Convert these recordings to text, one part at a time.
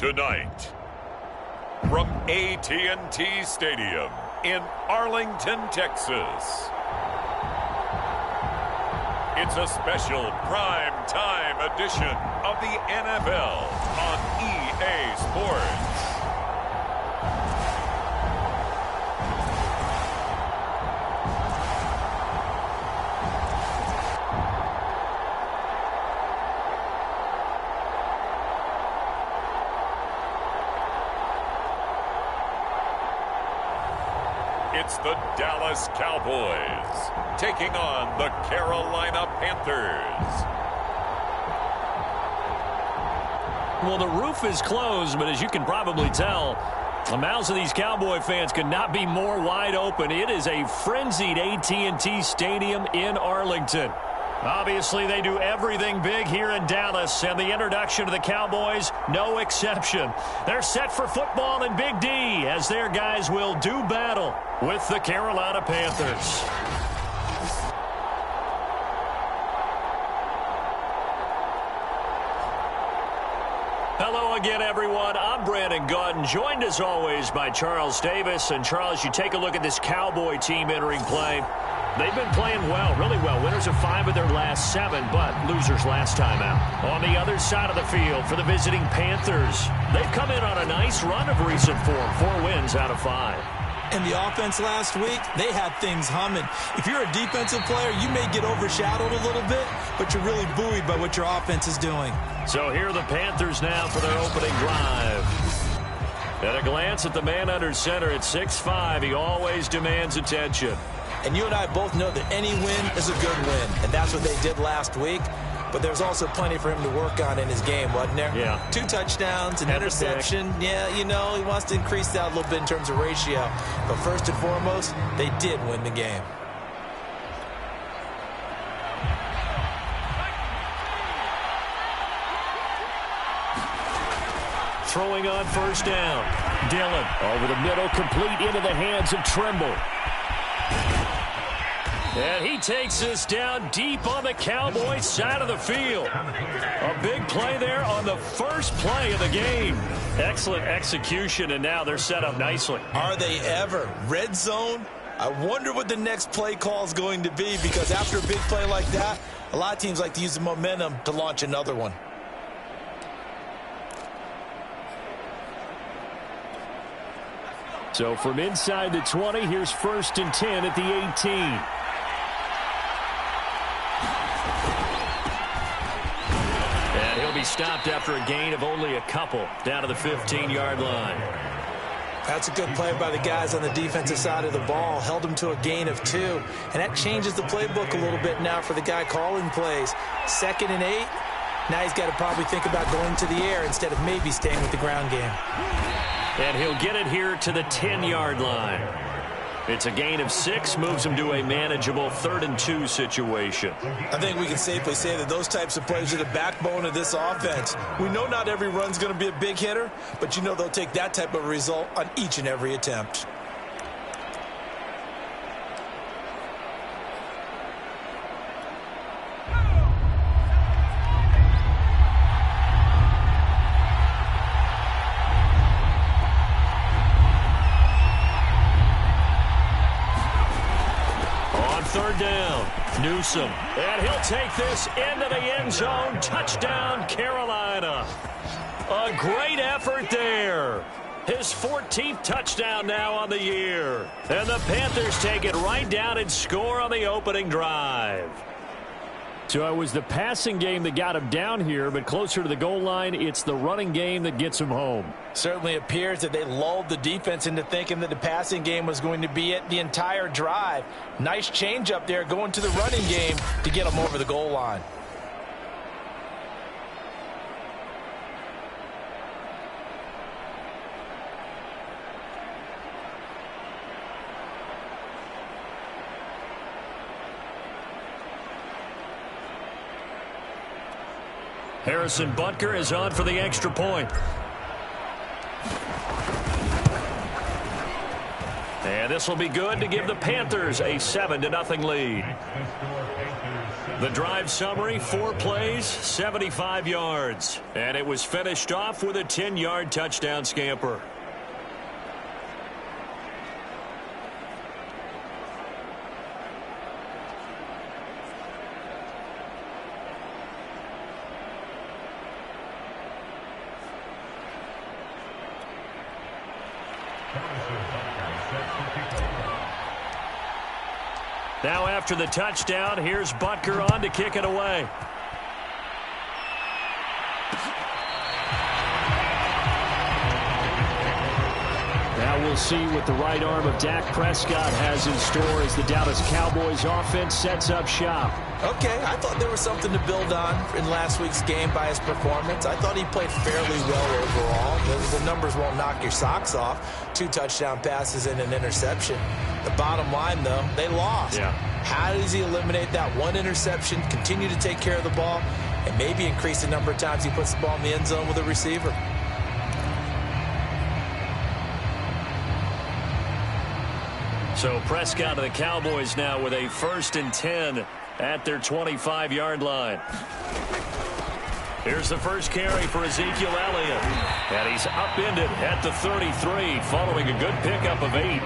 Tonight, from AT&T Stadium in Arlington, Texas, it's a special prime time edition of the NFL on EA Sports. It's the Dallas Cowboys taking on the Carolina Panthers. Well, the roof is closed, but as you can probably tell, the mouths of these Cowboy fans could not be more wide open. It is a frenzied AT&T Stadium in Arlington. Obviously, they do everything big here in Dallas, and the introduction to the Cowboys, no exception. They're set for football in Big D as their guys will do battle with the Carolina Panthers. Hello again, everyone. I'm Brandon Gautin, joined as always by Charles Davis. And Charles, you take a look at this Cowboy team entering play. They've been playing well, really well. Winners of 5 of their last 7, but losers last time out. On the other side of the field for the visiting Panthers, they've come in on a nice run of recent form, 4 wins out of 5. And the offense last week, they had things humming. If you're a defensive player, you may get overshadowed a little bit, but you're really buoyed by what your offense is doing. So here are the Panthers now for their opening drive. At a glance at the man under center at 6'5", he always demands attention. And you and I both know that any win is a good win, and that's what they did last week. But there's also plenty for him to work on in his game, wasn't there? Yeah. 2 touchdowns, an interception. Yeah, you know, he wants to increase that a little bit in terms of ratio. But first and foremost, they did win the game. Throwing on first down. Dillon over the middle, complete into the hands of Trimble. And he takes this down deep on the Cowboys side of the field. A big play there on the first play of the game. Excellent execution, and now they're set up nicely. Are they ever? Red zone? I wonder what the next play call is going to be, because after a big play like that, a lot of teams like to use the momentum to launch another one. So from inside the 20, here's 1st and 10 at the 18. And he'll be stopped after a gain of only a couple down to the 15-yard line. That's a good play by the guys on the defensive side of the ball. Held them to a gain of 2. And that changes the playbook a little bit now for the guy calling plays. 2nd and 8. Now he's got to probably think about going to the air instead of maybe staying with the ground game. And he'll get it here to the 10-yard line. It's a gain of 6, moves him to a manageable 3rd and 2 situation. I think we can safely say that those types of plays are the backbone of this offense. We know not every run's going to be a big hitter, but you know they'll take that type of result on each and every attempt. Down. Newsome. And he'll take this into the end zone. Touchdown, Carolina. A great effort there. His 14th touchdown now on the year. And the Panthers take it right down and score on the opening drive. So it was the passing game that got him down here, but closer to the goal line, it's the running game that gets him home. Certainly appears that they lulled the defense into thinking that the passing game was going to be it the entire drive. Nice change up there going to the running game to get them over the goal line. Harrison Butker is on for the extra point. And this will be good to give the Panthers a 7-0 lead. The drive summary, 4 plays, 75 yards. And it was finished off with a 10-yard touchdown scamper. Now after the touchdown, here's Butker on to kick it away. Now we'll see what the right arm of Dak Prescott has in store as the Dallas Cowboys offense sets up shop. Okay, I thought there was something to build on in last week's game by his performance. I thought he played fairly well overall. The numbers won't knock your socks off. 2 touchdown passes and an interception. The bottom line, though, they lost. Yeah. How does he eliminate that 1 interception, continue to take care of the ball, and maybe increase the number of times he puts the ball in the end zone with a receiver? So Prescott of the Cowboys now with a 1st and 10 at their 25-yard line. Here's the first carry for Ezekiel Elliott. And he's upended at the 33 following a good pickup of 8.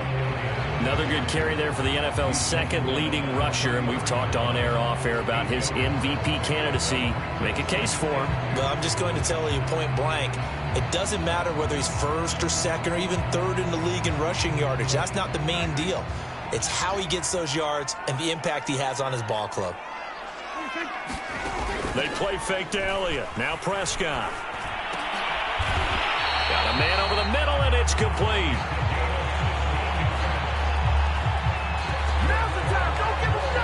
Another good carry there for the NFL's 2nd leading rusher, and we've talked on air, off air about his MVP candidacy. Make a case for him. Well, I'm just going to tell you point blank, it doesn't matter whether he's 1st or 2nd or even 3rd in the league in rushing yardage. That's not the main deal. It's how he gets those yards and the impact he has on his ball club. They play fake to Elliott. Now Prescott. Got a man over the middle, and it's complete.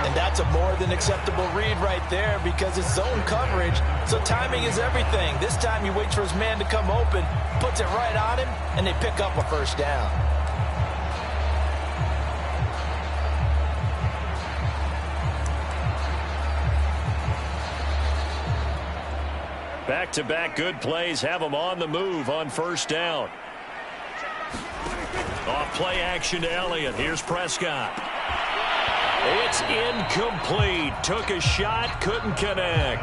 And that's a more than acceptable read right there because it's zone coverage, so timing is everything. This time he waits for his man to come open, puts it right on him, and they pick up a 1st down. Back-to-back good plays have them on the move on 1st down. Off play action to Elliott. Here's Prescott. It's incomplete. Took a shot, couldn't connect.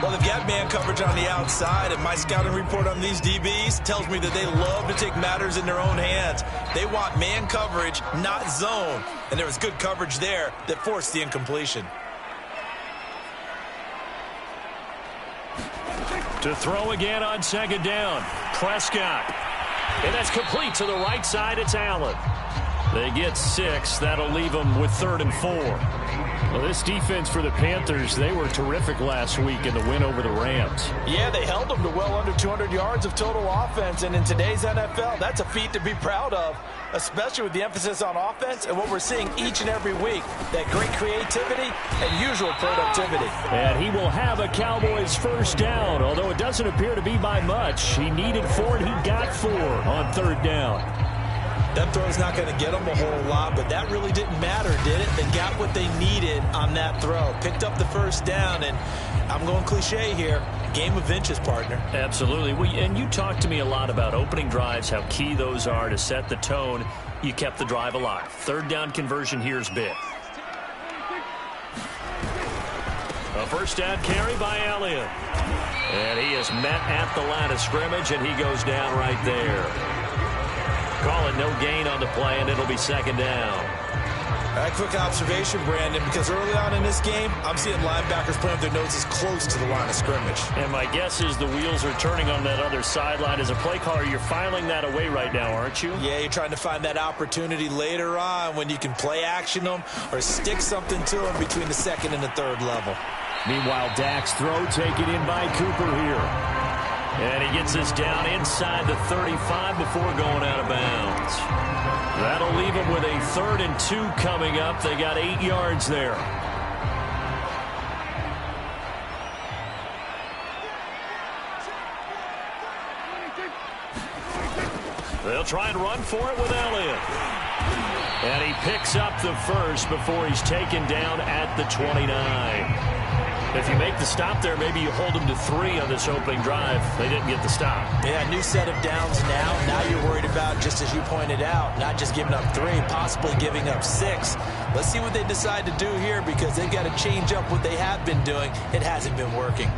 Well, they've got man coverage on the outside, and my scouting report on these DBs tells me that they love to take matters in their own hands. They want man coverage, not zone. And there was good coverage there that forced the incompletion. To throw again on 2nd down. Prescott. And that's complete to the right side. It's Allen. They get 6. That'll leave them with 3rd and 4. Well, this defense for the Panthers, they were terrific last week in the win over the Rams. Yeah, they held them to well under 200 yards of total offense, and in today's NFL, that's a feat to be proud of, especially with the emphasis on offense and what we're seeing each and every week, that great creativity and usual productivity. And he will have a Cowboys 1st down, although it doesn't appear to be by much. He needed 4, and he got 4 on 3rd down. That throw's not going to get them a whole lot, but that really didn't matter, did it? They got what they needed on that throw. Picked up the 1st down, and I'm going cliche here. Game of inches, partner. Absolutely. And you talked to me a lot about opening drives, how key those are to set the tone. You kept the drive alive. 3rd down conversion here is big. A 1st down carry by Elliott. And he is met at the line of scrimmage, and he goes down right there. Call it no gain on the play, and it'll be 2nd down. All right, quick observation, Brandon, because early on in this game, I'm seeing linebackers playing with their noses close to the line of scrimmage. And my guess is the wheels are turning on that other sideline. As a play caller, you're filing that away right now, aren't you? Yeah, you're trying to find that opportunity later on when you can play action them or stick something to them between the 2nd and the 3rd level. Meanwhile, Dak's throw taken in by Cooper here. And he gets us down inside the 35 before going out of bounds. That'll leave him with a 3rd and 2 coming up. They got 8 yards there. They'll try and run for it with Elliott. And he picks up the 1st before he's taken down at the 29. If you make the stop there, maybe you hold them to 3 on this opening drive. They didn't get the stop. Yeah, new set of downs now. Now you're worried about, just as you pointed out, not just giving up 3, possibly giving up 6. Let's see what they decide to do here, because they've got to change up what they have been doing. It hasn't been working.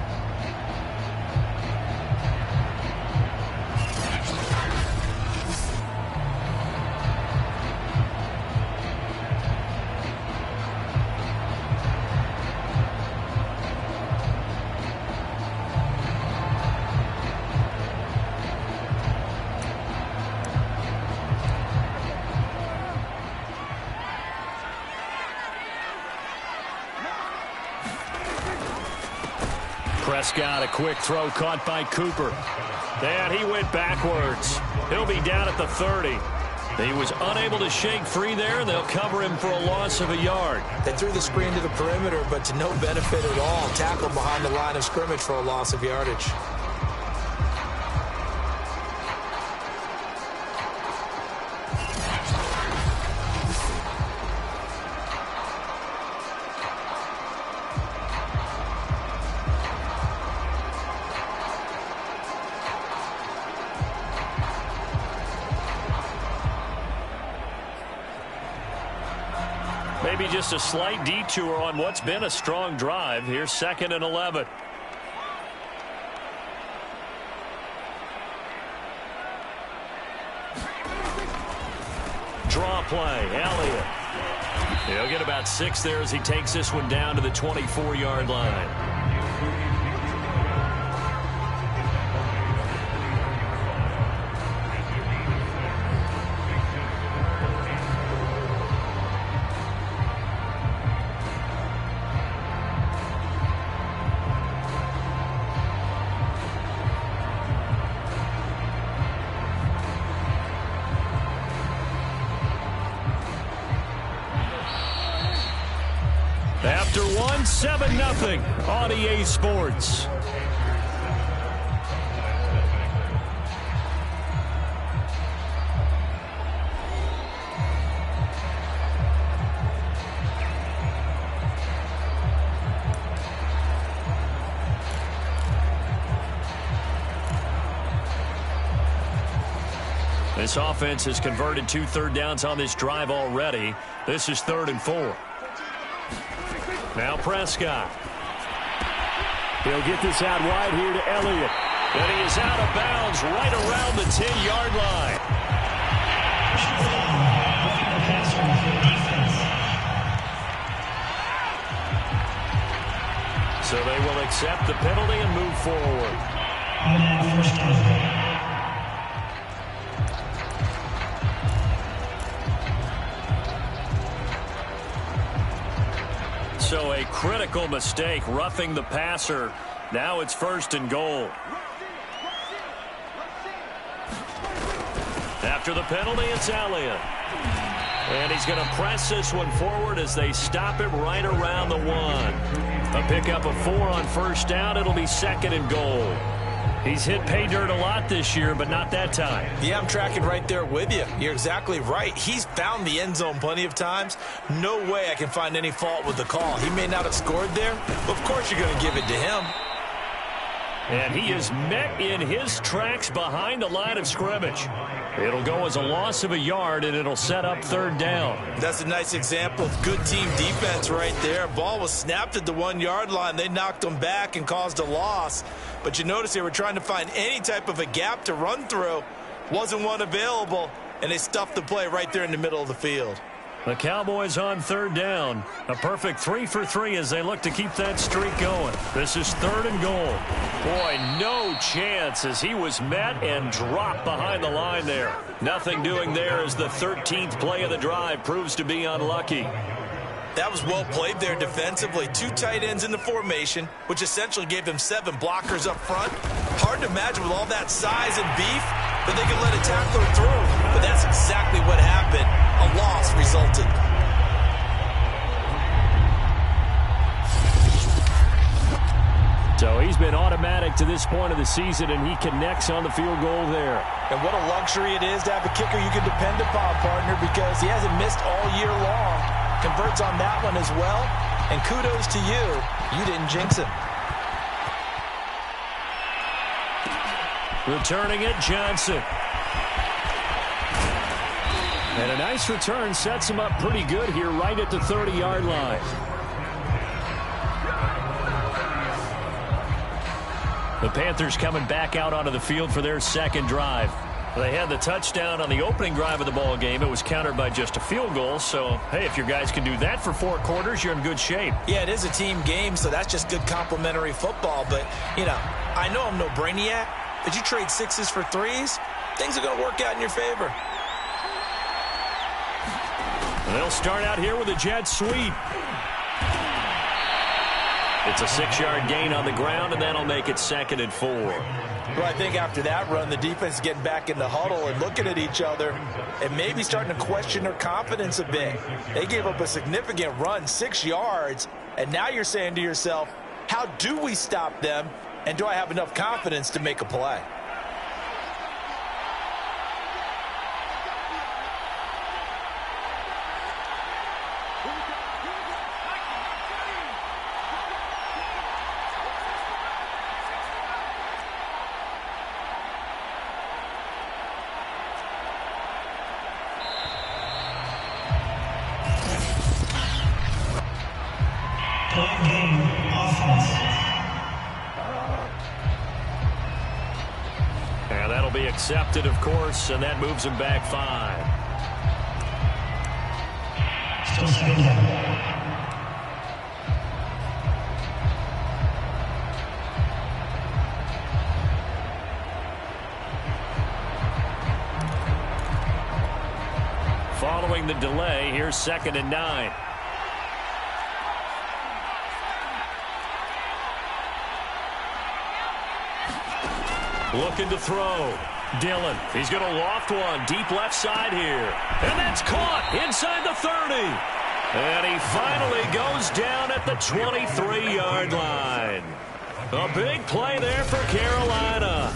Prescott, a quick throw caught by Cooper. And he went backwards. He'll be down at the 30. He was unable to shake free there, and they'll cover him for a loss of a yard. They threw the screen to the perimeter, but to no benefit at all. Tackle behind the line of scrimmage for a loss of yardage. Maybe just a slight detour on what's been a strong drive. Here's 2nd and 11. Draw play, Elliott. He'll get about 6 there as he takes this one down to the 24-yard line. After 1, 7-0 on EA Sports. This offense has converted 2 third downs on this drive already. This is 3rd and 4. Now Prescott. He'll get this out wide here to Elliott. And he is out of bounds right around the 10-yard line. So they will accept the penalty and move forward. So a critical mistake, roughing the passer. Now it's 1st and goal. After the penalty, it's Elliott. And he's going to press this one forward as they stop it right around the 1. A pickup of 4 on 1st down. It'll be 2nd and goal. He's hit pay dirt a lot this year, but not that time. Yeah, I'm tracking right there with you. You're exactly right. He's found the end zone plenty of times. No way I can find any fault with the call. He may not have scored there, but of course you're going to give it to him. And he is met in his tracks behind the line of scrimmage. It'll go as a loss of a yard, and it'll set up 3rd down. That's a nice example of good team defense right there. Ball was snapped at the 1-yard line. They knocked him back and caused a loss. But you notice they were trying to find any type of a gap to run through. Wasn't one available, and they stuffed the play right there in the middle of the field. The Cowboys on 3rd down. A perfect 3 for 3 as they look to keep that streak going. This is 3rd and goal. Boy, no chance as he was met and dropped behind the line there. Nothing doing there as the 13th play of the drive proves to be unlucky. That was well played there defensively. 2 tight ends in the formation, which essentially gave them 7 blockers up front. Hard to imagine with all that size and beef that they could let a tackler through. But that's exactly what happened. A loss resulted. So he's been automatic to this point of the season, and he connects on the field goal there. And what a luxury it is to have a kicker you can depend upon, partner, because he hasn't missed all year long. Converts on that one as well. And kudos to you. You didn't jinx him. Returning it, Johnson. And a nice return sets him up pretty good here right at the 30-yard line. The Panthers coming back out onto the field for their second drive. They had the touchdown on the opening drive of the ball game. It was countered by just a field goal. So, hey, if your guys can do that for 4 quarters, you're in good shape. Yeah, it is a team game, so that's just good complementary football. But, you know, I know I'm no brainiac, but you trade 6s for 3s, things are going to work out in your favor. And they'll start out here with a jet sweep. It's a 6-yard gain on the ground, and that'll make it 2nd and 4. Well, I think after that run, the defense is getting back in the huddle and looking at each other and maybe starting to question their confidence a bit. They gave up a significant run, 6 yards, and now you're saying to yourself, how do we stop them, and do I have enough confidence to make a play? And that'll be accepted, of course, and that moves him back 5. Still second down. Following the delay, here's 2nd and 9. Looking to throw. Dillon. He's going to loft one deep left side here. And that's caught inside the 30. And he finally goes down at the 23-yard line. A big play there for Carolina.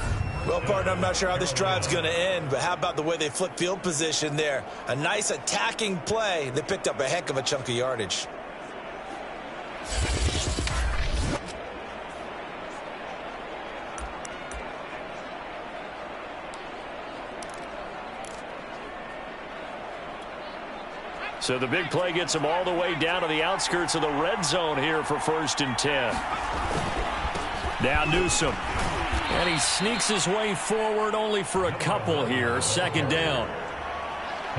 Well, partner, I'm not sure how this drive's going to end, but how about the way they flip field position there? A nice attacking play. They picked up a heck of a chunk of yardage. So the big play gets him all the way down to the outskirts of the red zone here for 1st and 10. Now Newsome. And he sneaks his way forward only for a couple here. 2nd down.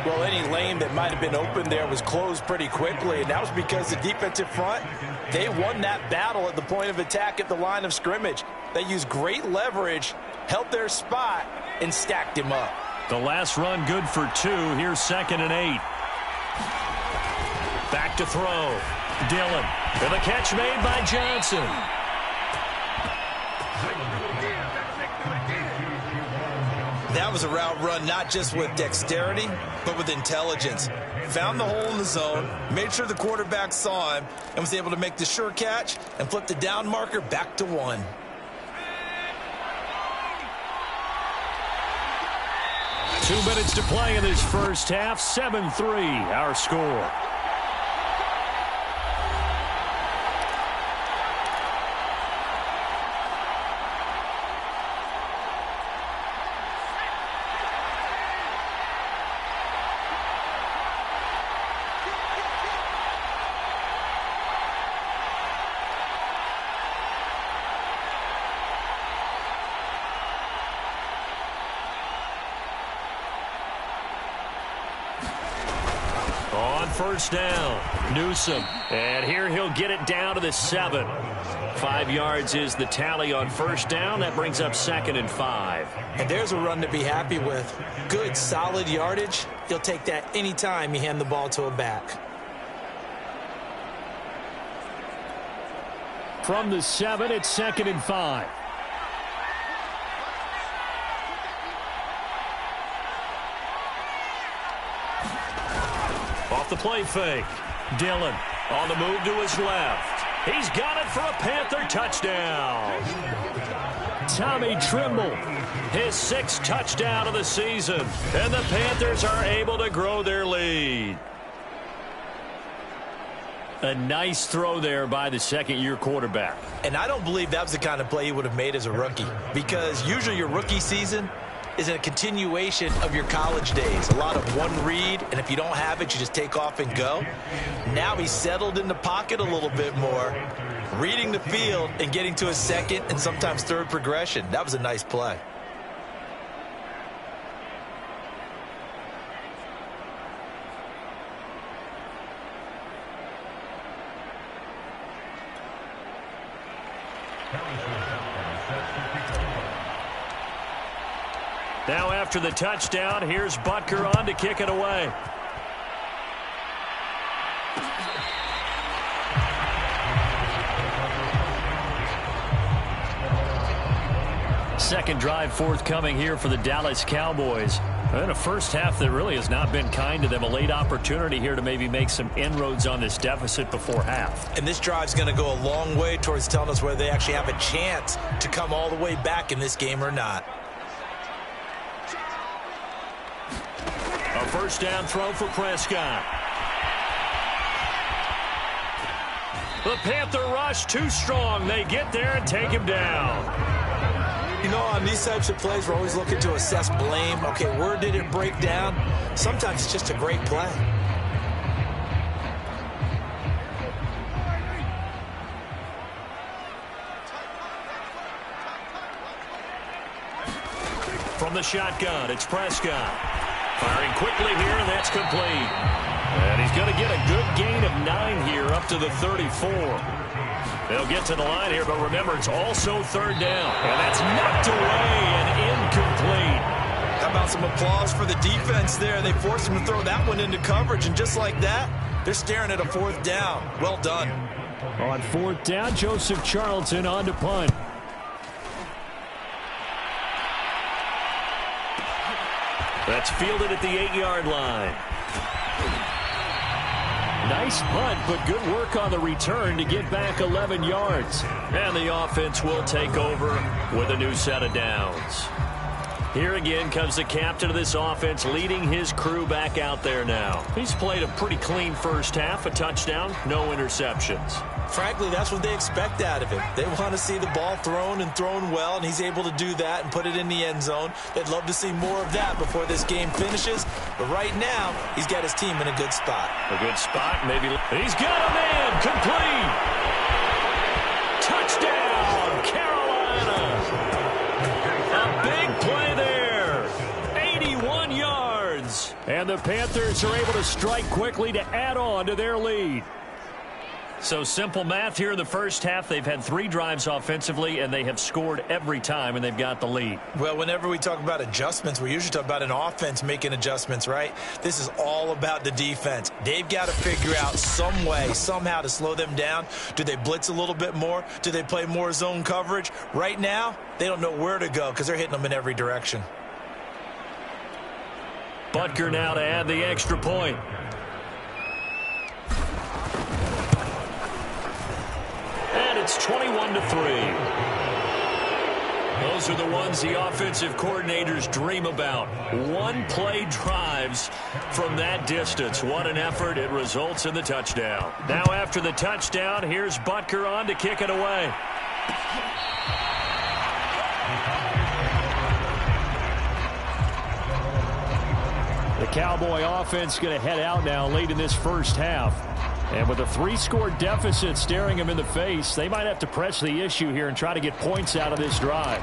Well, any lane that might have been open there was closed pretty quickly, and that was because the defensive front, they won that battle at the point of attack at the line of scrimmage. They used great leverage, held their spot, and stacked him up. The last run good for 2. Here's 2nd and 8. Back to throw. Dillon. And the catch made by Johnson. That was a route run not just with dexterity, but with intelligence. Found the hole in the zone, made sure the quarterback saw him, and was able to make the sure catch and flip the down marker back to 1. Two minutes to play in this first half. 7-3, our score. First down, Newsome. And here he'll get it down to the 7. 5 yards is the tally on first down. That brings up 2nd and 5. And there's a run to be happy with. Good, solid yardage. You'll take that anytime you hand the ball to a back. From the 7, it's 2nd and 5. Off the play fake. Dillon on the move to his left. He's got it for a Panther touchdown. Tommy Trimble, his 6th touchdown of the season. And the Panthers are able to grow their lead. A nice throw there by the second-year quarterback. And I don't believe that was the kind of play he would have made as a rookie, because usually your rookie season is a continuation of your college days. A lot of one read, and if you don't have it, you just take off and go. Now he's settled in the pocket a little bit more, reading the field and getting to his second and sometimes third progression. That was a nice play. Now after the touchdown, here's Butker on to kick it away. Second drive forthcoming here for the Dallas Cowboys. And a first half that really has not been kind to them. A late opportunity here to maybe make some inroads on this deficit before half. And this drive's going to go a long way towards telling us whether they actually have a chance to come all the way back in this game or not. A first down throw for Prescott. The Panther rush too strong. They get there and take him down. You know, on these types of plays, we're always looking to assess blame. Okay, where did it break down? Sometimes it's just a great play. From the shotgun, it's Prescott. Firing quickly here, and that's complete. And he's going to get a good gain of 9 here up to the 34. They'll get to the line here, but remember, it's also third down. And that's knocked away and incomplete. How about some applause for the defense there? They forced him to throw that one into coverage, and just like that, they're staring at a fourth down. Well done. On fourth down, Joseph Charlton on to punt. That's fielded at the 8-yard line. Nice punt, but good work on the return to get back 11 yards. And the offense will take over with a new set of downs. Here again comes the captain of this offense, leading his crew back out there now. He's played a pretty clean first half, a touchdown, no interceptions. Frankly, that's what they expect out of him. They want to see the ball thrown and thrown well, and he's able to do that and put it in the end zone. They'd love to see more of that before this game finishes. But right now, he's got his team in a good spot. A good spot, maybe. He's got a man, complete. Touchdown, Carolina. A big play there. 81 yards. And the Panthers are able to strike quickly to add on to their lead. So simple math here in the first half. They've had 3 drives offensively, and they have scored every time, and they've got the lead. Well, whenever we talk about adjustments, we usually talk about an offense making adjustments, right? This is all about the defense. They've got to figure out some way, somehow to slow them down. Do they blitz a little bit more? Do they play more zone coverage? Right now, they don't know where to go because they're hitting them in every direction. Butker now to add the extra point. And it's 21-3. Those are the ones the offensive coordinators dream about. One-play drives from that distance. What an effort. It results in the touchdown. Now after the touchdown, here's Butker on to kick it away. The Cowboy offense going to head out now late in this first half. And with a 3-score deficit staring them in the face, they might have to press the issue here and try to get points out of this drive.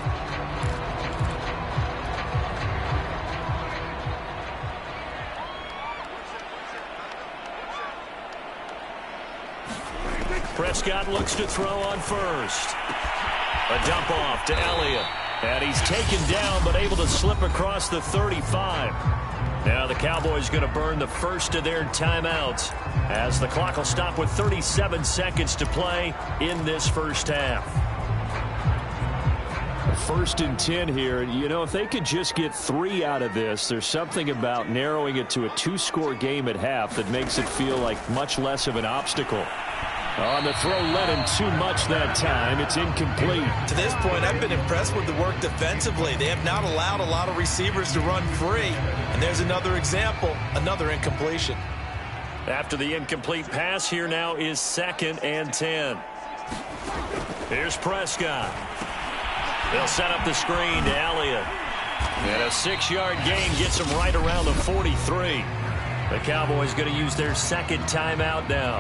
Prescott looks to throw on first. A dump off to Elliott. And he's taken down but able to slip across the 35. Now the Cowboys going to burn the first of their timeouts as the clock will stop with 37 seconds to play in this first half. 1st and 10 here. You know, if they could just get 3 out of this, there's something about narrowing it to a 2-score game at half that makes it feel like much less of an obstacle. On the throw, led him too much that time. It's incomplete. To this point, I've been impressed with the work defensively. They have not allowed a lot of receivers to run free. And there's another example, another incompletion. After the incomplete pass, here now is 2nd and 10. Here's Prescott. They'll set up the screen to Elliott. And a 6-yard gain gets them right around the 43. The Cowboys going to use their 2nd timeout now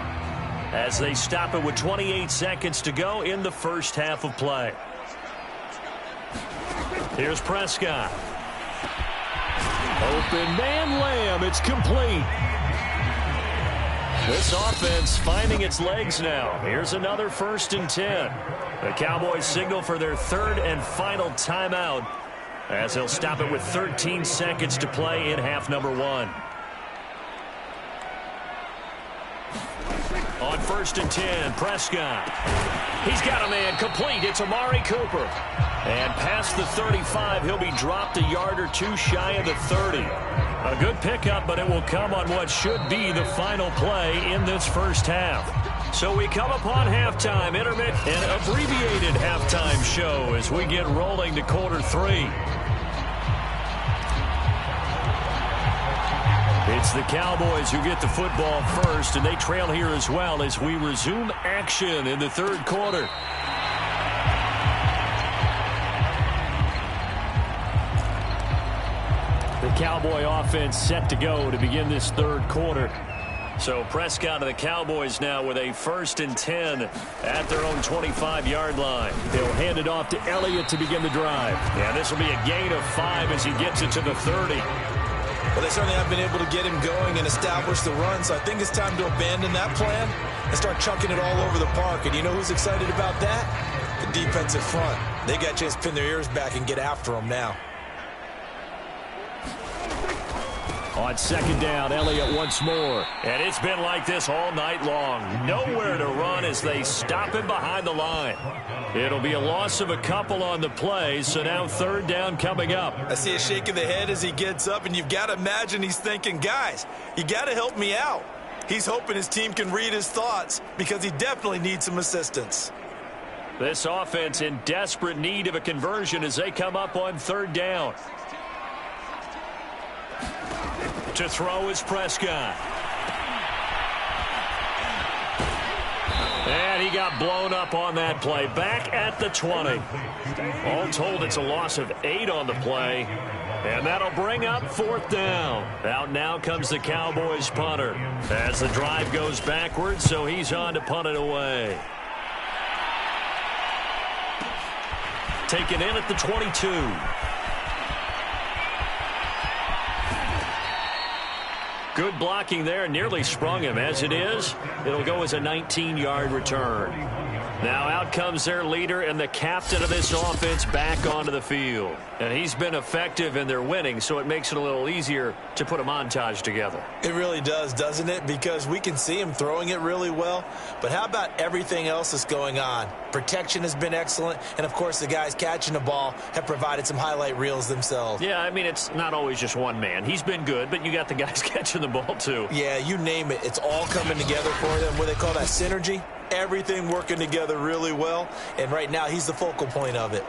as they stop it with 28 seconds to go in the first half of play. Here's Prescott. Open man Lamb. It's complete. This offense finding its legs now. Here's another 1st and 10. The Cowboys signal for their 3rd and final timeout as they'll stop it with 13 seconds to play in half number 1. On 1st and 10, Prescott. He's got a man complete. It's Amari Cooper. And past the 35, he'll be dropped a yard or 2 shy of the 30. A good pickup, but it will come on what should be the final play in this first half. So we come upon halftime, intermittent and abbreviated halftime show as we get rolling to quarter 3. It's the Cowboys who get the football first, and they trail here as well as we resume action in the 3rd quarter. The Cowboy offense set to go to begin this 3rd quarter. So Prescott of the Cowboys now with a 1st and 10 at their own 25-yard line. They'll hand it off to Elliott to begin the drive. Yeah, this will be a gain of 5 as he gets it to the 30. Well, they certainly have been able to get him going and establish the run, so I think it's time to abandon that plan and start chunking it all over the park. And you know who's excited about that? The defensive front. They got a chance to pin their ears back and get after him now. On 2nd down, Elliott once more. And it's been like this all night long. Nowhere to run as they stop him behind the line. It'll be a loss of a couple on the play, so now 3rd down coming up. I see a shake of the head as he gets up, and you've got to imagine he's thinking, guys, you got to help me out. He's hoping his team can read his thoughts because he definitely needs some assistance. This offense in desperate need of a conversion as they come up on 3rd down. To throw is Prescott. And he got blown up on that play. Back at the 20. All told, it's a loss of 8 on the play. And that'll bring up 4th down. Out now comes the Cowboys punter. As the drive goes backwards, so he's on to punt it away. Taken in at the 22. Good blocking there, nearly sprung him. As it is, it'll go as a 19-yard return. Now out comes their leader and the captain of this offense back onto the field. And he's been effective in their winning, so it makes it a little easier to put a montage together. It really does, doesn't it? Because we can see him throwing it really well. But how about everything else that's going on? Protection has been excellent. And, of course, the guys catching the ball have provided some highlight reels themselves. Yeah, I mean, it's not always just one man. He's been good, but you got the guys catching the ball, too. Yeah, you name it. It's all coming together for them. What they call that synergy. Everything working together really well. And right now, he's the focal point of it.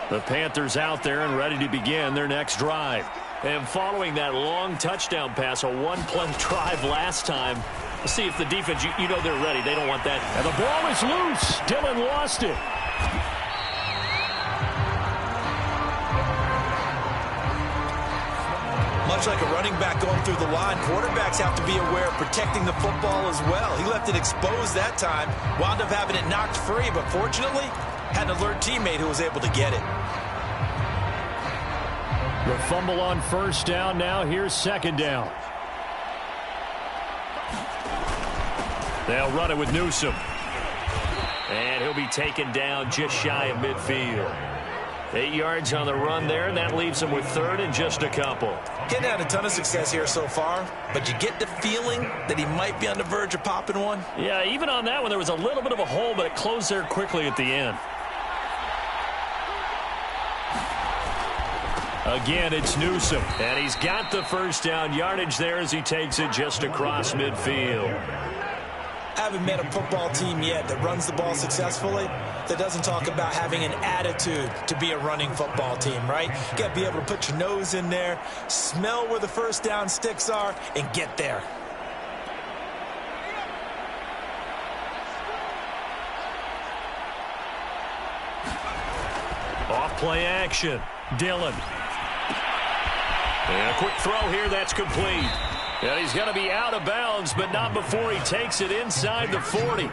The Panthers out there and ready to begin their next drive. And following that long touchdown pass, a one-play drive last time, let's see if the defense, you know they're ready. They don't want that. And the ball is loose. Dillon lost it. Much like a running back going through the line, quarterbacks have to be aware of protecting the football as well. He left it exposed that time, wound up having it knocked free, but fortunately, had an alert teammate who was able to get it. The fumble on 1st down. Now here's 2nd down. They'll run it with Newsome. And he'll be taken down just shy of midfield. 8 yards on the run there, and that leaves him with 3rd and just a couple. Getting had a ton of success here so far, but you get the feeling that he might be on the verge of popping one. Yeah, even on that one, there was a little bit of a hole, but it closed there quickly at the end. Again, it's Newsome, and he's got the 1st down yardage there as he takes it just across midfield. I haven't met a football team yet that runs the ball successfully that doesn't talk about having an attitude to be a running football team, right? You got to be able to put your nose in there, smell where the first down sticks are, and get there. Off play action. Dillon. And a quick throw here that's complete. And he's going to be out of bounds, but not before he takes it inside the 40. And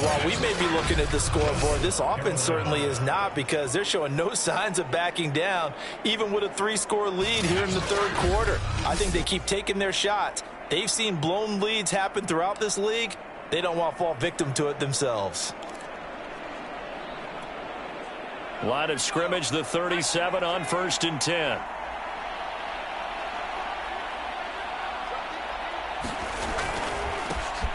while we may be looking at the scoreboard, this offense certainly is not, because they're showing no signs of backing down, even with a 3-score lead here in the third quarter. I think they keep taking their shots. They've seen blown leads happen throughout this league. They don't want to fall victim to it themselves. Line of scrimmage, the 37 on 1st and 10.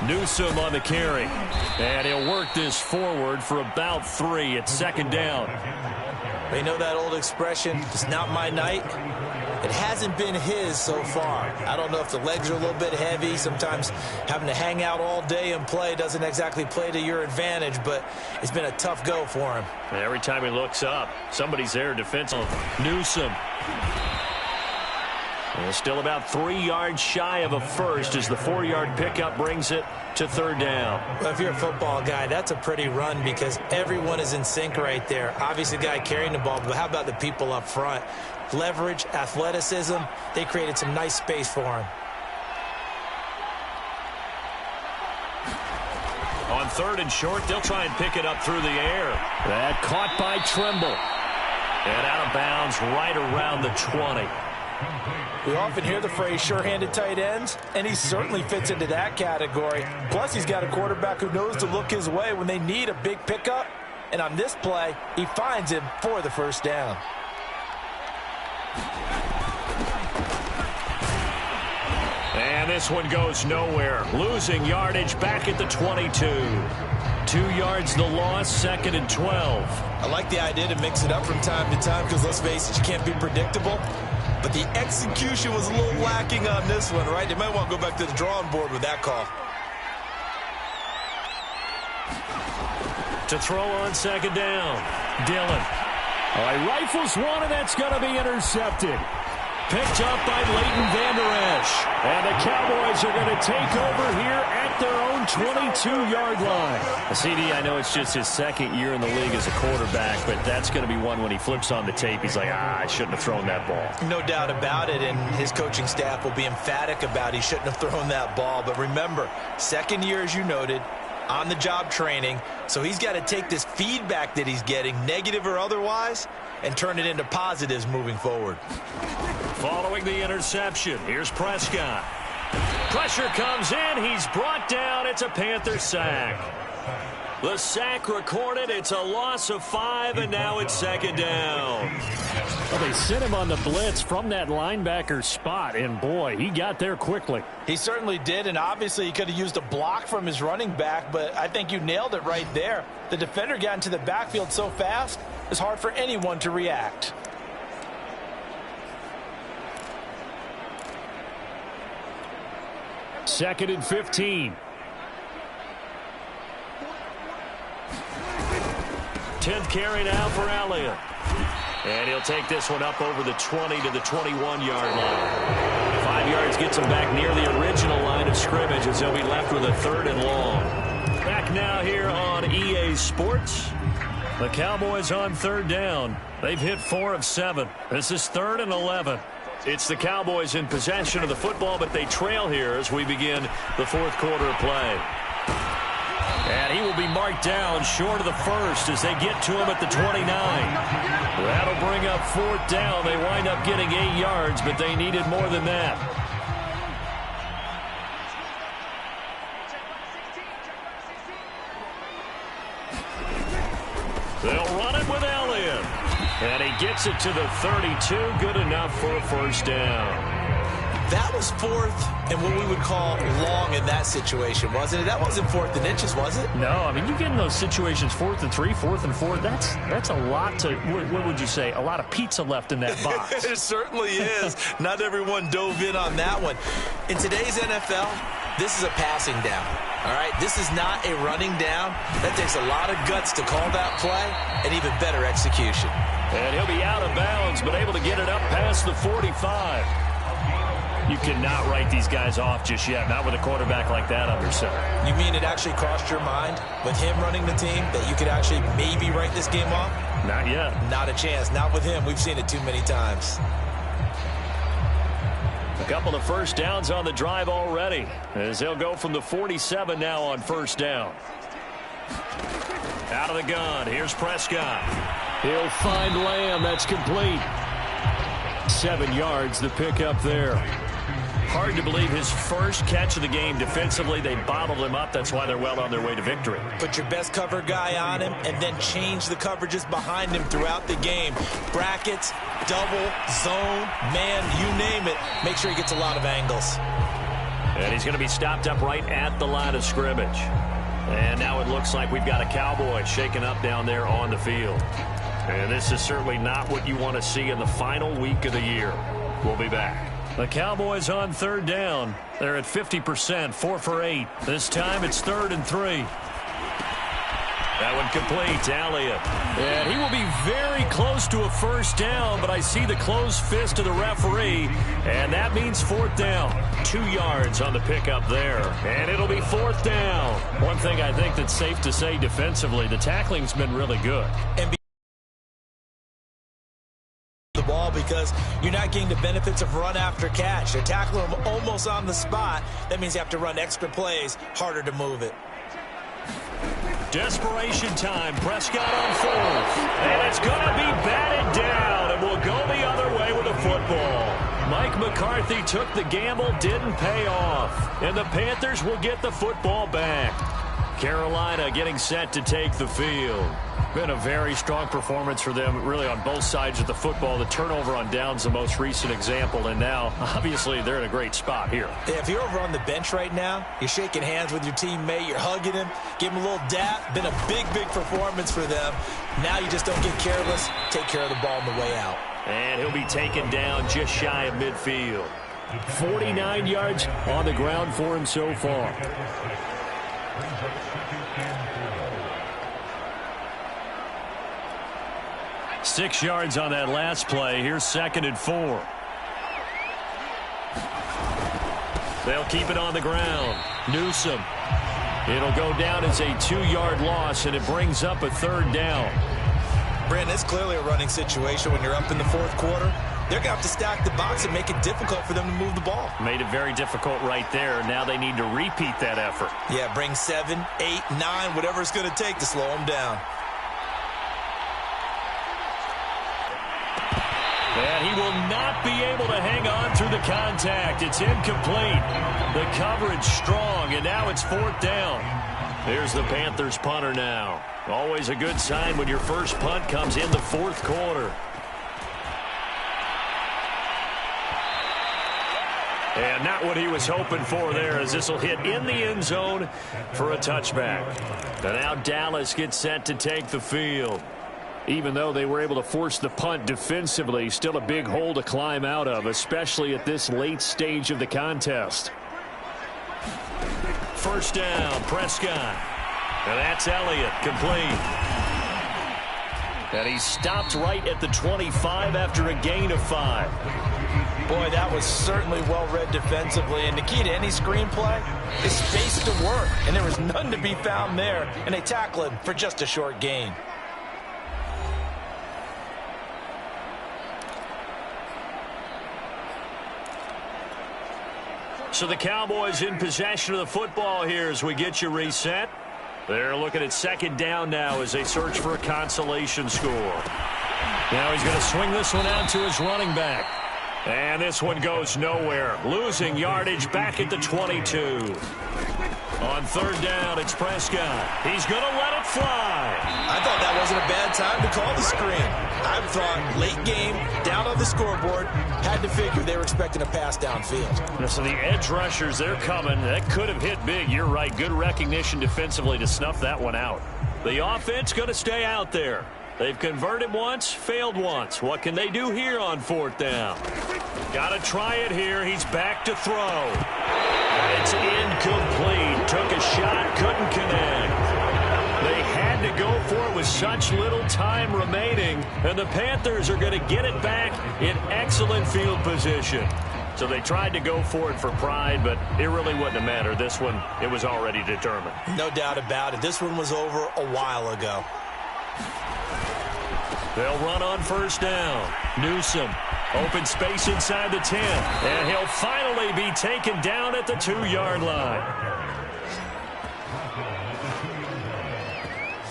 Newsome on the carry. And he'll work this forward for about 3 at 2nd down. They know that old expression, it's not my night. It hasn't been his so far. I don't know if the legs are a little bit heavy. Sometimes having to hang out all day and play doesn't exactly play to your advantage, but it's been a tough go for him. And every time he looks up, somebody's there defensive. Newsome. And still about 3 yards shy of a first as the 4-yard pickup brings it to 3rd down. Well, if you're a football guy, that's a pretty run because everyone is in sync right there. Obviously, the guy carrying the ball, but how about the people up front? Leverage, athleticism, they created some nice space for him. On 3rd and short, they'll try and pick it up through the air. That caught by Trimble. And out of bounds right around the 20. We often hear the phrase sure-handed tight ends, and he certainly fits into that category. Plus, he's got a quarterback who knows to look his way when they need a big pickup. And on this play, he finds him for the 1st down. And this one goes nowhere. Losing yardage back at the 22. 2 yards the loss, 2nd and 12. I like the idea to mix it up from time to time because, let's face it, you can't be predictable. But the execution was a little lacking on this one, right? They might want to go back to the drawing board with that call. To throw on 2nd down, Dillon. All right, rifles one, and that's going to be intercepted. Picked up by Leighton Vander Esch. And the Cowboys are going to take over here at their own 22-yard line. CD, I know it's just his 2nd year in the league as a quarterback, but that's going to be one when he flips on the tape. He's like, I shouldn't have thrown that ball. No doubt about it, and his coaching staff will be emphatic about he shouldn't have thrown that ball. But remember, 2nd year, as you noted, on-the-job training, so he's got to take this feedback that he's getting, negative or otherwise, and turn it into positives moving forward. Following the interception, here's Prescott. Pressure comes in. He's brought down. It's a Panther sack. The sack recorded. It's a loss of 5, and now it's 2nd down. Well, they sent him on the blitz from that linebacker spot, and boy, he got there quickly. He certainly did, and obviously he could have used a block from his running back, but I think you nailed it right there. The defender got into the backfield so fast, it's hard for anyone to react. Second and 15. 10th carry now for Elliott. And he'll take this one up over the 20 to the 21-yard line. 5 yards gets him back near the original line of scrimmage as he'll be left with a 3rd and long. Back now here on EA Sports. The Cowboys on 3rd down. They've hit 4 of 7. This is 3rd and 11. It's the Cowboys in possession of the football, but they trail here as we begin the 4th quarter of play. And he will be marked down short of the 1st as they get to him at the 29. That'll bring up 4th down. They wind up getting 8 yards, but they needed more than that. They'll run it with Elliott. And he gets it to the 32. Good enough for a 1st down. That was fourth and what we would call long in that situation, wasn't it? That wasn't fourth and inches, was it? No, I mean, you get in those situations 4th and 3, 4th and 4. That's a lot to, what would you say, a lot of pizza left in that box. It certainly is. Not everyone dove in on that one. In today's NFL, this is a passing down. All right, this is not a running down. That takes a lot of guts to call that play and even better execution. And he'll be out of bounds, but able to get it up past the 45. You cannot write these guys off just yet, not with a quarterback like that under center. You mean it actually crossed your mind with him running the team that you could actually maybe write this game off? Not yet. Not a chance. Not with him. We've seen it too many times. A couple of first downs on the drive already, as they'll go from the 47 now on first down. Out of the gun, here's Prescott. He'll find Lamb. That's complete. 7 yards, the pickup there. Hard to believe his first catch of the game defensively. They bottled him up. That's why they're well on their way to victory. Put your best cover guy on him and then change the coverages behind him throughout the game. Brackets, double, zone, man, you name it. Make sure he gets a lot of angles. And he's going to be stopped up right at the line of scrimmage. And now it looks like we've got a Cowboy shaken up down there on the field. And this is certainly not what you want to see in the final week of the year. We'll be back. The Cowboys on third down. They're at 50%, 4 for 8. This time it's 3rd and 3. That one complete to Elliott. And he will be very close to a first down, but I see the closed fist of the referee, and that means 4th down. 2 yards on the pickup there, and it'll be 4th down. One thing I think that's safe to say defensively, the tackling's been really good. And the ball because you're not getting the benefits of run after catch. They're tackling him almost on the spot. That means you have to run extra plays, harder to move it. Desperation time. Prescott on 4th. And it's going to be batted down, and we'll go the other way with the football. Mike McCarthy took the gamble, didn't pay off. And the Panthers will get the football back. Carolina getting set to take the field. Been a very strong performance for them, really, on both sides of the football. The turnover on downs, the most recent example, and now, obviously, they're in a great spot here. Yeah, if you're over on the bench right now, you're shaking hands with your teammate, you're hugging him, give him a little dap. Been a big, big performance for them. Now you just don't get careless. Take care of the ball on the way out. And he'll be taken down just shy of midfield. 49 yards on the ground for him so far. Six yards on that last play. Here's 2nd and 4. They'll keep it on the ground. Newsome. It'll go down as a 2-yard loss, and it brings up a 3rd down. Brandon, it's clearly a running situation when you're up in the 4th quarter. They're going to have to stack the box and make it difficult for them to move the ball. Made it very difficult right there. Now they need to repeat that effort. Yeah, bring 7, 8, 9, whatever it's going to take to slow them down. And he will not be able to hang on through the contact. It's incomplete. The coverage strong, and now it's 4th down. There's the Panthers punter now. Always a good sign when your first punt comes in the 4th quarter. And not what he was hoping for there, as this will hit in the end zone for a touchback. And now Dallas gets set to take the field. Even though they were able to force the punt defensively, still a big hole to climb out of, especially at this late stage of the contest. First down, Prescott. And that's Elliott, complete. And he stopped right at the 25 after a gain of 5. Boy, that was certainly well-read defensively. And the key to any screenplay is space to work. And there was none to be found there. And they tackle him for just a short gain. So the Cowboys in possession of the football here as we get you reset. They're looking at 2nd down now as they search for a consolation score. Now he's going to swing this one out to his running back. And this one goes nowhere. Losing yardage back at the 22. On third down, it's Prescott. He's going to let it fly. I thought that wasn't a bad time to call the screen. I thought late game, down on the scoreboard, had to figure they were expecting a pass downfield. So the edge rushers, they're coming. That could have hit big. You're right. Good recognition defensively to snuff that one out. The offense going to stay out there. They've converted once, failed once. What can they do here on fourth down? Got to try it here. He's back to throw. And it's incomplete. Took a shot, couldn't connect. They had to go for it with such little time remaining, and the Panthers are going to get it back in excellent field position. So they tried to go for it for pride, but it really wouldn't have mattered. This one, it was already determined. No doubt about it. This one was over a while ago. They'll run on first down. Newsom, open space inside the 10, and he'll finally be taken down at the 2-yard line.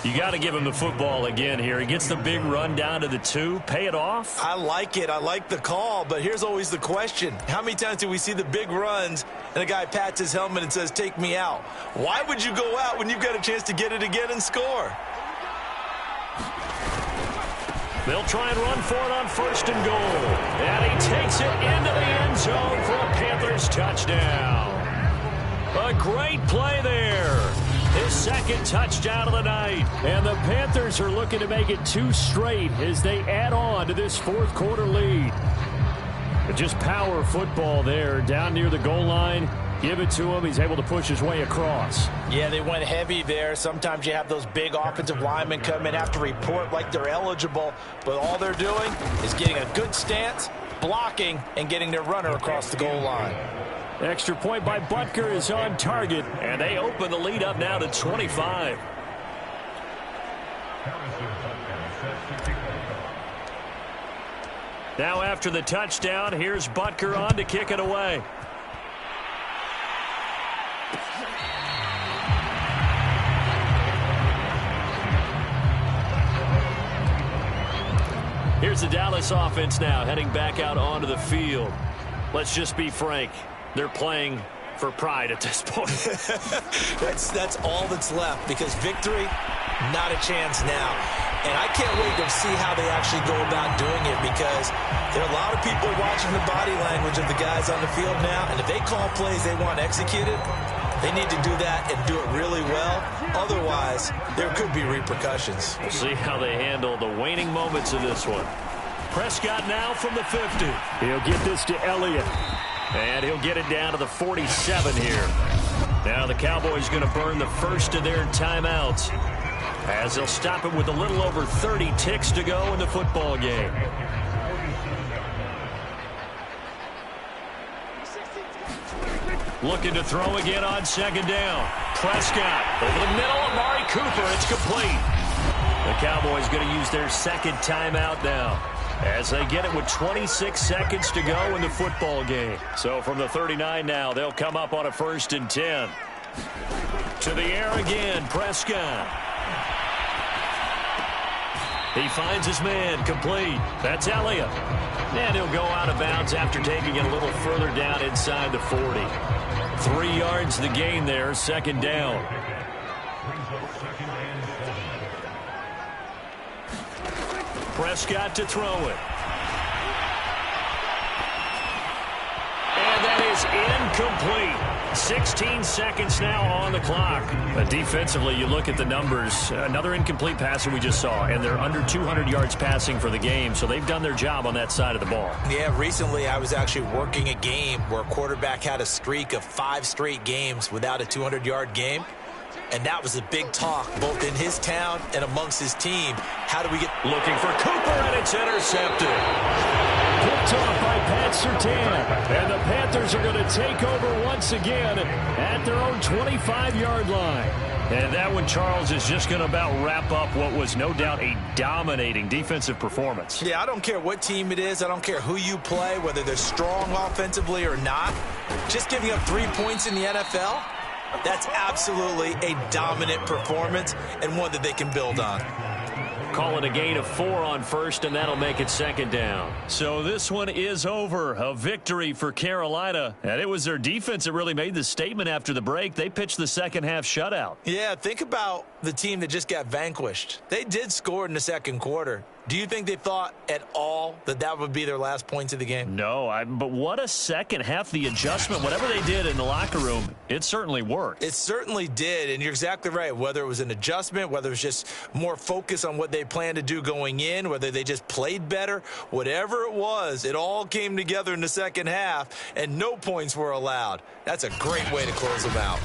You got to give him the football again here. He gets the big run down to the 2. Pay it off. I like it. I like the call, but here's always the question. How many times do we see the big runs and a guy pats his helmet and says, take me out? Why would you go out when you've got a chance to get it again and score? They'll try and run for it on first and goal. And he takes it into the end zone for a Panthers touchdown. A great play there. His second touchdown of the night. And the Panthers are looking to make it 2 straight as they add on to this fourth quarter lead. But just power football there down near the goal line. Give it to him. He's able to push his way across. Yeah, they went heavy there. Sometimes you have those big offensive linemen come in, have to report like they're eligible, but all they're doing is getting a good stance, blocking, and getting their runner across the goal line. Extra point by Butker is on target, and they open the lead up now to 25. Now after the touchdown, here's Butker on to kick it away. Here's the Dallas offense now heading back out onto the field. Let's just be frank. They're playing for pride at this point. That's all that's left, because victory, not a chance now. And I can't wait to see how they actually go about doing it, because there are a lot of people watching the body language of the guys on the field now, and if they call plays they want executed, they need to do that and do it really well. Otherwise, there could be repercussions. We'll see how they handle the waning moments of this one. Prescott now from the 50. He'll get this to Elliott. And he'll get it down to the 47 here. Now the Cowboys going to burn the first of their timeouts, as they'll stop it with a little over 30 ticks to go in the football game. Looking to throw again on second down. Prescott over the middle. Amari Cooper. It's complete. The Cowboys going to use their second timeout now, as they get it with 26 seconds to go in the football game. So from the 39 now, they'll come up on a 1st and 10. To the air again, Prescott. He finds his man, complete. That's Elliott. And he'll go out of bounds after taking it a little further down inside the 40. 3 yards the gain there, second down. Prescott to throw it. And that is incomplete. 16 seconds now on the clock. But defensively, you look at the numbers. Another incomplete passer we just saw, and they're under 200 yards passing for the game, so they've done their job on that side of the ball. Yeah, recently I was actually working a game where a quarterback had a streak of 5 straight games without a 200-yard game. And that was a big talk, both in his town and amongst his team. How do we get... Looking for Cooper, and it's intercepted. Picked off by Pat Surtain. And the Panthers are going to take over once again at their own 25-yard line. And that one, Charles, is just going to about wrap up what was no doubt a dominating defensive performance. Yeah, I don't care what team it is. I don't care who you play, whether they're strong offensively or not. Just giving up 3 points in the NFL, that's absolutely a dominant performance and one that they can build on. call it a gain of 4 on first, and that'll make it second down. So this one is over. A victory for Carolina. And it was their defense that really made the statement after the break. They pitched the second half shutout. Yeah, think about the team that just got vanquished. They did score in the second quarter. Do you think they thought at all that that would be their last points of the game? No, but what a second half. The adjustment, whatever they did in the locker room, it certainly worked. It certainly did, and you're exactly right. Whether it was an adjustment, whether it was just more focus on what they planned to do going in, whether they just played better, whatever it was, it all came together in the second half, and no points were allowed. That's a great way to close them out.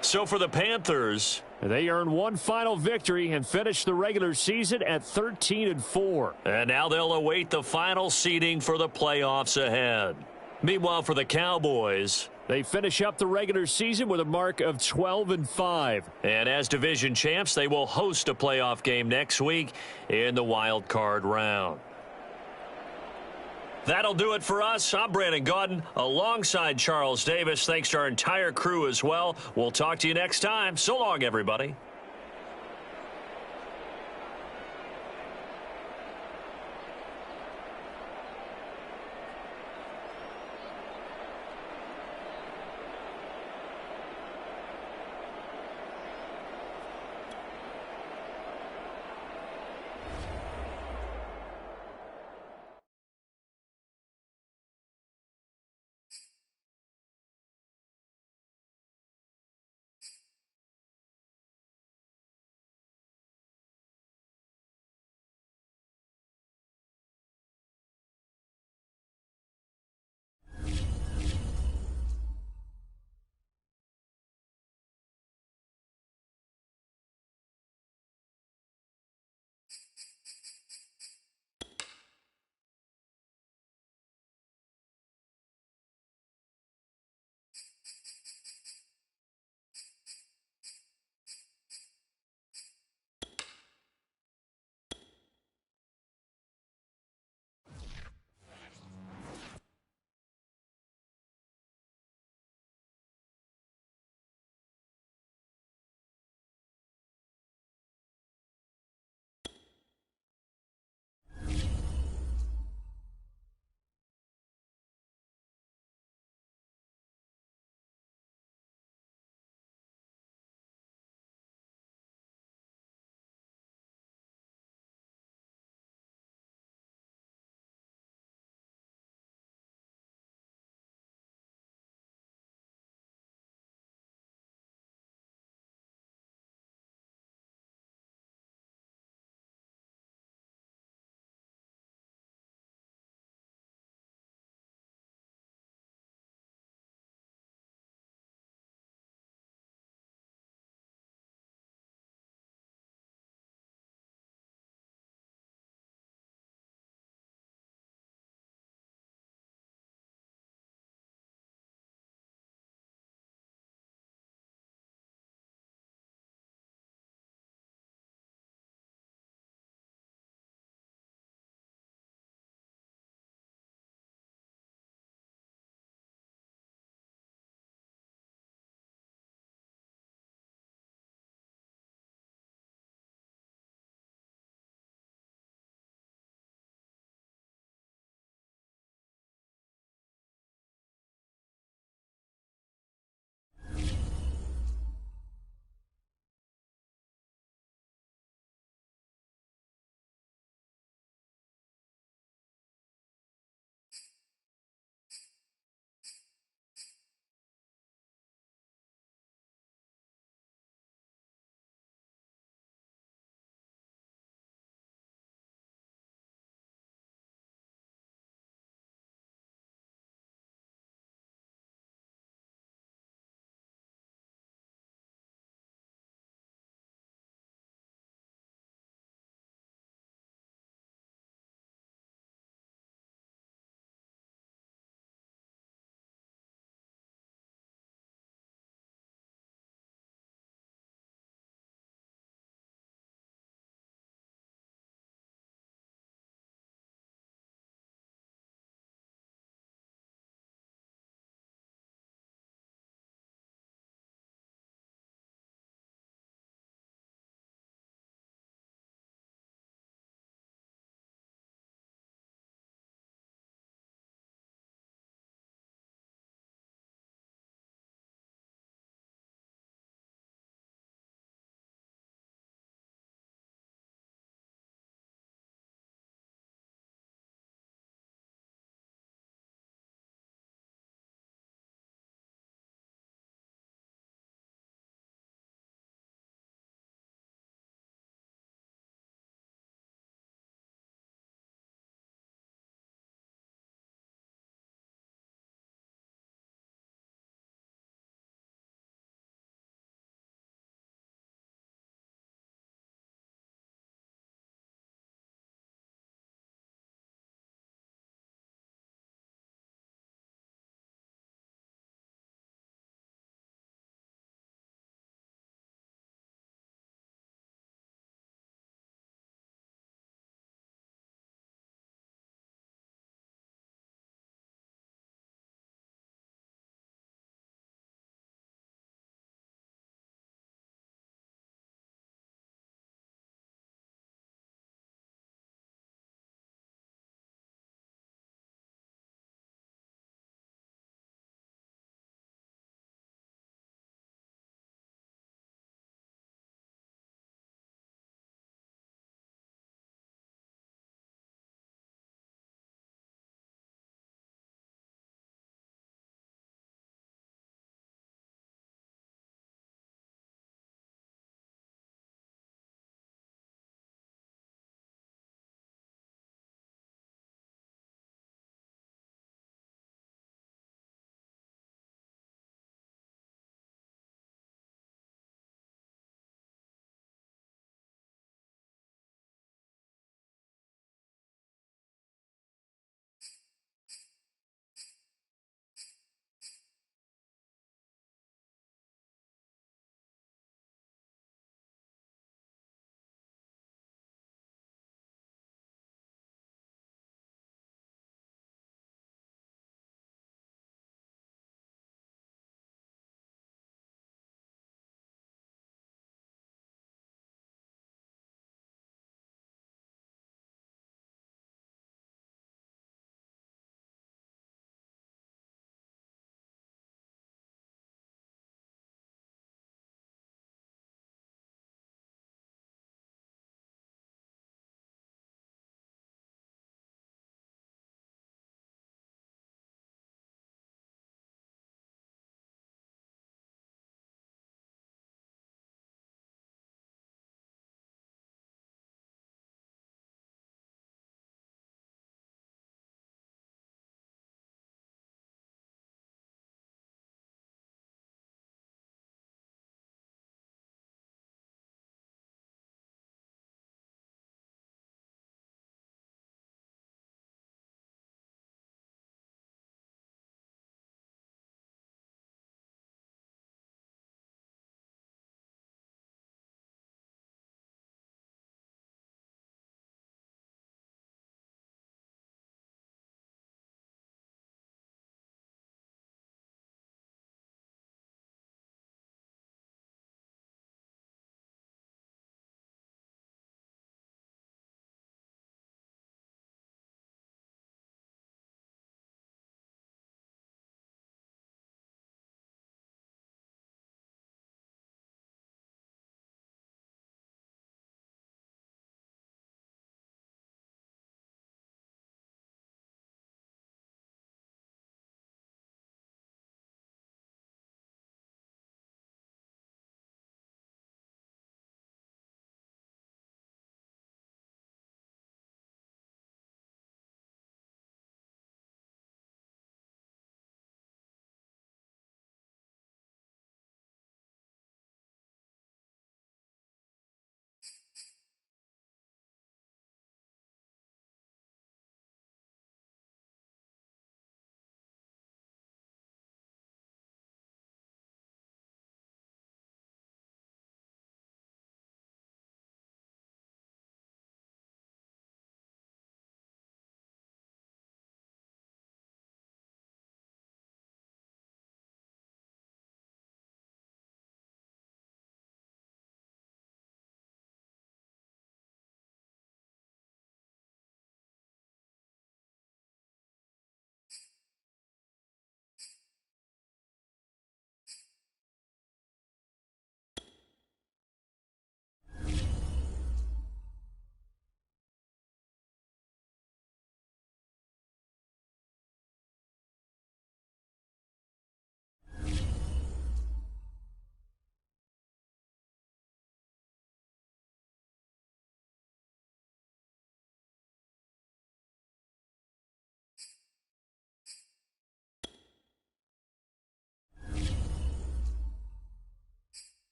So for the Panthers, they earned one final victory and finished the regular season at 13-4. And now they'll await the final seeding for the playoffs ahead. Meanwhile, for the Cowboys, they finish up the regular season with a mark of 12-5. And as division champs, they will host a playoff game next week in the wild card round. That'll do it for us. I'm Brandon Gaudin alongside Charles Davis. Thanks to our entire crew as well. We'll talk to you next time. So long, everybody.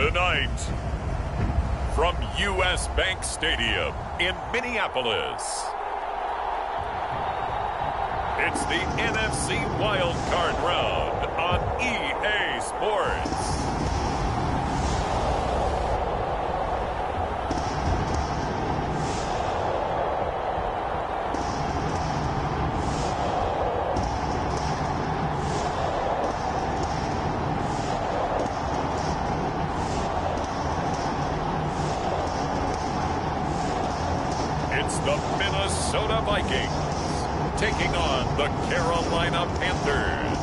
Tonight, from U.S. Bank Stadium in Minneapolis, it's the NFC Wild Card Round on EA Sports. It's the Minnesota Vikings taking on the Carolina Panthers.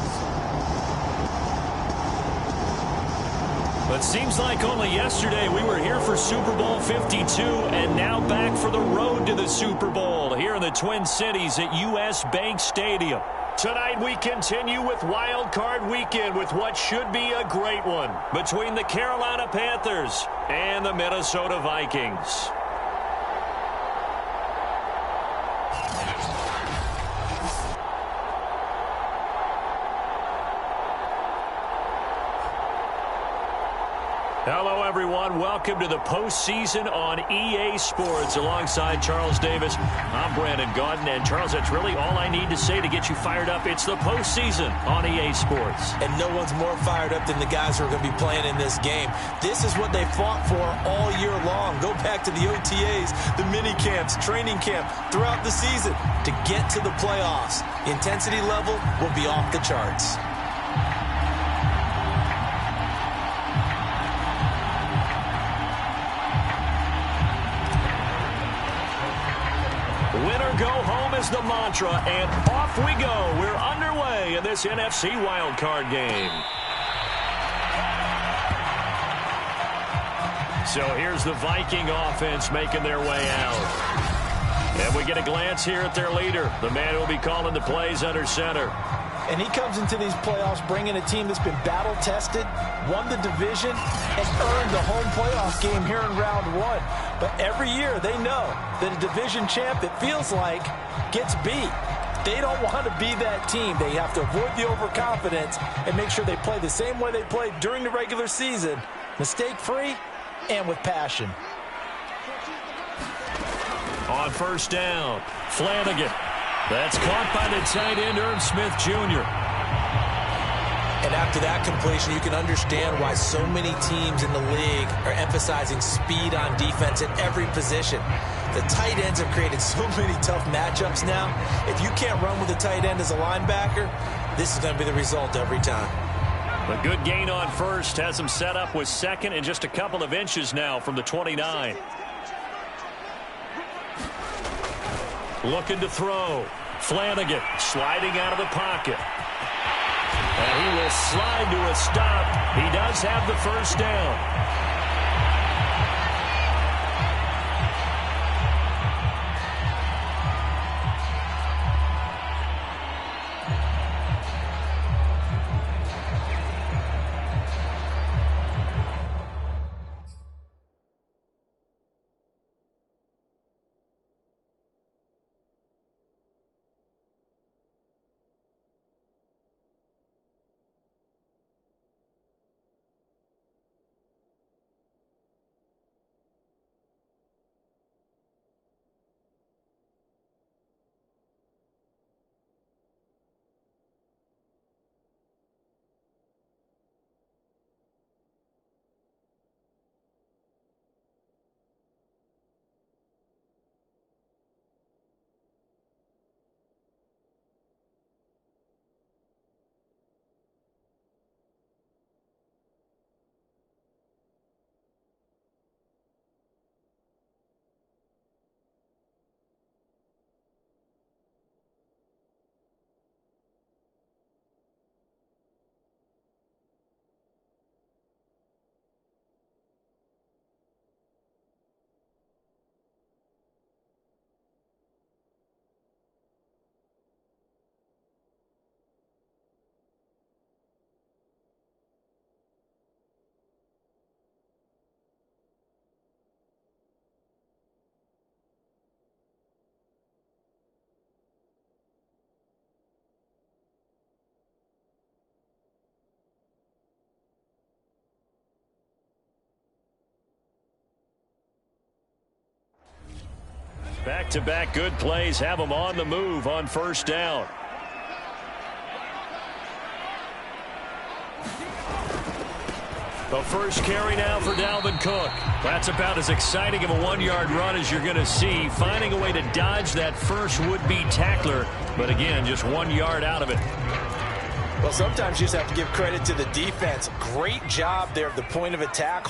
But seems like only yesterday we were here for Super Bowl 52 and now back for the road to the Super Bowl here in the Twin Cities at U.S. Bank Stadium. Tonight we continue with Wild Card Weekend with what should be a great one between the Carolina Panthers and the Minnesota Vikings. Hello, everyone. Welcome to the postseason on EA Sports. Alongside Charles Davis, I'm Brandon Gaudin. And, Charles, that's really all I need to say to get you fired up. It's the postseason on EA Sports. And no one's more fired up than the guys who are going to be playing in this game. This is what they fought for all year long. Go back to the OTAs, the mini camps, training camp, throughout the season to get to the playoffs. The intensity level will be off the charts. Winner go home is the mantra, and off we go. We're underway in this NFC wildcard game. So here's the Viking offense making their way out. And we get a glance here at their leader, the man who will be calling the plays under center. And he comes into these playoffs bringing a team that's been battle-tested, won the division, and earned the home playoff game here in round one. But every year they know that a division champ, it feels like, gets beat. They don't want to be that team. They have to avoid the overconfidence and make sure they play the same way they played during the regular season, mistake-free and with passion. On first down, Flanagan. That's caught by the tight end, Irv Smith Jr. And after that completion, you can understand why so many teams in the league are emphasizing speed on defense at every position. The tight ends have created so many tough matchups now. If you can't run with a tight end as a linebacker, this is going to be the result every time. A good gain on first has him set up with second and just a couple of inches now from the 29. Looking to throw. Flanagan sliding out of the pocket. And he will slide to a stop. He does have the first down. Back-to-back good plays have them on the move on first down. The first carry now for Dalvin Cook. That's about as exciting of a 1-yard run as you're going to see. Finding a way to dodge that first would-be tackler. But again, just 1 yard out of it. Well, sometimes you just have to give credit to the defense. Great job there at the point of attack.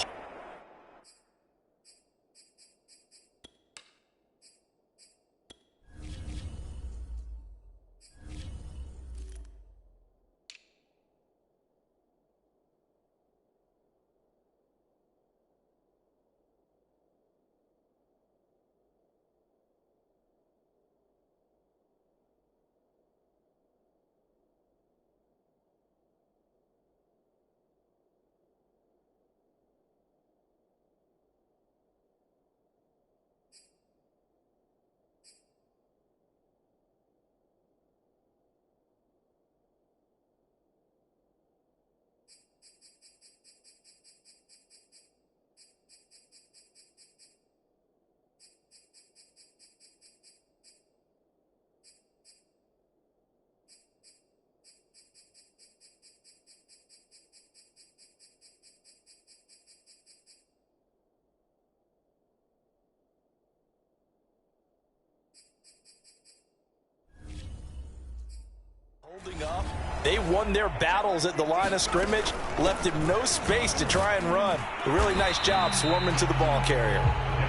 Up. They won their battles at the line of scrimmage, left him no space to try and run. A really nice job swarming to the ball carrier.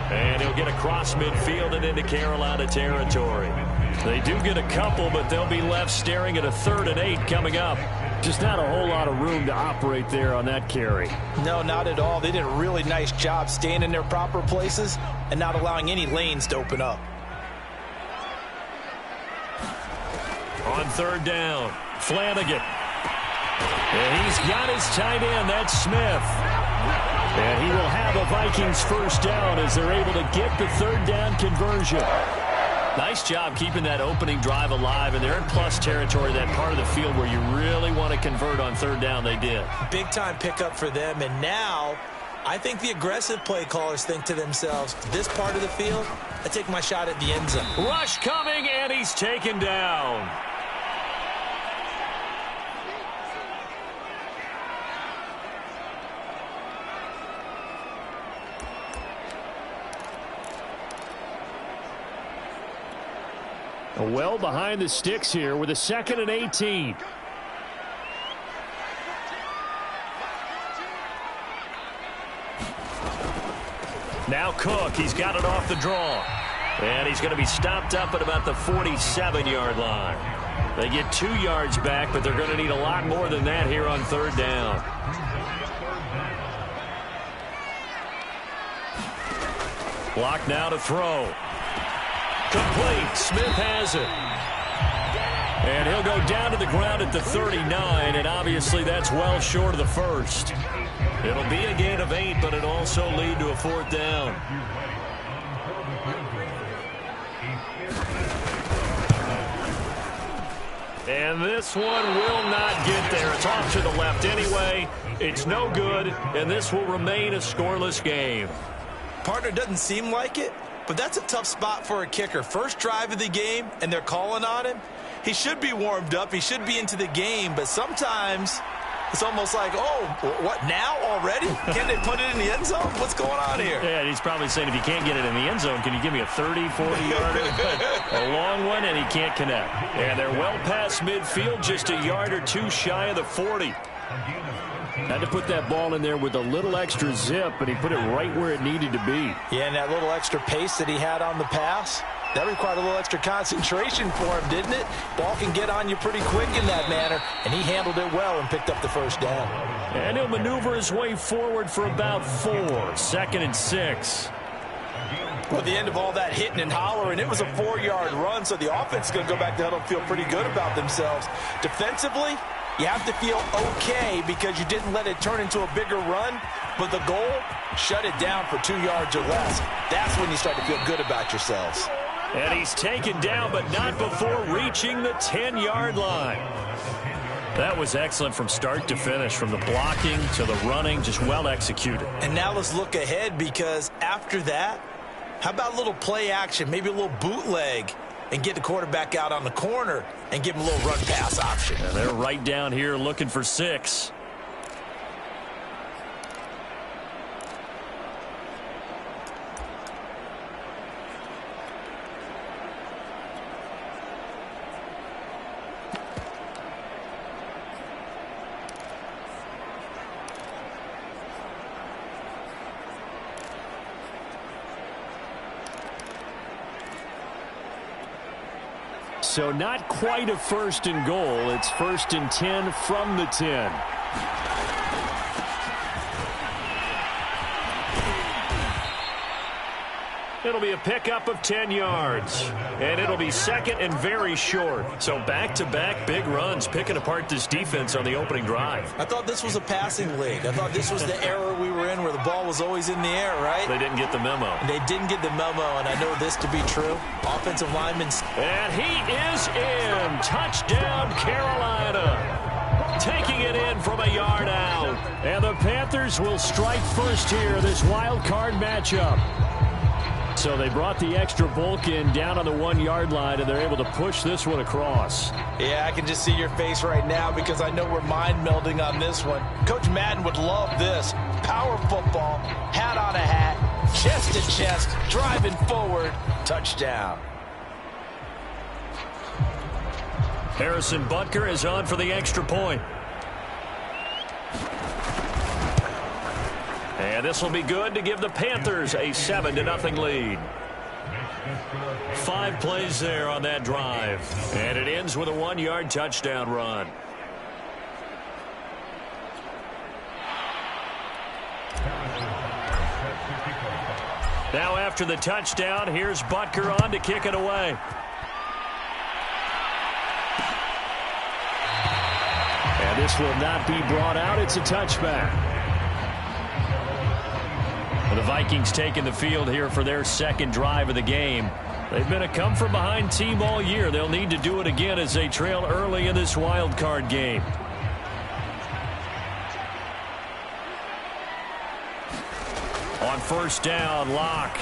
And he'll get across midfield and into Carolina territory. They do get a couple, but they'll be left staring at a 3rd and 8 coming up. Just not a whole lot of room to operate there on that carry. No, not at all. They did a really nice job staying in their proper places and not allowing any lanes to open up. On 3rd down, Flanagan. And he's got his tight end, that's Smith. And he will have a Vikings first down as they're able to get the 3rd down conversion. Nice job keeping that opening drive alive, and they're in plus territory, that part of the field where you really want to convert on 3rd down. They did. Big-time pickup for them, and now I think the aggressive play callers think to themselves, this part of the field, I take my shot at the end zone. Rush coming, and he's taken down. Well behind the sticks here with a 2nd and 18. Now Cook, he's got it off the draw. And he's going to be stopped up at about the 47-yard line. They get 2 yards back, but they're going to need a lot more than that here on 3rd down. Block now to throw. Complete. Smith has it. And he'll go down to the ground at the 39, and obviously that's well short of the first. It'll be a gain of 8, but it'll also lead to a 4th down. And this one will not get there. It's off to the left anyway. It's no good, and this will remain a scoreless game. Partner, doesn't seem like it, but that's a tough spot for a kicker. First drive of the game, and they're calling on him. He should be warmed up. He should be into the game, but sometimes it's almost like, oh, what, now already? Can they put it in the end zone? What's going on here? Yeah, and he's probably saying, if you can't get it in the end zone, can you give me a 30, 40-yarder? A long one, and he can't connect. And they're well past midfield, just a yard or 2 shy of the 40. Had to put that ball in there with a little extra zip, and he put it right where it needed to be. Yeah, and that little extra pace that he had on the pass, that required a little extra concentration for him, didn't it? Ball can get on you pretty quick in that manner, and he handled it well and picked up the first down. And he'll maneuver his way forward for about 4, 2nd and 6. Well, at the end of all that hitting and hollering, it was a 4-yard run, so the offense is going to go back to huddle and feel pretty good about themselves. Defensively, you have to feel okay because you didn't let it turn into a bigger run, but the goal, shut it down for 2 yards or less. That's when you start to feel good about yourselves. And he's taken down, but not before reaching the 10-yard line. That was excellent from start to finish, from the blocking to the running, just well executed. And now let's look ahead, because after that, How about a little play action, maybe a little bootleg, and get the quarterback out on the corner and give him a little run pass option? And they're right down here looking for 6. So not quite a 1st and goal. It's 1st and 10 from the 10. It'll be a pickup of 10 yards. And it'll be 2nd and very short. So back-to-back big runs picking apart this defense on the opening drive. I thought this was a passing league. I thought this was the era we were in where the ball was always in the air, right? They didn't get the memo. They didn't get the memo, and I know this to be true. Offensive linemen. And he is in. Touchdown, Carolina. Taking it in from a yard out. And the Panthers will strike first here, this wild card matchup. So they brought the extra bulk in down on the 1-yard line, and they're able to push this one across. Yeah, I can just see your face right now because I know we're mind melding on this one. Coach Madden would love this. Power football, hat on a hat, chest to chest, driving forward, touchdown. Harrison Butker is on for the extra point. And this will be good to give the Panthers a 7-0 lead. 5 plays there on that drive. And it ends with a 1-yard touchdown run. Now after the touchdown, here's Butker on to kick it away. And this will not be brought out. It's a touchback. The Vikings taking the field here for their 2nd drive of the game. They've been a come-from-behind team all year. They'll need to do it again as they trail early in this wild card game. On 1st down, Locke.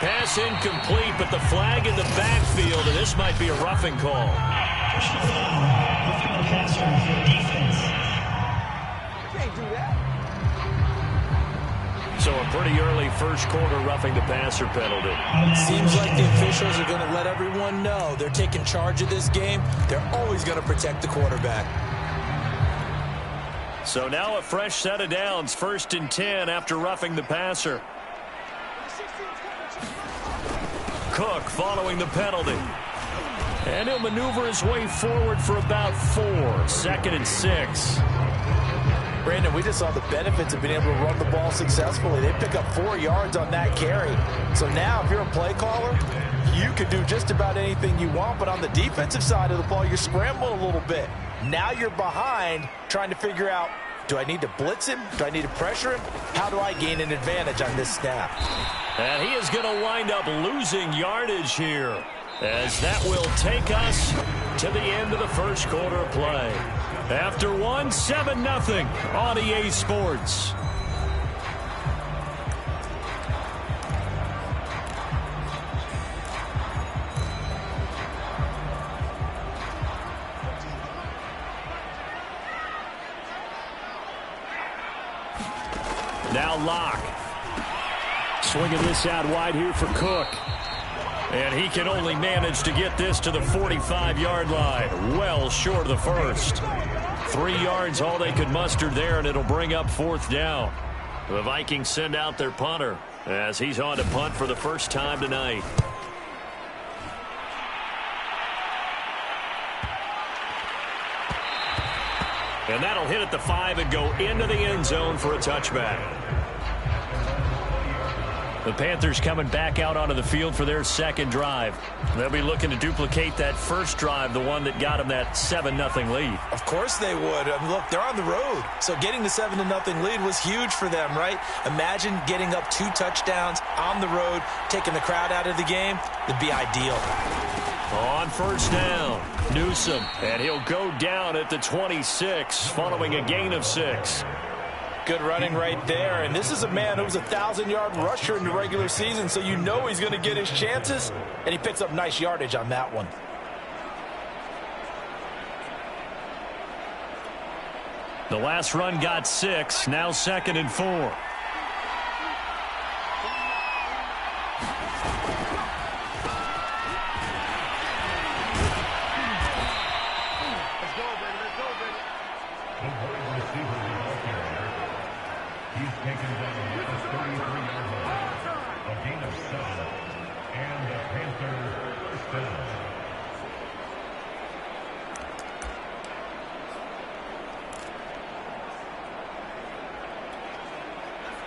Pass incomplete, but the flag in the backfield, and this might be a roughing call. So a pretty early 1st quarter roughing the passer penalty. Seems like the officials are going to let everyone know they're taking charge of this game. They're always going to protect the quarterback. So now a fresh set of downs, 1st and 10 after roughing the passer. Cook following the penalty. And he'll maneuver his way forward for about 4. 2nd and 6. Brandon, we just saw the benefits of being able to run the ball successfully. They pick up 4 yards on that carry. So now if you're a play caller, you can do just about anything you want. But on the defensive side of the ball, you're scrambling a little bit. Now you're behind trying to figure out, do I need to blitz him? Do I need to pressure him? How do I gain an advantage on this snap? And he is going to wind up losing yardage here, as that will take us to the end of the 1st quarter of play. After 7-0 on EA Sports. Now Locke. Swinging this out wide here for Cook. And he can only manage to get this to the 45-yard line. Well short of the 1st. 3 yards all they could muster there, and it'll bring up 4th down. The Vikings send out their punter as he's on to punt for the first time tonight. And that'll hit at the 5 and go into the end zone for a touchback. The Panthers coming back out onto the field for their 2nd drive. They'll be looking to duplicate that 1st drive, the one that got them that 7-0 lead. Of course they would. I mean, look, they're on the road. So getting the 7-0 lead was huge for them, right? Imagine getting up 2 touchdowns on the road, taking the crowd out of the game. It'd be ideal. On 1st down, Newsome. And he'll go down at the 26 following a gain of 6. Good running right there. And this is a man who was a 1,000-yard rusher in the regular season, so you know he's going to get his chances, and he picks up nice yardage on that one. The last run got 6, now 2nd and 4.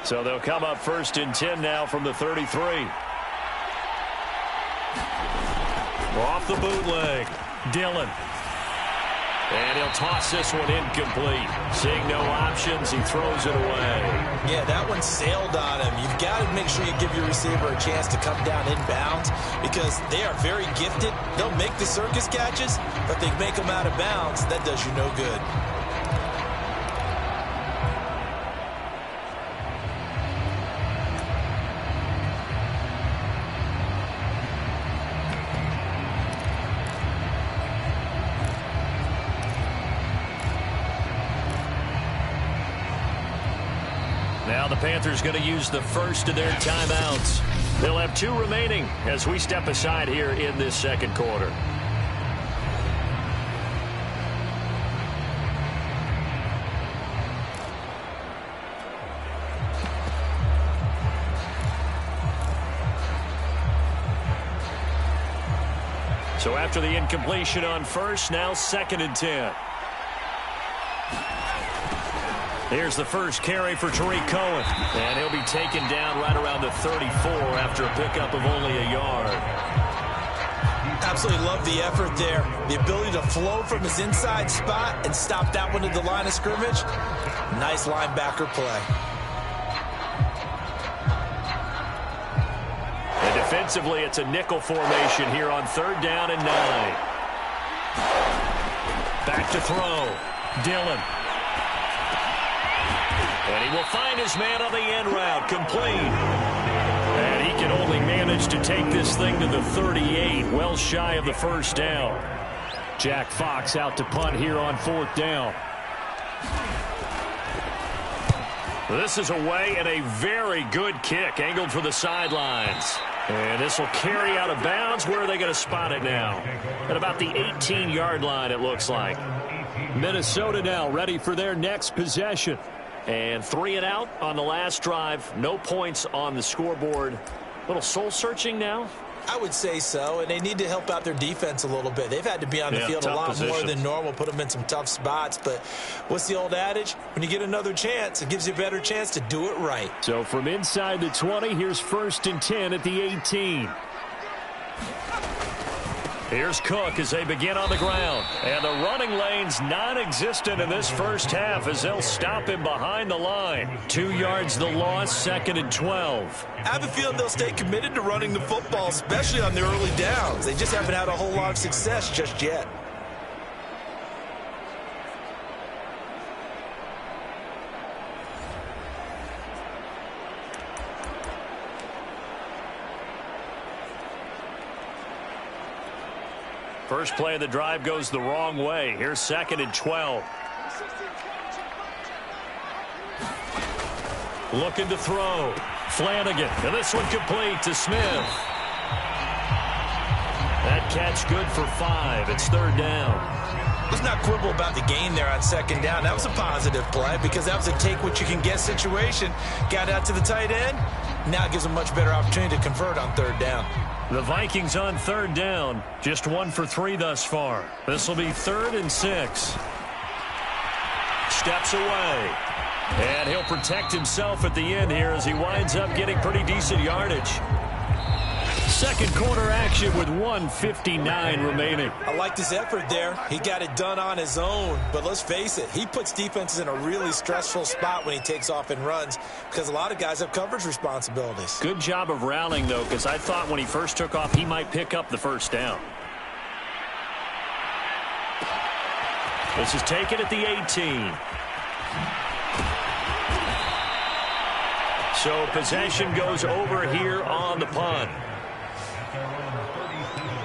So they'll come up 1st and 10 now from the 33. Off the bootleg. Dillon. And he'll toss this one incomplete. Seeing no options, he throws it away. Yeah, that one sailed on him. You've got to make sure you give your receiver a chance to come down inbounds because they are very gifted. They'll make the circus catches, but they make them out of bounds. That does you no good. Now the Panthers going to use the first of their timeouts. They'll have 2 remaining as we step aside here in this second quarter. So after the incompletion on first, now 2nd and 10. Here's the first carry for Tariq Cohen. And he'll be taken down right around the 34 after a pickup of only a yard. Absolutely love the effort there. The ability to flow from his inside spot and stop that one at the line of scrimmage. Nice linebacker play. And defensively, it's a nickel formation here on 3rd down and 9. Back to throw. Dillon. And he will find his man on the end route, complete. And he can only manage to take this thing to the 38, well shy of the 1st down. Jack Fox out to punt here on 4th down. This is away and a very good kick, angled for the sidelines. And this will carry out of bounds. Where are they going to spot it now? At about the 18-yard line, it looks like. Minnesota now ready for their next possession. And 3 and out on the last drive. No points on the scoreboard. A little soul-searching now? I would say so, and they need to help out their defense a little bit. They've had to be on the field a lot more than normal, put them in some tough spots. But what's the old adage? When you get another chance, it gives you a better chance to do it right. So from inside the 20, here's 1st and 10 at the 18. Here's Cook as they begin on the ground. And the running lane's non-existent in this first half as they'll stop him behind the line. 2 yards the loss, 2nd and 12. I have a feeling they'll stay committed to running the football, especially on the early downs. They just haven't had a whole lot of success just yet. First play of the drive goes the wrong way. Here's 2nd and 12. Looking to throw. Flanagan. And this one complete to Smith. That catch good for 5. It's 3rd down. Let's not quibble about the gain there on 2nd down. That was a positive play because that was a take-what-you-can-get situation. Got out to the tight end. Now it gives them a much better opportunity to convert on 3rd down. The Vikings on 3rd down. Just 1 for 3 thus far. This will be 3rd and 6. Steps away. And he'll protect himself at the end here as he winds up getting pretty decent yardage. Second quarter action with 1:59 remaining. I liked his effort there. He got it done on his own. But let's face it, he puts defenses in a really stressful spot when he takes off and runs because a lot of guys have coverage responsibilities. Good job of rallying, though, because I thought when he first took off, he might pick up the 1st down. This is taken at the 18. So possession goes over here on the punt.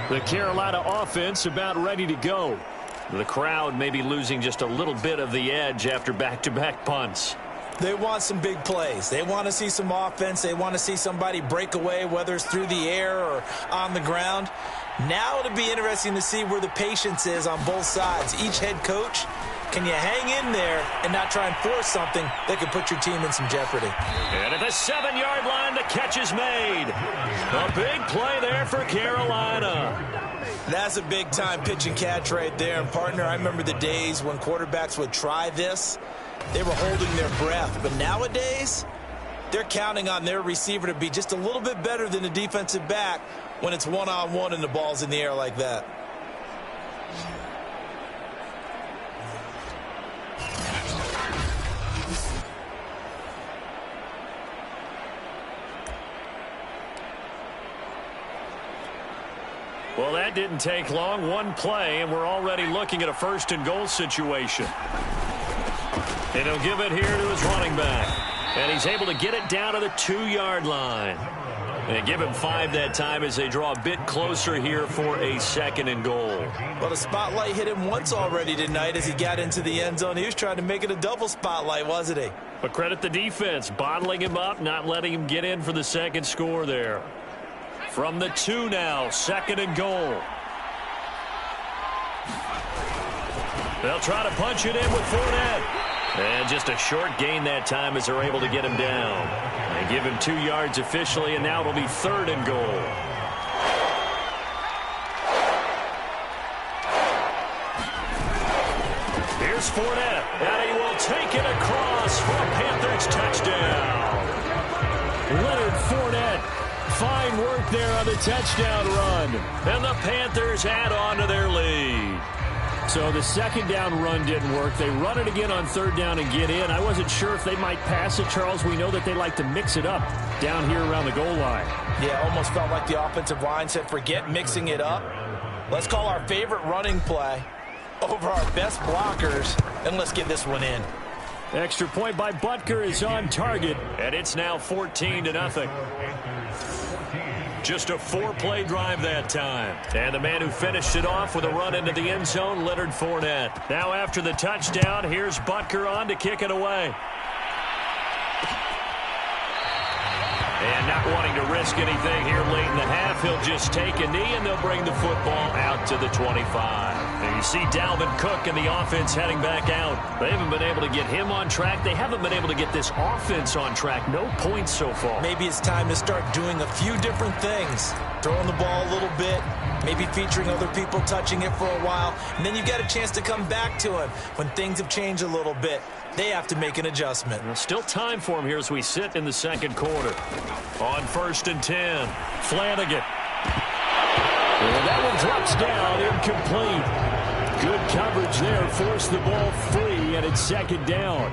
The Carolina offense about ready to go. The crowd may be losing just a little bit of the edge after back-to-back punts. They want some big plays. They want to see some offense. They want to see somebody break away, whether it's through the air or on the ground. Now it'll be interesting to see where the patience is on both sides. Each head coach, can you hang in there and not try and force something that could put your team in some jeopardy? And at the 7-yard line, the catch is made. A big play there for Carolina. That's a big-time pitch and catch right there. And, partner, I remember the days when quarterbacks would try this. They were holding their breath. But nowadays, they're counting on their receiver to be just a little bit better than the defensive back when it's one-on-one and the ball's in the air like that. Well, that didn't take long. One play, and we're already looking at a first-and-goal situation. And he'll give it here to his running back. And he's able to get it down to the 2-yard line. And give him 5 that time as they draw a bit closer here for a 2nd and goal. Well, the spotlight hit him once already tonight as he got into the end zone. He was trying to make it a double spotlight, wasn't he? But credit the defense, bottling him up, not letting him get in for the second score there. From the 2 now, 2nd and goal. They'll try to punch it in with Fournette. And just a short gain that time as they're able to get him down. They give him 2 yards officially, and now it'll be 3rd and goal. Here's Fournette, and he will take it across for a Panthers touchdown. Leonard Fournette, fine work there on the touchdown run. And the Panthers add on to their lead. So the 2nd down run didn't work. They run it again on 3rd down and get in. I wasn't sure if they might pass it, Charles. We know that they like to mix it up down here around the goal line. Yeah, almost felt like the offensive line said, forget mixing it up. Let's call our favorite running play over our best blockers, and let's get this one in. Extra point by Butker is on target, and it's now 14-0. Just a 4-play drive that time. And the man who finished it off with a run into the end zone, Leonard Fournette. Now after the touchdown, here's Butker on to kick it away. And not wanting to risk anything here late in the half, he'll just take a knee, and they'll bring the football out to the 25. And you see Dalvin Cook and the offense heading back out. They haven't been able to get him on track. They haven't been able to get this offense on track. No points so far. Maybe it's time to start doing a few different things. Throwing the ball a little bit, maybe featuring other people touching it for a while, and then you've got a chance to come back to it when things have changed a little bit. They have to make an adjustment. Well, still time for him here as we sit in the 2nd quarter. On 1st and 10, Flanagan. And that one drops down, incomplete. Good coverage there, forced the ball free, and it's 2nd down.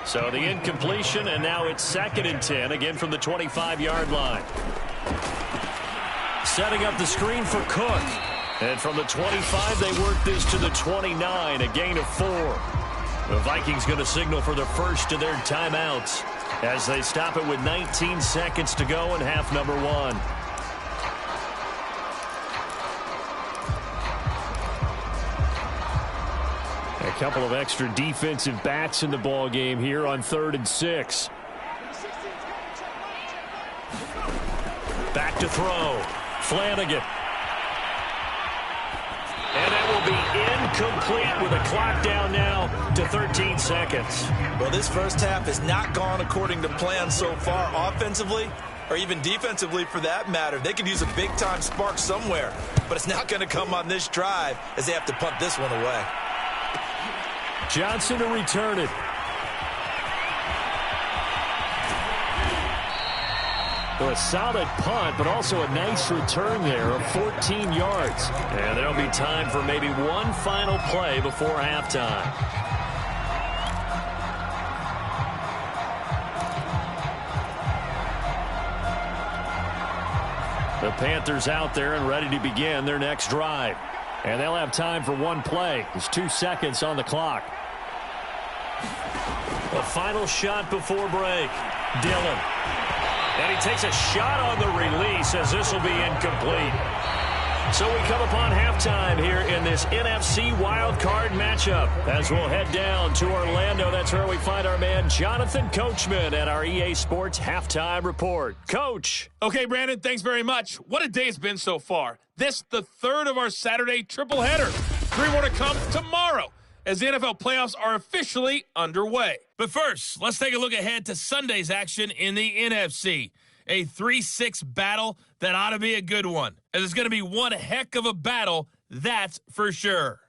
So the incompletion, and now it's 2nd and 10, again from the 25-yard line. Setting up the screen for Cook. And from the 25, they work this to the 29, a gain of 4. The Vikings going to signal for the first of their timeouts as they stop it with 19 seconds to go in half number 1. A couple of extra defensive backs in the ball game here on 3rd and 6. Back to throw. Flanagan. And that will be incomplete with a clock down now to 13 seconds. Well, this first half has not gone according to plan so far offensively or even defensively for that matter. They could use a big-time spark somewhere, but it's not going to come on this drive as they have to punt this one away. Johnson to return it. So a solid punt, but also a nice return there of 14 yards. And there'll be time for maybe one final play before halftime. The Panthers out there and ready to begin their next drive. And they'll have time for one play. There's 2 seconds on the clock. A final shot before break. Dillon. And he takes a shot on the release as this will be incomplete. So we come upon halftime here in this NFC wild card matchup as we'll head down to Orlando. That's where we find our man Jonathan Coachman at our EA Sports Halftime Report. Coach. Okay, Brandon, thanks very much. What a day it's been so far. This, the third of our Saturday triple header. 3 more to come tomorrow as the NFL playoffs are officially underway. But first, let's take a look ahead to Sunday's action in the NFC. A 3-6 battle that ought to be a good one, as it's going to be one heck of a battle, that's for sure.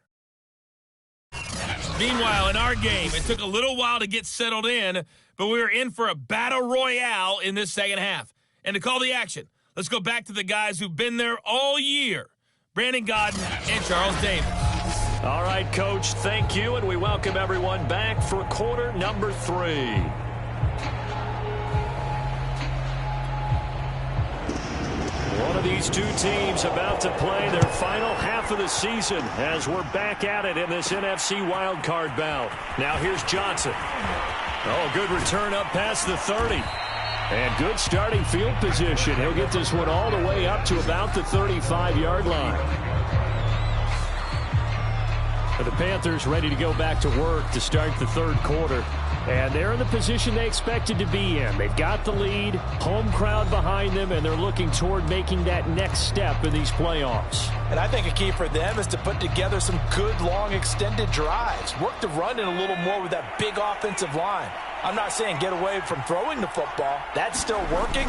Meanwhile, in our game, it took a little while to get settled in, but we were in for a battle royale in this second half. And to call the action, let's go back to the guys who've been there all year, Brandon Godden and Charles Davis. All right, Coach, thank you, and we welcome everyone back for quarter number 3. One of these two teams about to play their final half of the season as we're back at it in this NFC wildcard bout. Now here's Johnson. Oh, good return up past the 30. And good starting field position. He'll get this one all the way up to about the 35-yard line. The Panthers ready to go back to work to start the third quarter. And they're in the position they expected to be in. They've got the lead, home crowd behind them, and they're looking toward making that next step in these playoffs. And I think a key for them is to put together some good, long, extended drives. Work the run in a little more with that big offensive line. I'm not saying get away from throwing the football. That's still working.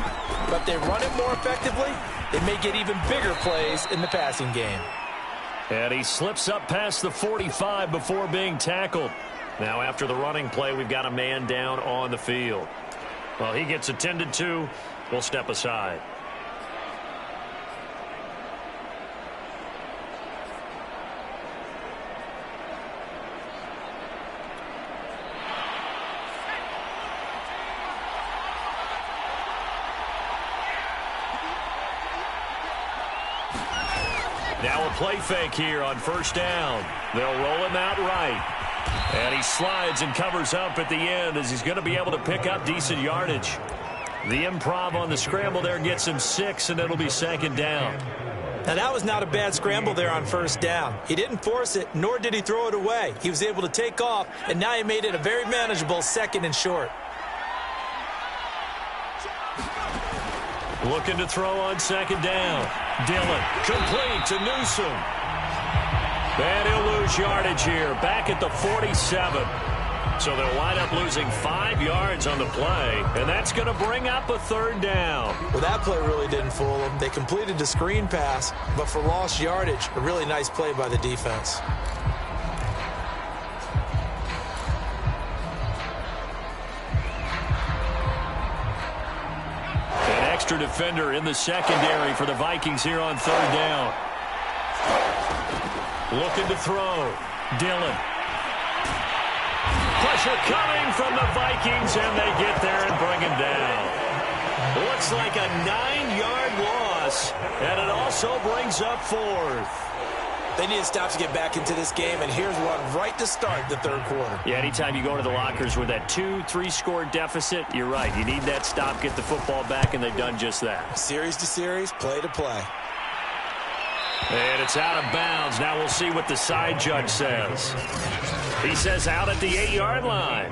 But they run it more effectively, they may get even bigger plays in the passing game. And he slips up past the 45 before being tackled. Now, after the running play, we've got a man down on the field. Well, he gets attended to. We'll step aside. Now a play fake here on first down. They'll roll him out right. And he slides and covers up at the end as he's going to be able to pick up decent yardage. The improv on the scramble there gets him 6, and it'll be second down. Now, that was not a bad scramble there on first down. He didn't force it, nor did he throw it away. He was able to take off, and now he made it a very manageable second and short. Looking to throw on second down. Dillon, complete to Newsome. And he'll lose yardage here, back at the 47. So they'll wind up losing 5 yards on the play, and that's going to bring up a third down. Well, that play really didn't fool them. They completed the screen pass, but for lost yardage, a really nice play by the defense. An extra defender in the secondary for the Vikings here on third down. Looking to throw. Dillon. Pressure coming from the Vikings, and they get there and bring him down. Looks like a 9-yard loss, and it also brings up 4th. They need a stop to get back into this game, and here's one right to start the third quarter. Yeah, anytime you go to the lockers with that 2-3-score deficit, you're right. You need that stop, get the football back, and they've done just that. Series to series, play to play. And it's out of bounds. Now we'll see what the side judge says. He says out at the 8-yard line.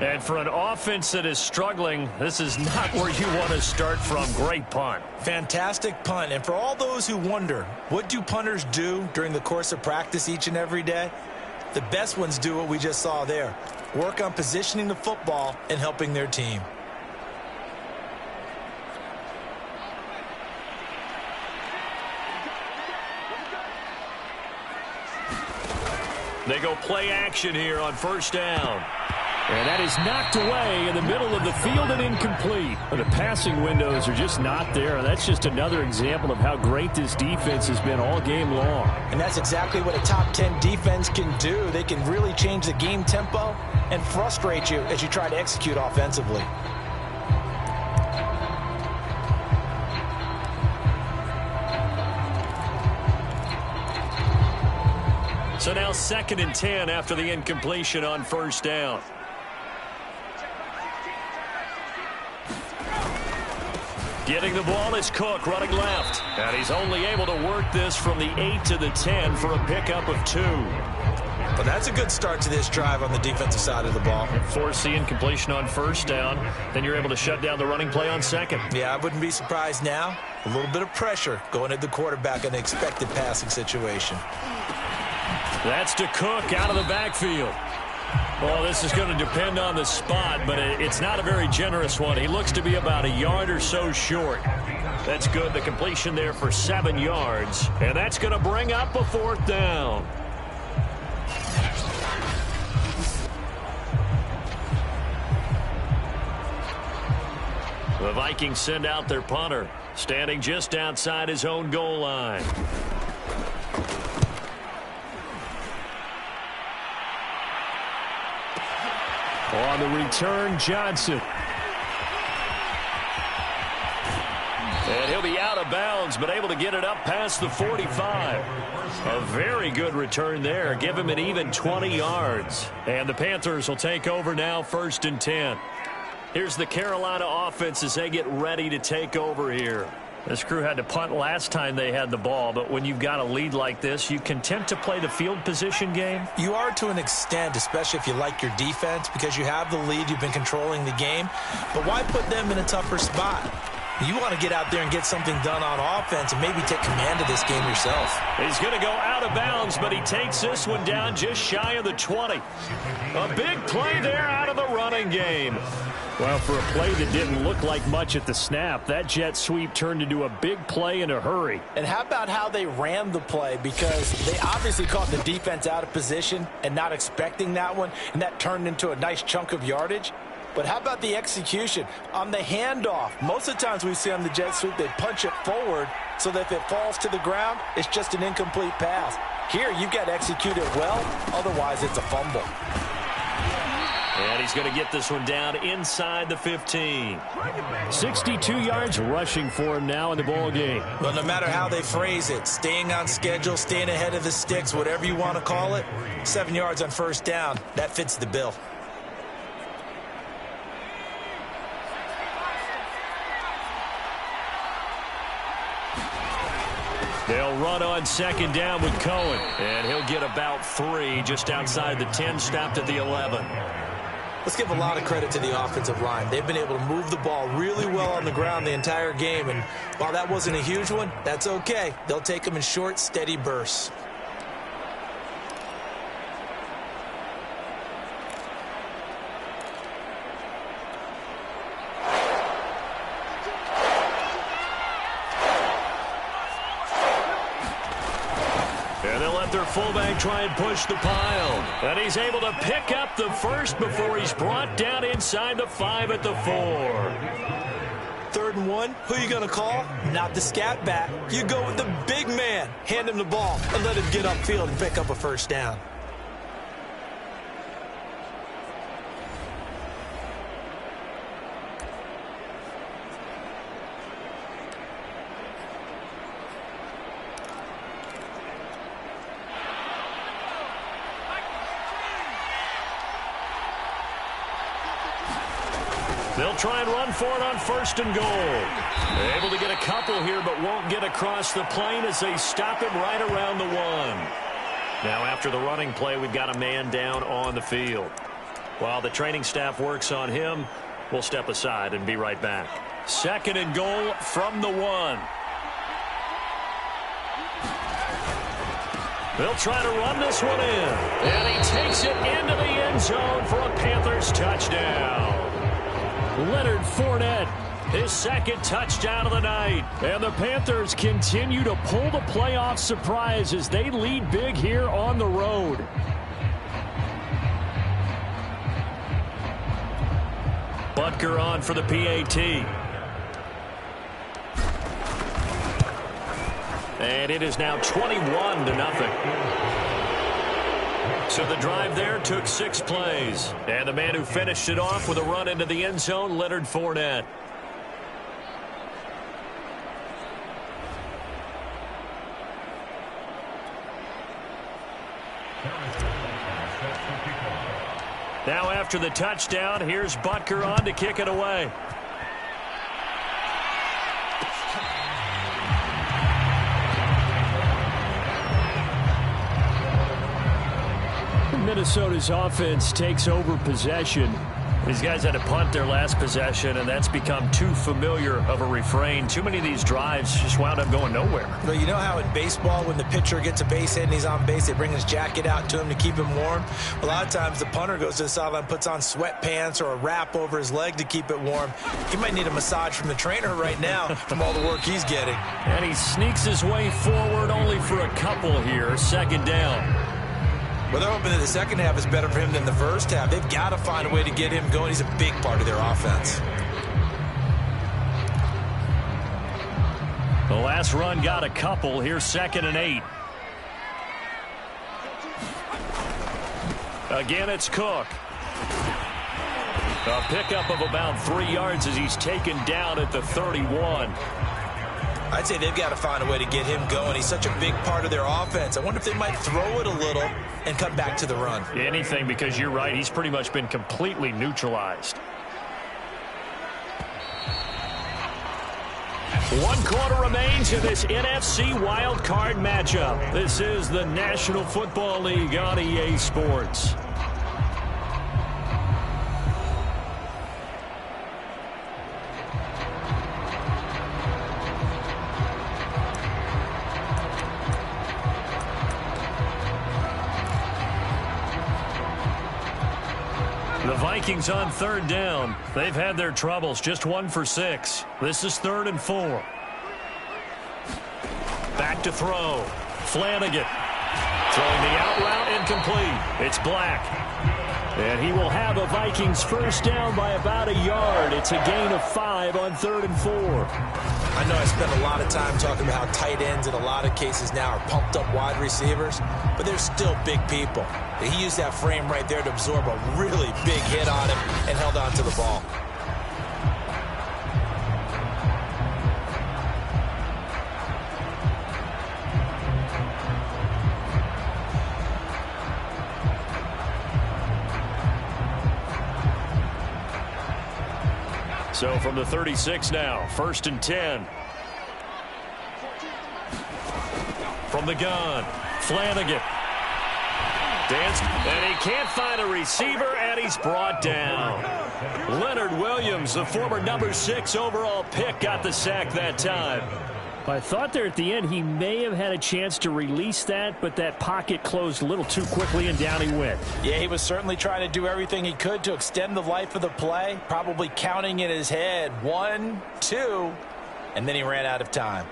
And for an offense that is struggling, this is not where you want to start from. Great punt. Fantastic punt. And for all those who wonder, what do punters do during the course of practice each and every day? The best ones do what we just saw there. Work on positioning the football and helping their team. They go play action here on first down. And that is knocked away in the middle of the field and incomplete. The passing windows are just not there. That's just another example of how great this defense has been all game long. And that's exactly what a top 10 defense can do. They can really change the game tempo and frustrate you as you try to execute offensively. So now 2nd and 10 after the incompletion on first down. Getting the ball is Cook running left. And he's only able to work this from the 8 to the 10 for a pickup of 2. Well, that's a good start to this drive on the defensive side of the ball. Force the incompletion on first down. Then you're able to shut down the running play on second. Yeah, I wouldn't be surprised now. A little bit of pressure going at the quarterback in an expected passing situation. That's to Cook out of the backfield. Well, this is going to depend on the spot, but it's not a very generous one. He looks to be about a yard or so short. That's good. The completion there for 7 yards. And that's going to bring up a 4th down. The Vikings send out their punter, standing just outside his own goal line. On the return, Johnson. And he'll be out of bounds, but able to get it up past the 45. A very good return there. Give him an even 20 yards. And the Panthers will take over now, 1st and 10. Here's the Carolina offense as they get ready to take over here. This crew had to punt last time they had the ball, but when you've got a lead like this, you content to play the field position game? You are to an extent, especially if you like your defense, because you have the lead, you've been controlling the game. But why put them in a tougher spot? You want to get out there and get something done on offense and maybe take command of this game yourself. He's going to go out of bounds, but he takes this one down just shy of the 20. A big play there out of the running game. Well, for a play that didn't look like much at the snap, that jet sweep turned into a big play in a hurry. And how about how they ran the play? Because they obviously caught the defense out of position and not expecting that one, and that turned into a nice chunk of yardage. But how about the execution on the handoff? Most of the times we see on the jet sweep, they punch it forward so that if it falls to the ground, it's just an incomplete pass. Here, you've got to execute it well. Otherwise, it's a fumble. And he's going to get this one down inside the 15. 62 yards rushing for him now in the ball game. Well, no matter how they phrase it, staying on schedule, staying ahead of the sticks, whatever you want to call it, 7 yards on first down, that fits the bill. They'll run on second down with Cohen. And he'll get about 3 just outside the 10, stopped at the 11. Let's give a lot of credit to the offensive line. They've been able to move the ball really well on the ground the entire game. And while that wasn't a huge one, that's okay. They'll take them in short, steady bursts. Their fullback try and push the pile. And he's able to pick up the first before he's brought down inside the 5 at the 4. 3rd and 1, who are you going to call? Not the scat back. You go with the big man. Hand him the ball and let him get upfield and pick up a first down. They'll try and run for it on 1st and goal. They're able to get a couple here, but won't get across the plane as they stop him right around the 1. Now, after the running play, we've got a man down on the field. While the training staff works on him, we'll step aside and be right back. 2nd and goal from the 1. They'll try to run this one in. And he takes it into the end zone for a Panthers touchdown. Leonard Fournette, his 2nd touchdown of the night. And the Panthers continue to pull the playoff surprise as they lead big here on the road. Butker on for the PAT. And it is now 21-0. So the drive there took 6 plays. And the man who finished it off with a run into the end zone, Leonard Fournette. Now after the touchdown, here's Butker on to kick it away. Minnesota's offense takes over possession. These guys had to punt their last possession, and that's become too familiar of a refrain. Too many of these drives just wound up going nowhere. But you know how in baseball, when the pitcher gets a base hit and he's on base, they bring his jacket out to him to keep him warm? A lot of times the punter goes to the sideline, puts on sweatpants or a wrap over his leg to keep it warm. He might need a massage from the trainer right now from all the work he's getting. And he sneaks his way forward only for a couple here. Second down. Well, they're hoping that the second half is better for him than the first half. They've got to find a way to get him going. He's a big part of their offense. The last run got a couple. Here's 2nd and 8. Again, it's Cook. A pickup of about 3 yards as he's taken down at the 31. I'd say they've got to find a way to get him going. He's such a big part of their offense. I wonder if they might throw it a little and come back to the run. Anything, because you're right. He's pretty much been completely neutralized. 1 quarter remains in this NFC Wild Card matchup. This is the National Football League on EA Sports. The Vikings on 3rd down. They've had their troubles. Just 1 for 6. This is 3rd and 4. Back to throw. Flanagan. Throwing the out route incomplete. It's Black. And he will have a Vikings first down by about a yard. It's a gain of 5 on 3rd and 4. I know I spent a lot of time talking about how tight ends in a lot of cases now are pumped up wide receivers, but they're still big people. He used that frame right there to absorb a really big hit on him and held on to the ball. So from the 36 now, 1st and 10. From the gun, Flanagan. Dance, and he can't find a receiver, and he's brought down. Leonard Williams, the former number 6 overall pick, got the sack that time. I thought there at the end he may have had a chance to release that, but that pocket closed a little too quickly, and down he went. Yeah, he was certainly trying to do everything he could to extend the life of the play, probably counting in his head 1, 2, and then he ran out of time.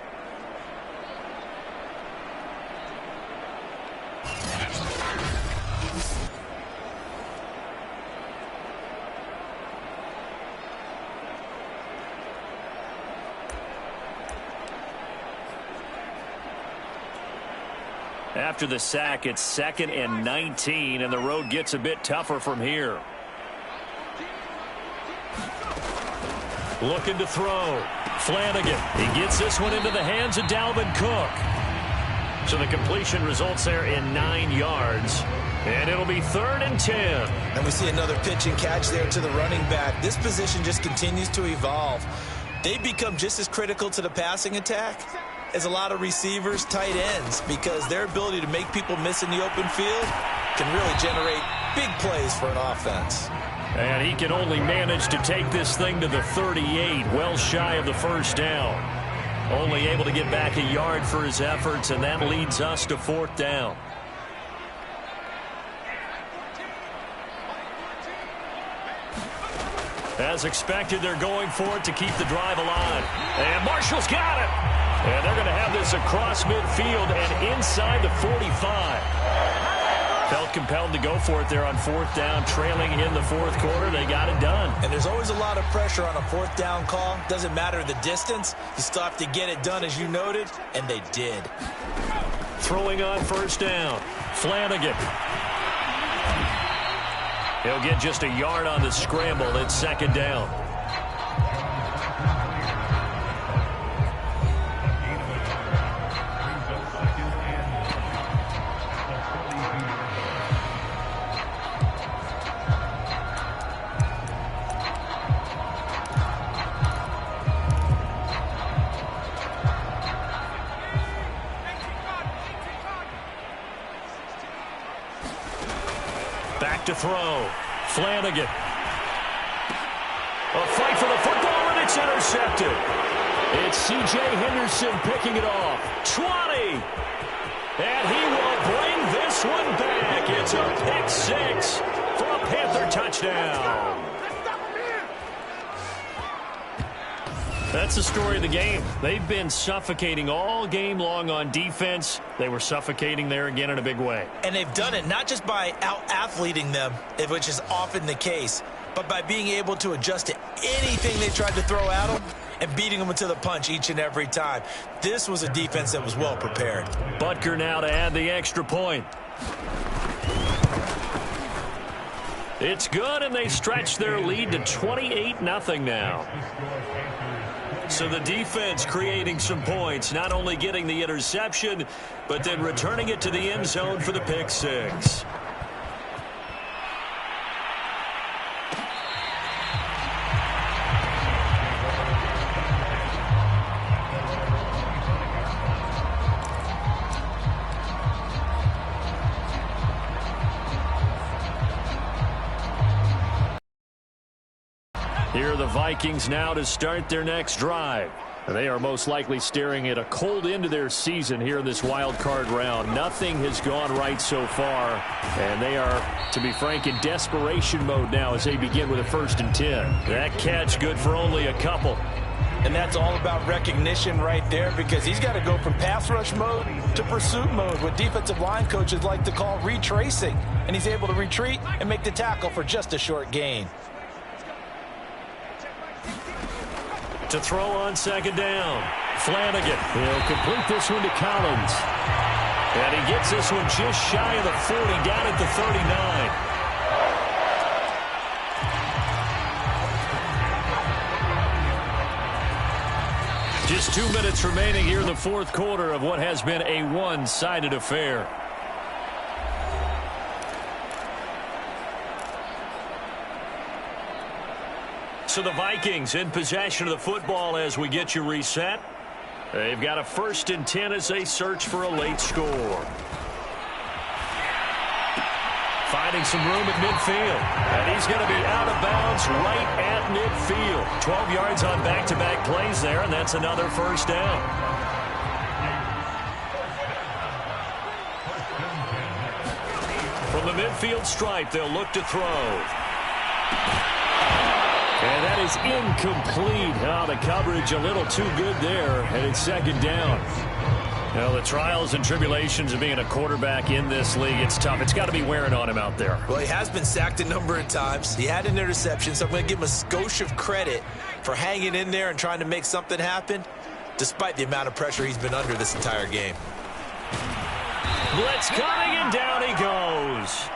After the sack, it's 2nd and 19, and the road gets a bit tougher from here. Looking to throw. Flanagan. He gets this one into the hands of Dalvin Cook. So the completion results there in 9 yards. And it'll be 3rd and 10. And we see another pitch and catch there to the running back. This position just continues to evolve. They become just as critical to the passing attack as a lot of receivers, tight ends, because their ability to make people miss in the open field can really generate big plays for an offense. And he can only manage to take this thing to the 38, well shy of the first down. Only able to get back a yard for his efforts, and that leads us to 4th down. As expected, they're going for it to keep the drive alive. And Marshall's got it. And they're going to have this across midfield and inside the 45. Felt compelled to go for it there on 4th down, trailing in the 4th quarter. They got it done. And there's always a lot of pressure on a 4th down call. Doesn't matter the distance. You still have to get it done, as you noted, and they did. Throwing on 1st down, Flanagan. He'll get just a yard on the scramble. It's 2nd down. back to throw. Flanagan. A fight for the football, and it's intercepted. It's C.J. Henderson picking it off. 20. And he will bring this one back. It's a pick six for a Panther touchdown. That's the story of the game. They've been suffocating all game long on defense. They were suffocating there again in a big way. And they've done it not just by out-athleting them, which is often the case, but by being able to adjust to anything they tried to throw at them and beating them to the punch each and every time. This was a defense that was well prepared. Butker now to add the extra point. It's good, and they stretch their lead to 28-0 now. So the defense creating some points, not only getting the interception, but then returning it to the end zone for the pick six. Here are the Vikings now to start their next drive. They are most likely staring at a cold end to their season here in this wild card round. Nothing has gone right so far, and they are, to be frank, in desperation mode now as they begin with a 1st and 10. That catch good for only a couple. And that's all about recognition right there, because he's got to go from pass rush mode to pursuit mode, what defensive line coaches like to call retracing. And he's able to retreat and make the tackle for just a short gain. To throw on 2nd down. Flanagan. He'll complete this one to Collins. And he gets this one just shy of the 40, down at the 39. Just 2 minutes remaining here in the 4th quarter of what has been a one-sided affair. So the Vikings in possession of the football as we get you reset. They've got a 1st and 10 as they search for a late score. Finding some room at midfield. And he's going to be out of bounds right at midfield. 12 yards on back-to-back plays there, and that's another 1st down. From the midfield stripe, they'll look to throw. And that is incomplete. Oh, the coverage a little too good there, and it's 2nd down. Well, the trials and tribulations of being a quarterback in this league, it's tough. It's got to be wearing on him out there. Well, he has been sacked a number of times. He had an interception, so I'm going to give him a skosh of credit for hanging in there and trying to make something happen, despite the amount of pressure he's been under this entire game. Blitz coming, and down he goes.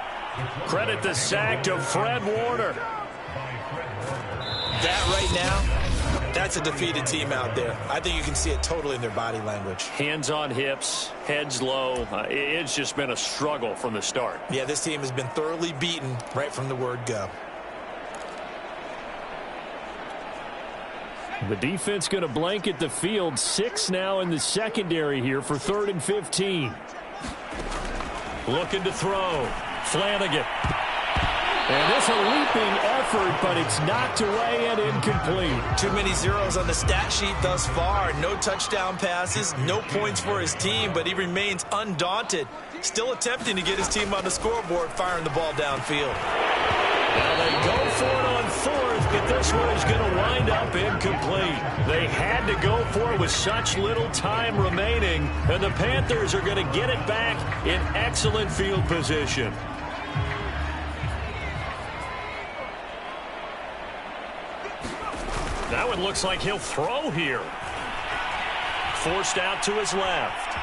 Credit the sack to Fred Warner. That right now, that's a defeated team out there. I think you can see it totally in their body language. Hands on hips, heads low. It's just been a struggle from the start. Yeah, this team has been thoroughly beaten right from the word go. The defense going to blanket the field. 6 now in the secondary here for 3rd and 15. Looking to throw. Flanagan. And this a leaping effort, but it's knocked away and incomplete. Too many zeros on the stat sheet thus far. No touchdown passes, no points for his team, but he remains undaunted. Still attempting to get his team on the scoreboard, firing the ball downfield. Now they go for it on 4th, but this one is going to wind up incomplete. They had to go for it with such little time remaining, and the Panthers are going to get it back in excellent field position. That one looks like he'll throw here. Forced out to his left.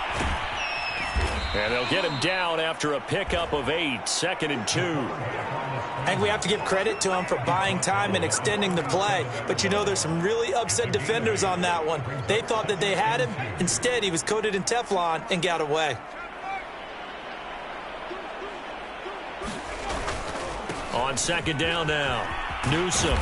And they'll get him down after a pickup of 8, 2nd and 2. I think we have to give credit to him for buying time and extending the play. But, you know, there's some really upset defenders on that one. They thought that they had him. Instead, he was coated in Teflon and got away. On 2nd down now, Newsome.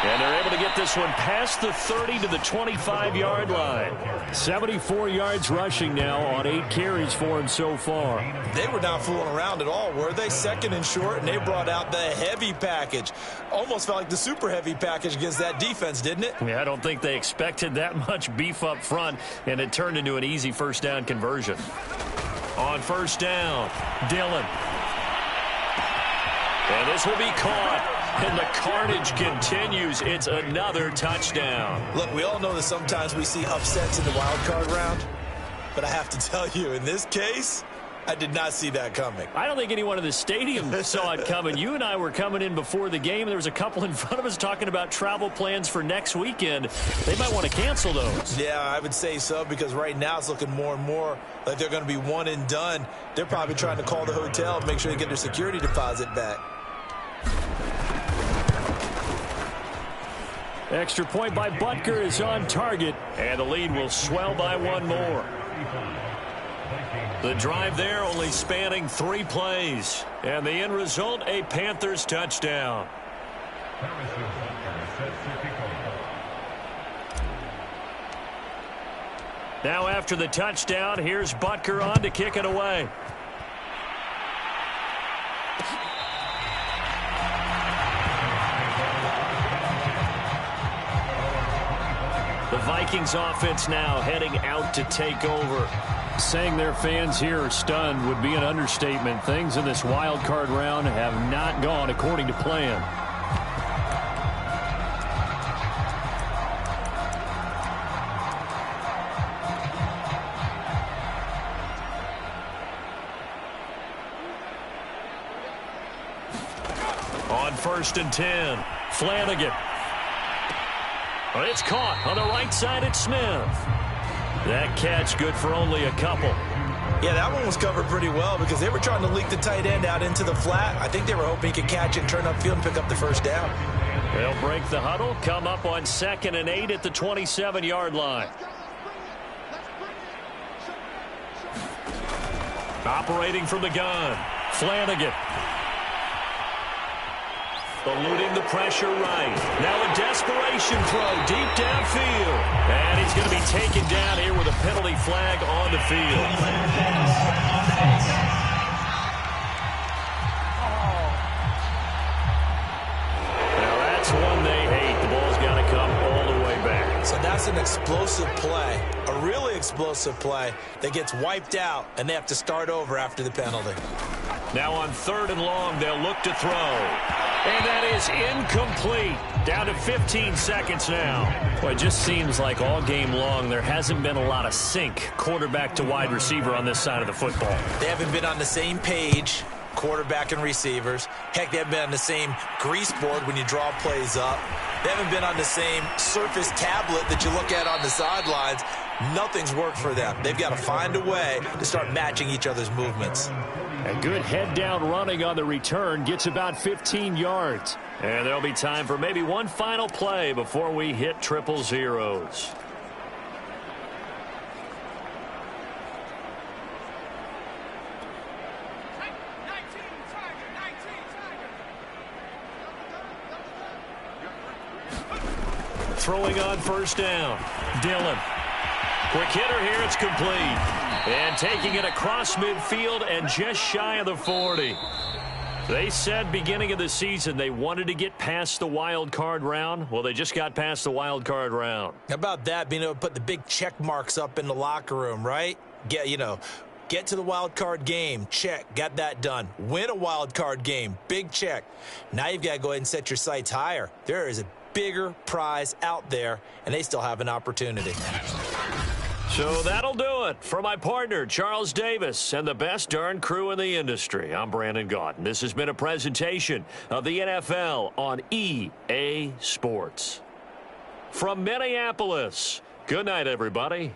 And they're able to get this one past the 30 to the 25-yard line. 74 yards rushing now on 8 carries for him so far. They were not fooling around at all, were they? Second and short, and they brought out the heavy package. Almost felt like the super heavy package against that defense, didn't it? Yeah, I don't think they expected that much beef up front, and it turned into an easy first down conversion. On first down, Dillon. And this will be caught. And the carnage continues. It's another touchdown. Look, we all know that sometimes we see upsets in the wild card round. But I have to tell you, in this case, I did not see that coming. I don't think anyone in the stadium saw it coming. You and I were coming in before the game. There was a couple in front of us talking about travel plans for next weekend. They might want to cancel those. Yeah, I would say so, because right now it's looking more and more like they're going to be one and done. They're probably trying to call the hotel and make sure they get their security deposit back. Extra point by Butker is on target, and the lead will swell by one more. The drive there only spanning 3 plays, and the end result, a Panthers touchdown. Now after the touchdown, here's Butker on to kick it away. The Vikings offense now heading out to take over. Saying their fans here are stunned would be an understatement. Things in this wild card round have not gone according to plan. On 1st and 10, Flanagan. It's caught on the right side at Smith. That catch good for only a couple. Yeah, that one was covered pretty well because they were trying to leak the tight end out into the flat. I think they were hoping he could catch and turn upfield and pick up the first down. They'll break the huddle, come up on 2nd and 8 at the 27-yard line. Operating from the gun, Flanagan. Eluding the pressure right. Now a desperation throw deep downfield. And he's going to be taken down here with a penalty flag on the field. Now that's one they hate. The ball's got to come all the way back. So that's an explosive play, a really explosive play that gets wiped out, and they have to start over after the penalty. Now on 3rd and long, they'll look to throw. And that is incomplete. Down to 15 seconds now. Well, it just seems like all game long there hasn't been a lot of sync quarterback to wide receiver on this side of the football. They haven't been on the same page, quarterback and receivers. Heck, they haven't been on the same grease board when you draw plays up. They haven't been on the same Surface tablet that you look at on the sidelines. Nothing's worked for them. They've got to find a way to start matching each other's movements. A good head-down running on the return gets about 15 yards. And there'll be time for maybe one final play before we hit 000s. Throwing on 1st down, Dillon. Quick hitter here, it's complete. And taking it across midfield and just shy of the 40. They said beginning of the season they wanted to get past the wild card round. Well, they just got past the wild card round. How about that, being able to put the big check marks up in the locker room, right? Get to the wild card game, check, got that done. Win a wild card game, big check. Now you've got to go ahead and set your sights higher. There is a bigger prize out there, and they still have an opportunity. So that'll do it for my partner, Charles Davis, and the best darn crew in the industry. I'm Brandon Gaudin. This has been a presentation of the NFL on EA Sports. From Minneapolis, good night, everybody.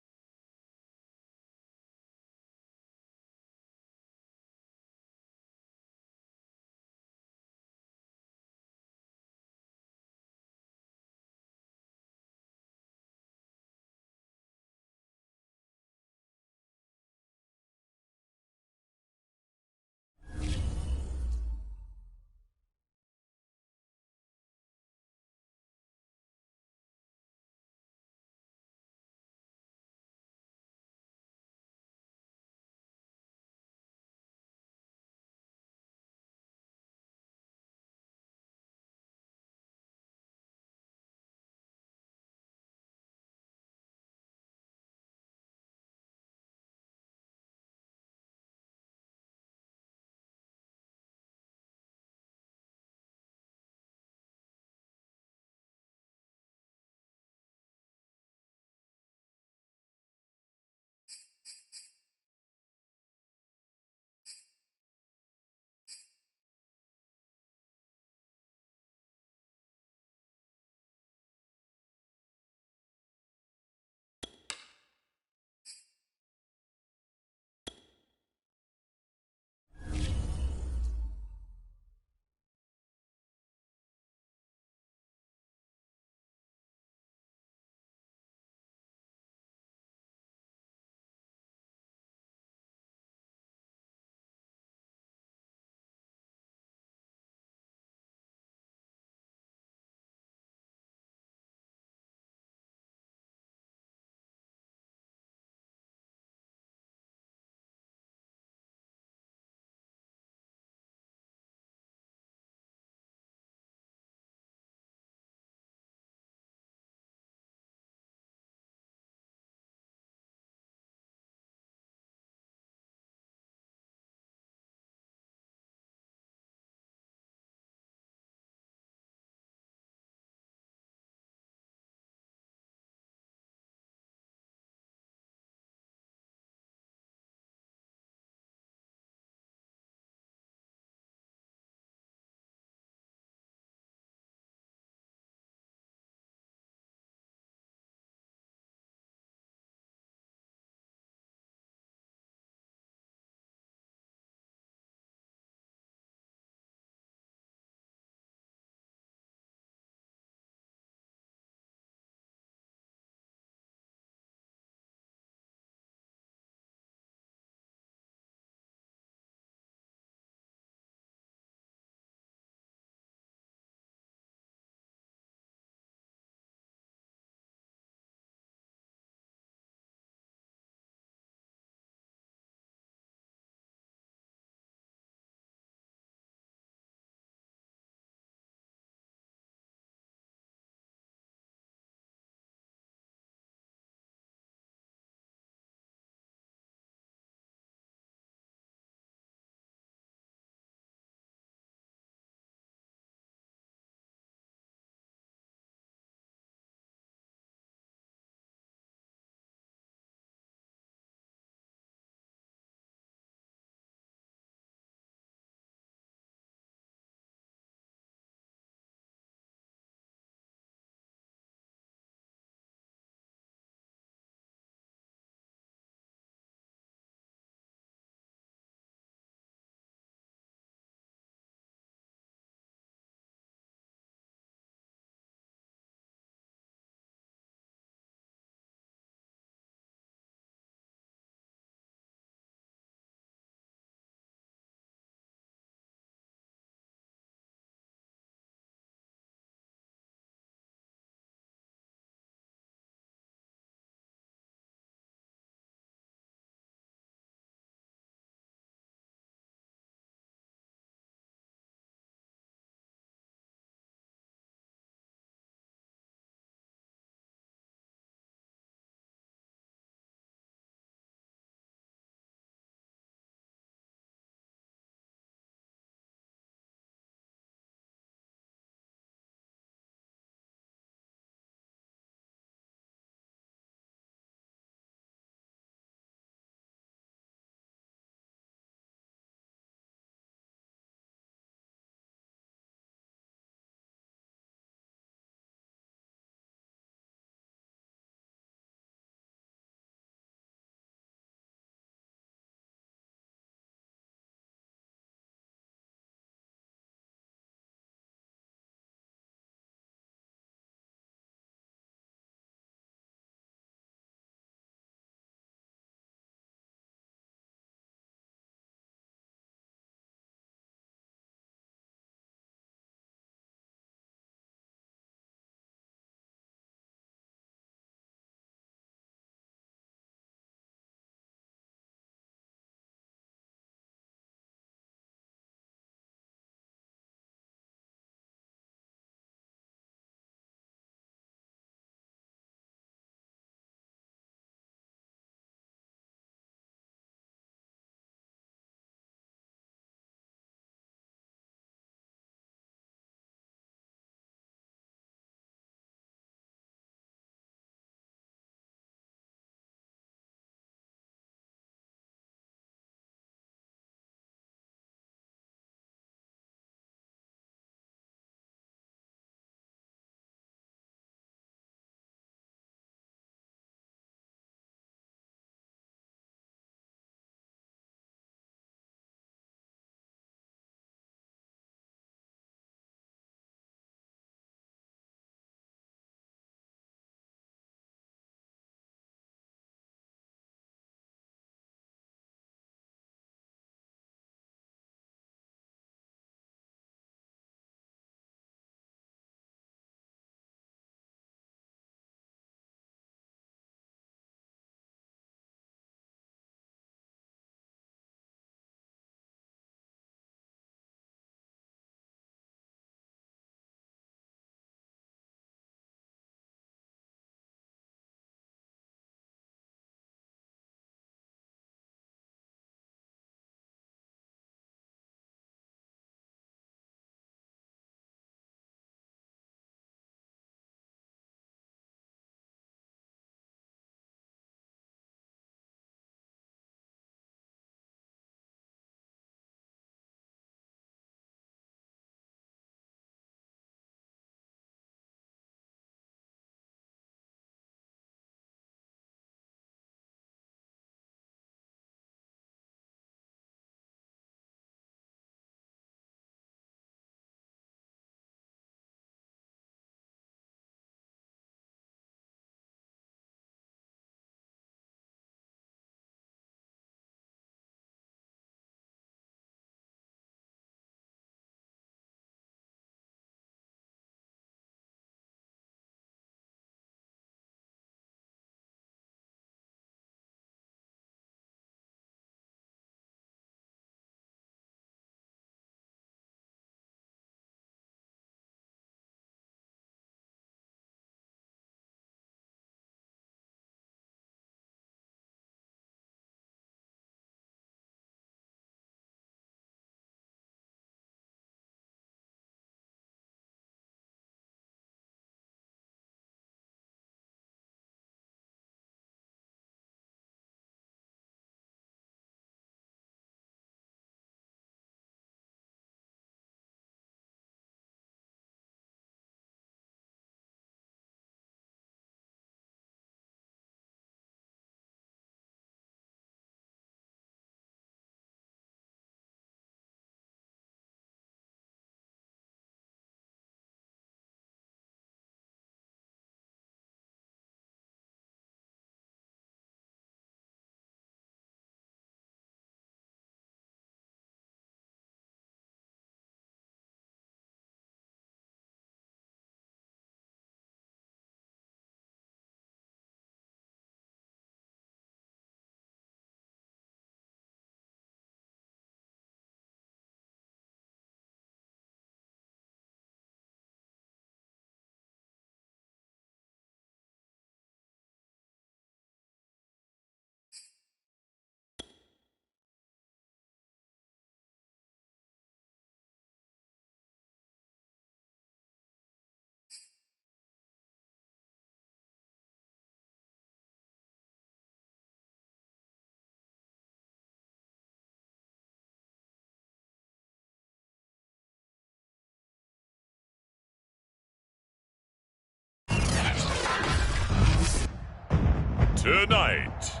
Tonight,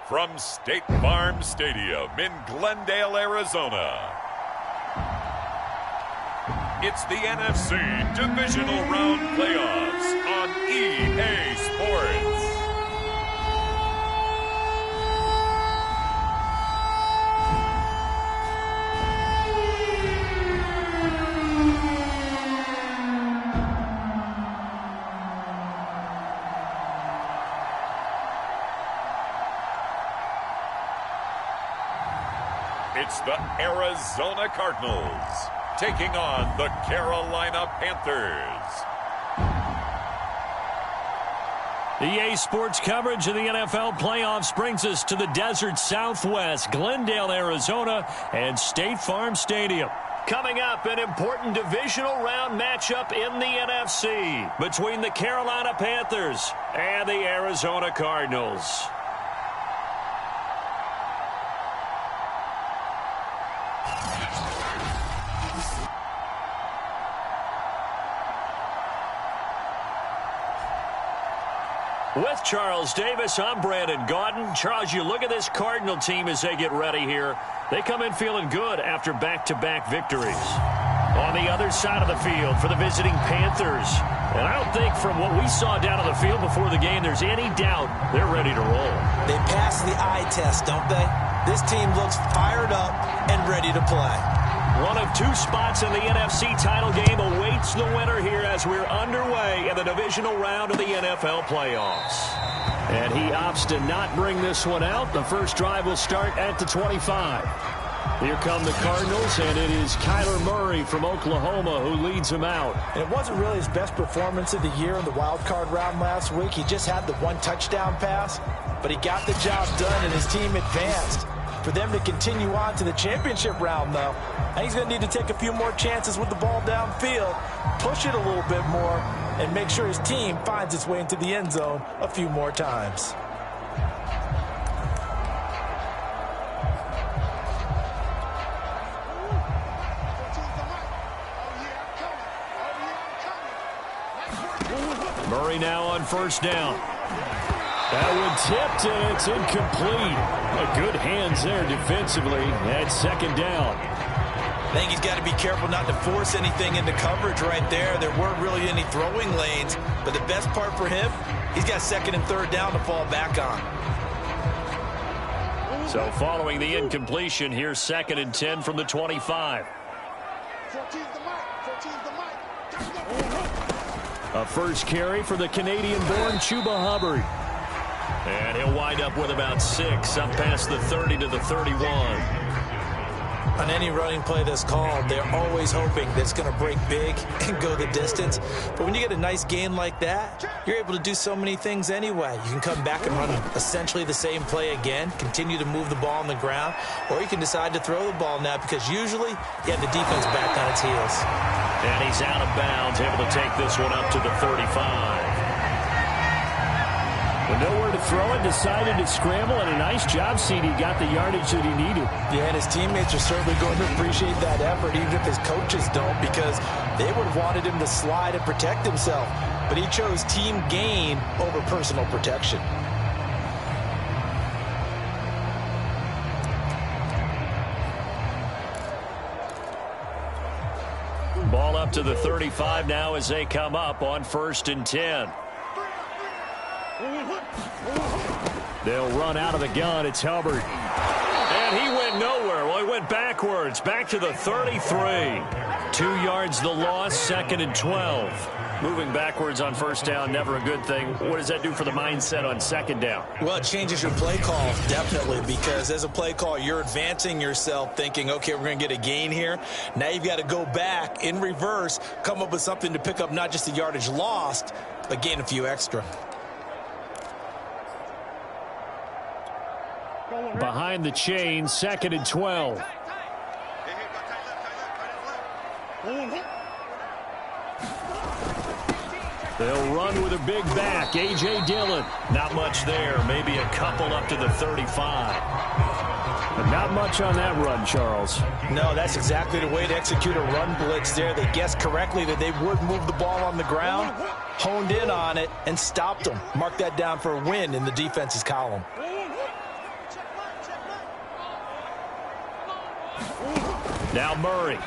from State Farm Stadium in Glendale, Arizona, it's the NFC Divisional Round Playoffs on EA Sports. It's the Arizona Cardinals taking on the Carolina Panthers. EA Sports coverage of the NFL playoffs brings us to the desert Southwest, Glendale, Arizona, and State Farm Stadium. Coming up, an important divisional round matchup in the NFC between the Carolina Panthers and the Arizona Cardinals. With Charles Davis, I'm Brandon Gaudin. Charles, you look at this Cardinal team as they get ready here. They come in feeling good after back-to-back victories. On the other side of the field for the visiting Panthers. And I don't think from what we saw down on the field before the game there's any doubt they're ready to roll. They pass the eye test, don't they? This team looks fired up and ready to play. One of two spots in the NFC title game awaits the winner here as we're underway in the divisional round of the NFL playoffs. And he opts to not bring this one out. The first drive will start at the 25. Here come the Cardinals, and it is Kyler Murray from Oklahoma who leads them out. And it wasn't really his best performance of the year in the wild card round last week. He just had the one touchdown pass, but he got the job done and his team advanced. For them to continue on to the championship round, though, I think he's going to need to take a few more chances with the ball downfield, push it a little bit more, and make sure his team finds its way into the end zone a few more times. Murray now on first down. That one tipped, and it's incomplete. Good hands there defensively at second down. I think he's got to be careful not to force anything into coverage right there. There weren't really any throwing lanes, but the best part for him, he's got second and third down to fall back on. So following the incompletion, here's second and 10 from the 25. A first carry for the Canadian-born Chuba Hubbard. And he'll wind up with about 6, up past the 30 to the 31. On any running play that's called, they're always hoping that it's going to break big and go the distance. But when you get a nice gain like that, you're able to do so many things anyway. You can come back and run essentially the same play again, continue to move the ball on the ground, or you can decide to throw the ball now because usually you have the defense back on its heels. And he's out of bounds, able to take this one up to the 35. With nowhere to throw it, decided to scramble, and a nice job, CD. Got the yardage that he needed. Yeah, and his teammates are certainly going to appreciate that effort, even if his coaches don't, because they would have wanted him to slide and protect himself. But he chose team gain over personal protection. Ball up to the 35 now as they come up on first and 10. They'll run out of the gun. It's Hubbard. And he went nowhere. Well, he went backwards. Back to the 33. 2 yards the loss, second and 12. Moving backwards on first down, never a good thing. What does that do for the mindset on second down? Well, it changes your play call, definitely, because as a play call, you're advancing yourself thinking, okay, we're going to get a gain here. Now you've got to go back in reverse, come up with something to pick up not just the yardage lost, but gain a few extra. Behind the chain, second and 12. They'll run with a big back. A.J. Dillon. Not much there. Maybe a couple up to the 35. But not much on that run, Charles. No, that's exactly the way to execute a run blitz there. They guessed correctly that they would move the ball on the ground, honed in on it, and stopped them. Mark that down for a win in the defense's column. Now Murray.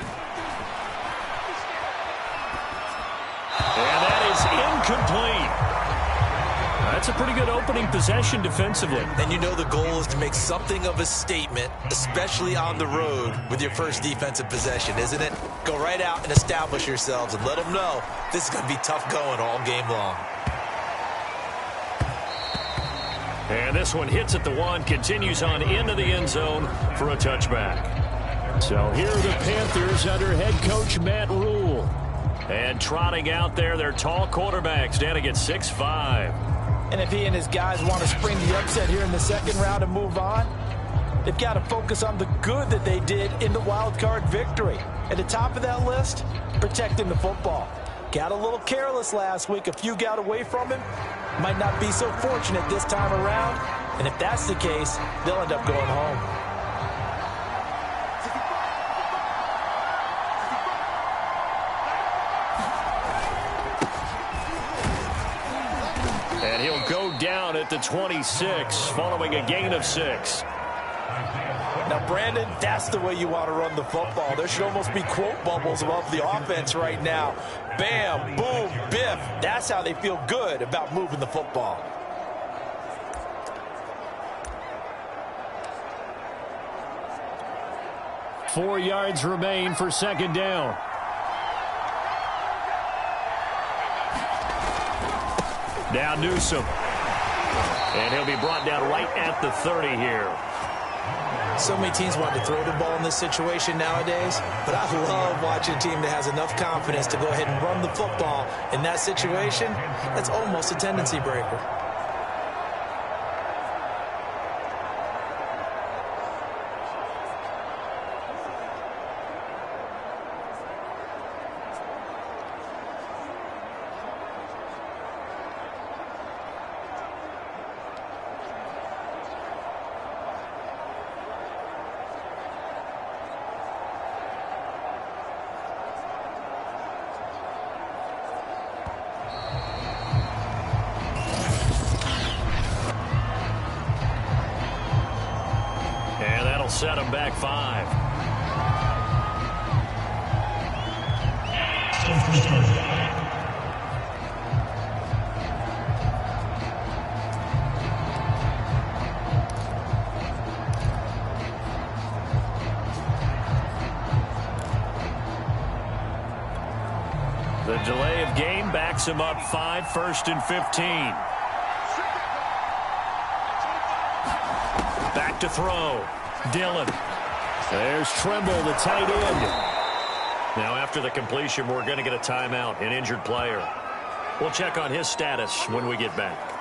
And that is incomplete. That's a pretty good opening possession defensively. And you know the goal is to make something of a statement, especially on the road with your first defensive possession, isn't it? Go right out and establish yourselves and let them know this is going to be tough going all game long. And this one hits at the one, continues on into the end zone for a touchback. So here are the Panthers under head coach Matt Rule. And trotting out there, their tall quarterbacks standing at 6'5". And if he and his guys want to spring the upset here in the second round and move on, they've got to focus on the good that they did in the wild card victory. At the top of that list, protecting the football. Got a little careless last week. A few got away from him. Might not be so fortunate this time around. And if that's the case, they'll end up going home. And he'll go down at the 26 following a gain of 6. Now, Brandon, that's the way you want to run the football. There should almost be quote bubbles above the offense right now. Bam, boom, biff. That's how they feel good about moving the football. Four yards remain for second down. Now Newsome. And he'll be brought down right at the 30 here. So many teams want to throw the ball in this situation nowadays, but I love watching a team that has enough confidence to go ahead and run the football. In that situation, that's almost a tendency breaker. Set him back 5. The delay of game backs him up 5, 1st and 15. Back to throw. Dillon. There's Tremble, the tight end. Now after the completion, we're going to get a timeout, an injured player. We'll check on his status when we get back.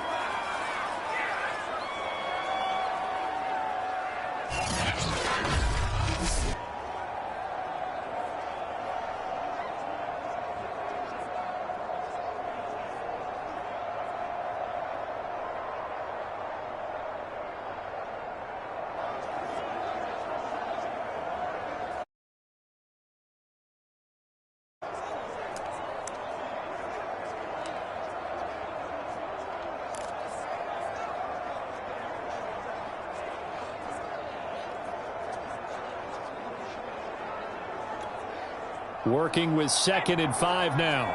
Working with 2nd and 5 now.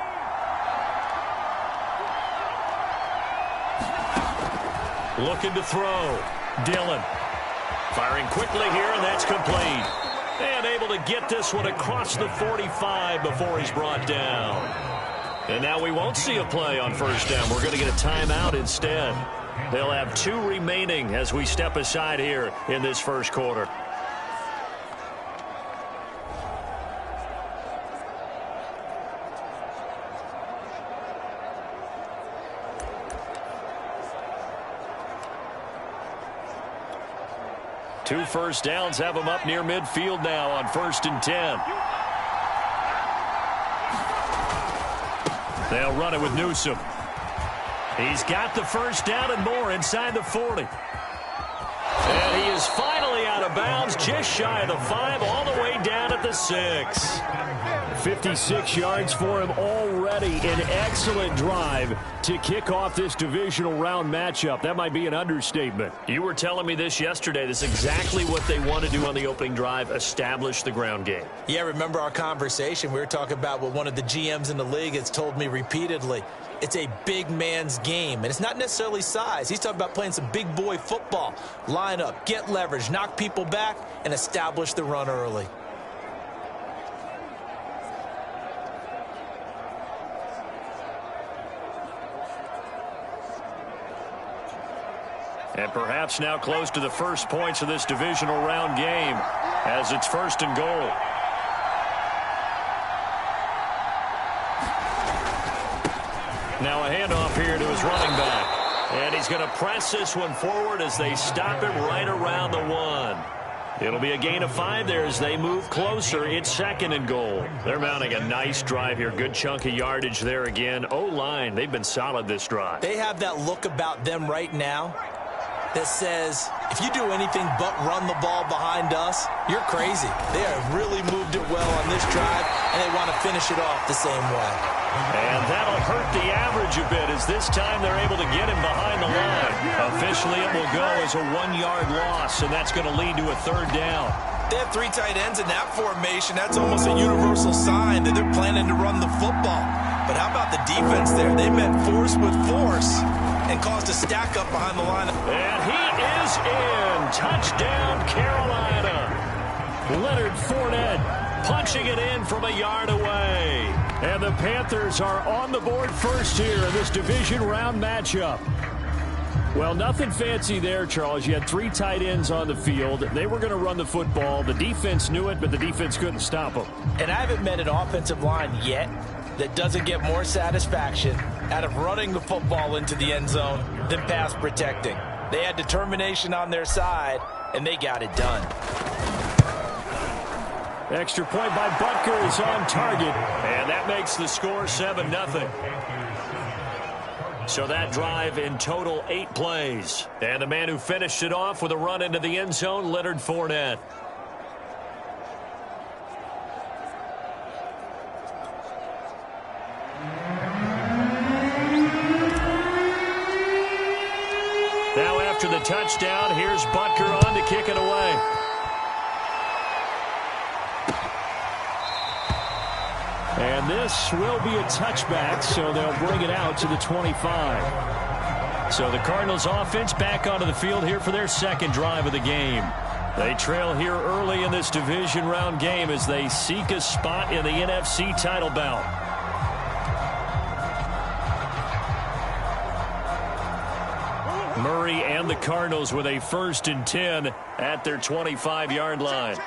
Looking to throw. Dillon. Firing quickly here, and that's complete. And able to get this one across the 45 before he's brought down. And now we won't see a play on 1st down. We're going to get a timeout instead. They'll have 2 remaining as we step aside here in this first quarter. Two first downs have him up near midfield now on 1st and 10. They'll run it with Newsome. He's got the first down and more inside the 40. And he is finally out of bounds, just shy of the 5, all the way down at the 6. 56 yards for him already. An excellent drive to kick off this divisional round matchup. That might be an understatement. You were telling me this yesterday. This is exactly what they want to do on the opening drive, establish the ground game. Yeah, remember our conversation? We were talking about what one of the GMs in the league has told me repeatedly. It's a big man's game, and it's not necessarily size. He's talking about playing some big boy football. Line up, get leverage, knock people back, and establish the run early. And perhaps now close to the first points of this divisional round game as it's 1st and goal. Now a handoff here to his running back. And he's going to press this one forward as they stop him right around the 1. It'll be a gain of 5 there as they move closer. It's 2nd and goal. They're mounting a nice drive here. Good chunk of yardage there again. O-line, they've been solid this drive. They have that look about them right now that says, if you do anything but run the ball behind us, you're crazy. They have really moved it well on this drive, and they want to finish it off the same way. And that'll hurt the average a bit as this time they're able to get him behind the line. Officially, it will go as a 1-yard loss, and that's going to lead to a 3rd down. They have 3 tight ends in that formation. That's almost a universal sign that they're planning to run the football. But how about the defense there? They met force with force and caused a stack up behind the line. And he is in. Touchdown, Carolina. Leonard Fournette punching it in from a yard away. And the Panthers are on the board first here in this division round matchup. Well, nothing fancy there, Charles. You had 3 tight ends on the field. They were going to run the football. The defense knew it, but the defense couldn't stop them. And I haven't met an offensive line yet that doesn't get more satisfaction out of running the football into the end zone than pass protecting. They had determination on their side, and they got it done. Extra point by Butker is on target, and that makes the score 7-0. So that drive in total 8 plays. And the man who finished it off with a run into the end zone, Leonard Fournette. Now after the touchdown, here's Butker on to kick it away. And this will be a touchback, so they'll bring it out to the 25. So the Cardinals offense back onto the field here for their 2nd drive of the game. They trail here early in this division round game as they seek a spot in the NFC title bout. Murray and the Cardinals with a 1st and 10 at their 25-yard line.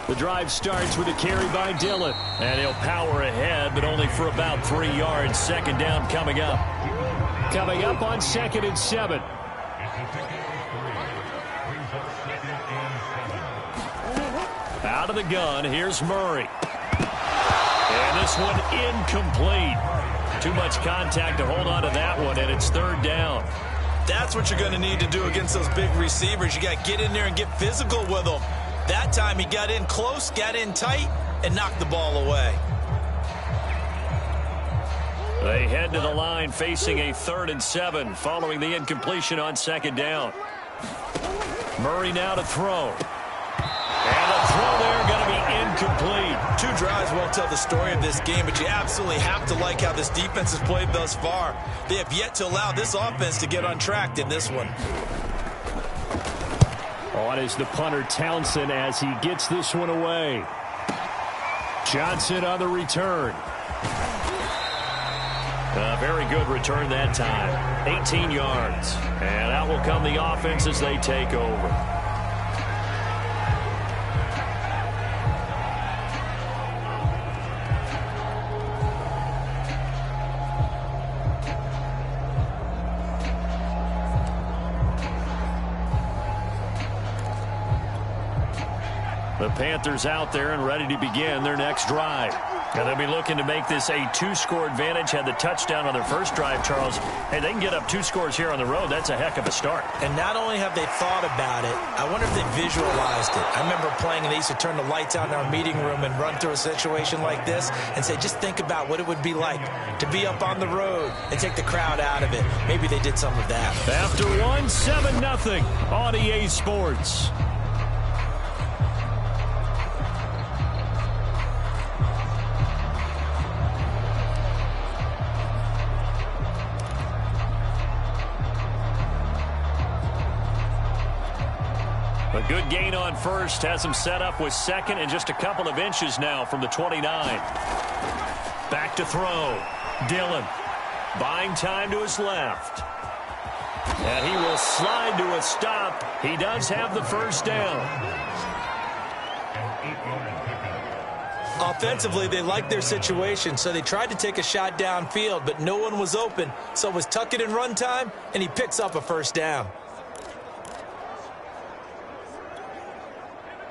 The drive starts with a carry by Dillon. And he'll power ahead, but only for about 3 yards. 2nd down coming up. Coming up on 2nd and 7. Out of the gun, here's Murray. And this one incomplete. Too much contact to hold on to that one, and it's 3rd down. That's what you're going to need to do against those big receivers. You got to get in there and get physical with them. That time he got in close, got in tight, and knocked the ball away. They head to the line facing a 3rd and 7 following the incompletion on 2nd down. Murray now to throw. And the throw there going to be incomplete. 2 drives won't tell the story of this game, but you absolutely have to like how this defense has played thus far. They have yet to allow this offense to get untracked in this one. On is the punter Townsend as he gets this one away. Johnson on the return. A very good return that time. 18 yards. And out will come the offense as they take over. The The Panthers out there and ready to begin their next drive. And they'll be looking to make this a 2-score advantage. Had the touchdown on their first drive, Charles. Hey, they can get up 2 scores here on the road. That's a heck of a start. And not only have they thought about it, I wonder if they visualized it. I remember playing and they used to turn the lights out in our meeting room and run through a situation like this and say, just think about what it would be like to be up on the road and take the crowd out of it. Maybe they did some of that. After 7-0 on EA Sports. A good gain on first has him set up with second and just a couple of inches now from the 29. Back to throw. Dillon buying time to his left. And he will slide to a stop. He does have the first down. Offensively, they liked their situation, so they tried to take a shot downfield, but no one was open. So it was tuck it in run time, and he picks up a first down.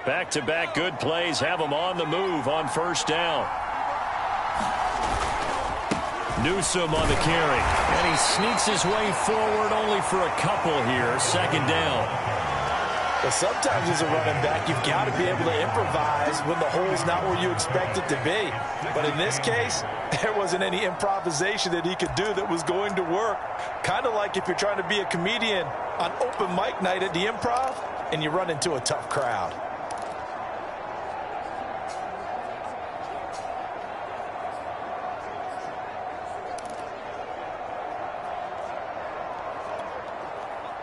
Back-to-back good plays have him on the move on first down. Newsome on the carry. And he sneaks his way forward only for a couple here. Second down. Well, sometimes as a running back, you've got to be able to improvise when the hole's not where you expect it to be. But in this case, there wasn't any improvisation that he could do that was going to work. Kind of like if you're trying to be a comedian on open mic night at the Improv and you run into a tough crowd.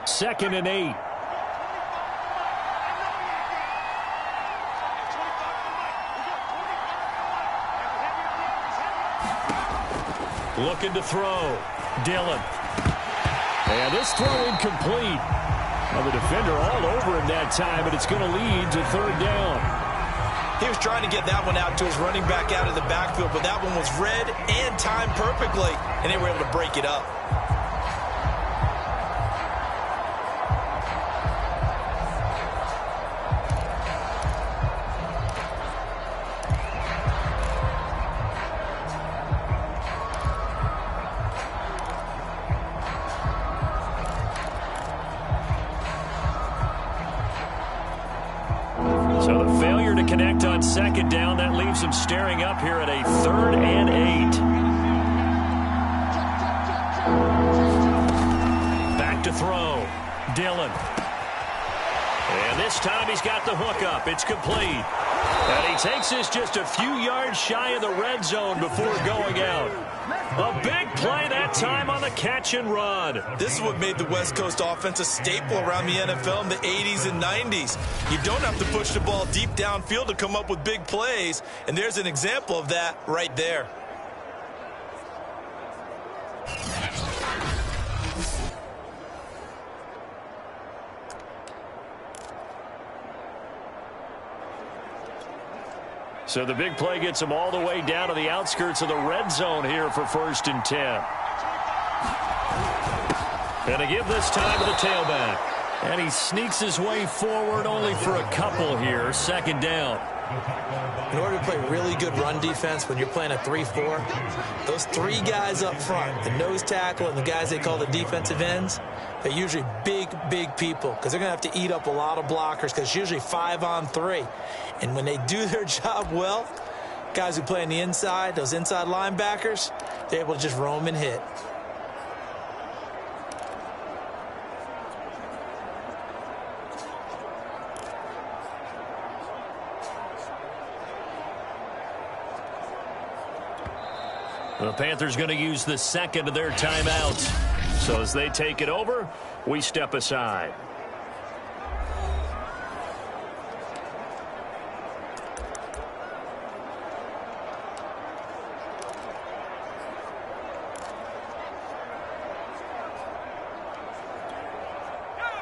Second and 8. Looking to throw. Dillon. And this throw incomplete. Well, the defender all over him that time, but it's going to lead to third down. He was trying to get that one out to his running back out of the backfield, but that one was read and timed perfectly, and they were able to break it up. So the failure to connect on second down, that leaves him staring up here at a 3rd and 8. Back to throw. Dillon. And this time he's got the hook up. It's complete. And he takes this just a few yards shy of the red zone before going out. A big play that time on the catch and run. This is what made the West Coast offense a staple around the NFL in the 80s and 90s. You don't have to push the ball deep downfield to come up with big plays, and there's an example of that right there. So the big play gets him all the way down to the outskirts of the red zone here for 1st and 10. And to give this time to the tailback. And he sneaks his way forward only for a couple here. Second down. In order to play really good run defense when you're playing a 3-4, those 3 guys up front, the nose tackle and the guys they call the defensive ends, they're usually big people because they're going to have to eat up a lot of blockers because it's usually 5-on-3. And when they do their job well, guys who play on the inside, those inside linebackers, they're able to just roam and hit. The Panthers going to use the second of their timeouts. So as they take it over, we step aside.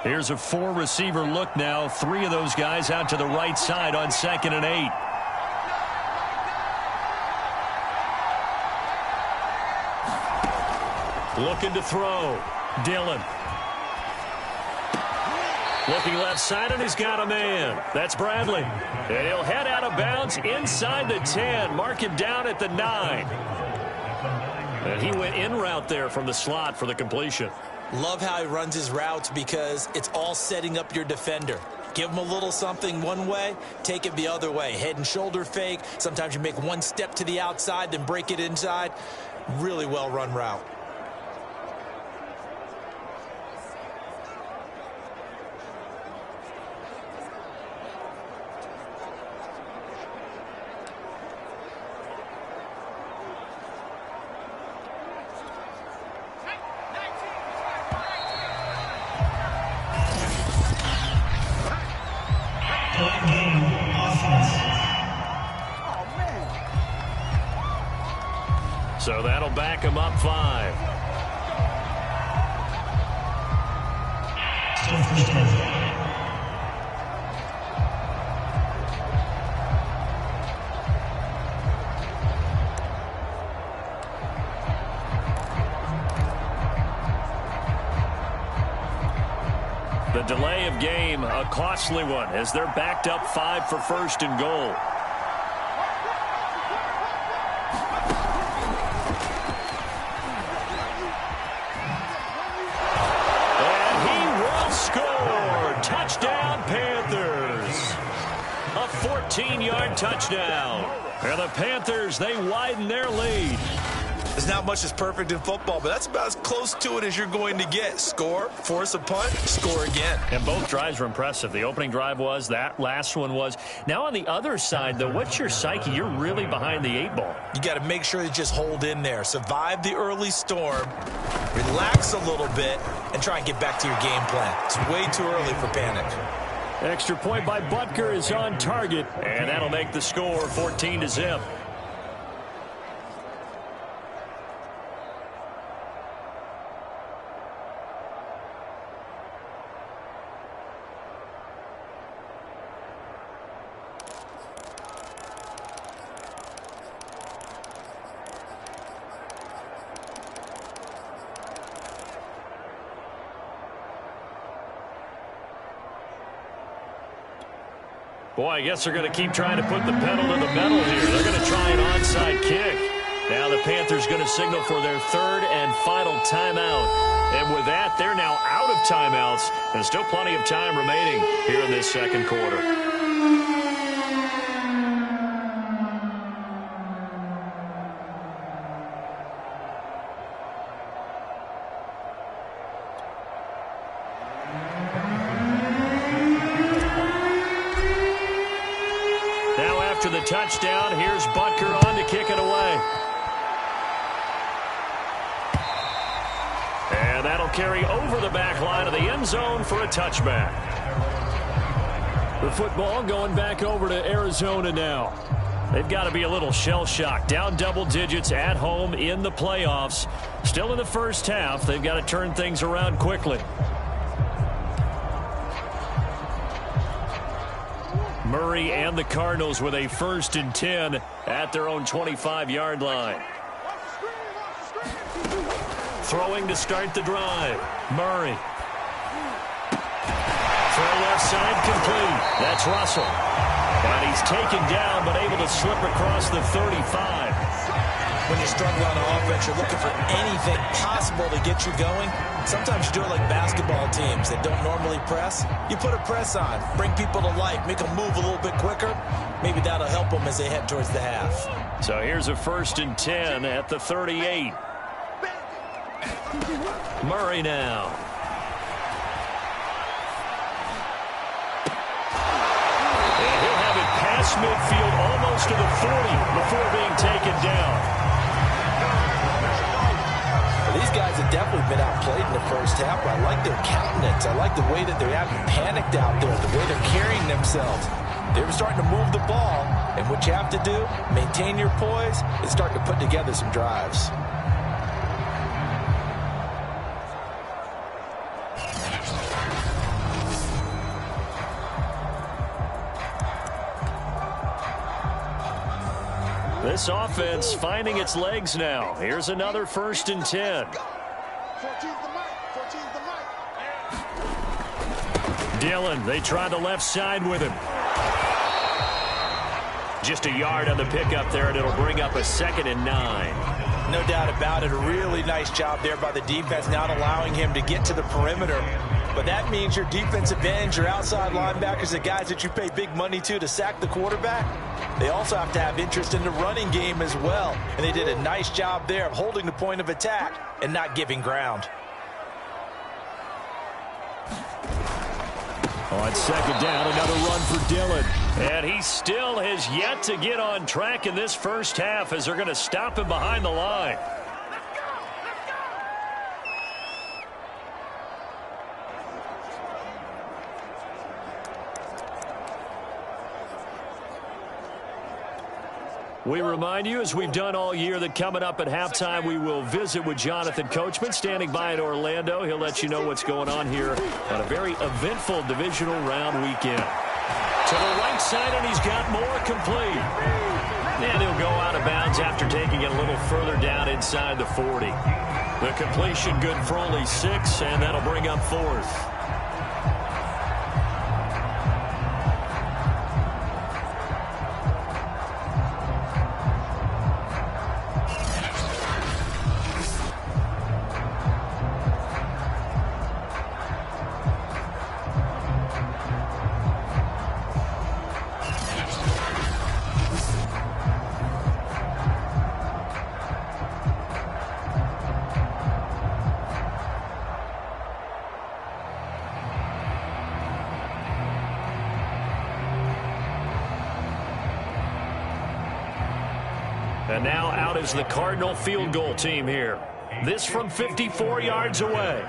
Here's a 4-receiver look now. 3 of those guys out to the right side on 2nd and 8. Looking to throw. Dillon. Looking left side, and he's got a man. That's Bradley. And he'll head out of bounds inside the 10. Mark him down at the 9. And he went in route there from the slot for the completion. Love how he runs his routes because it's all setting up your defender. Give him a little something one way, take it the other way. Head and shoulder fake. Sometimes you make one step to the outside, then break it inside. Really well run route. So that'll back him up 5. Still first down. The delay of game, a costly one, as they're backed up 5 for first and goal. Touchdown, Panthers. A 14-yard touchdown. And the Panthers, they widen their lead. There's not much that's perfect in football, but that's about as close to it as you're going to get. Score, force a punt, score again. And both drives were impressive. The opening drive was, that last one was. Now on the other side, though, what's your psyche? You're really behind the 8 ball. You got to make sure you just hold in there. Survive the early storm, relax a little bit, and try and get back to your game plan. It's way too early for panic. Extra point by Butker is on target, and that'll make the score 14-0. Boy, I guess they're going to keep trying to put the pedal to the metal here. They're going to try an onside kick. Now the Panthers going to signal for their 3rd and final timeout. And with that, they're now out of timeouts. There's still plenty of time remaining here in this second quarter. After the touchdown, here's Butker on to kick it away. And that'll carry over the back line of the end zone for a touchback. The football going back over to Arizona now. They've got to be a little shell-shocked. Down double digits at home in the playoffs. Still in the first half. They've got to turn things around quickly. Murray and the Cardinals with a 1st and 10 at their own 25-yard line. Throwing to start the drive. Murray. Throw left side complete. That's Russell. And he's taken down but able to slip across the 35. When you're struggling on offense, you're looking for anything possible to get you going. Sometimes you do it like basketball teams that don't normally press. You put a press on, bring people to life, make them move a little bit quicker. Maybe that'll help them as they head towards the half. So here's a 1st and 10 at the 38. Murray now. And he'll have it past midfield almost to the 40 before being taken down. These guys have definitely been outplayed in the first half, but I like their countenance. I like the way that they're acting panicked out there, the way they're carrying themselves. They're starting to move the ball, and what you have to do, maintain your poise, and start to put together some drives. This offense finding its legs now. Here's another 1st and 10. Dillon, they try the left side with him. Just a yard on the pickup there, and it'll bring up a 2nd and 9. No doubt about it. A really nice job there by the defense, not allowing him to get to the perimeter. But that means your defensive ends, your outside linebackers, the guys that you pay big money to sack the quarterback, they also have to have interest in the running game as well. And they did a nice job there of holding the point of attack and not giving ground. On 2nd down, another run for Dillon. And he still has yet to get on track in this first half as they're going to stop him behind the line. We remind you, as we've done all year, that coming up at halftime, we will visit with Jonathan Coachman, standing by in Orlando. He'll let you know what's going on here on a very eventful divisional round weekend. To the right side, and he's got more complete. And he'll go out of bounds after taking it a little further down inside the 40. The completion good for only 6, and that'll bring up 4th. And now out is the Cardinal field goal team here. This from 54 yards away.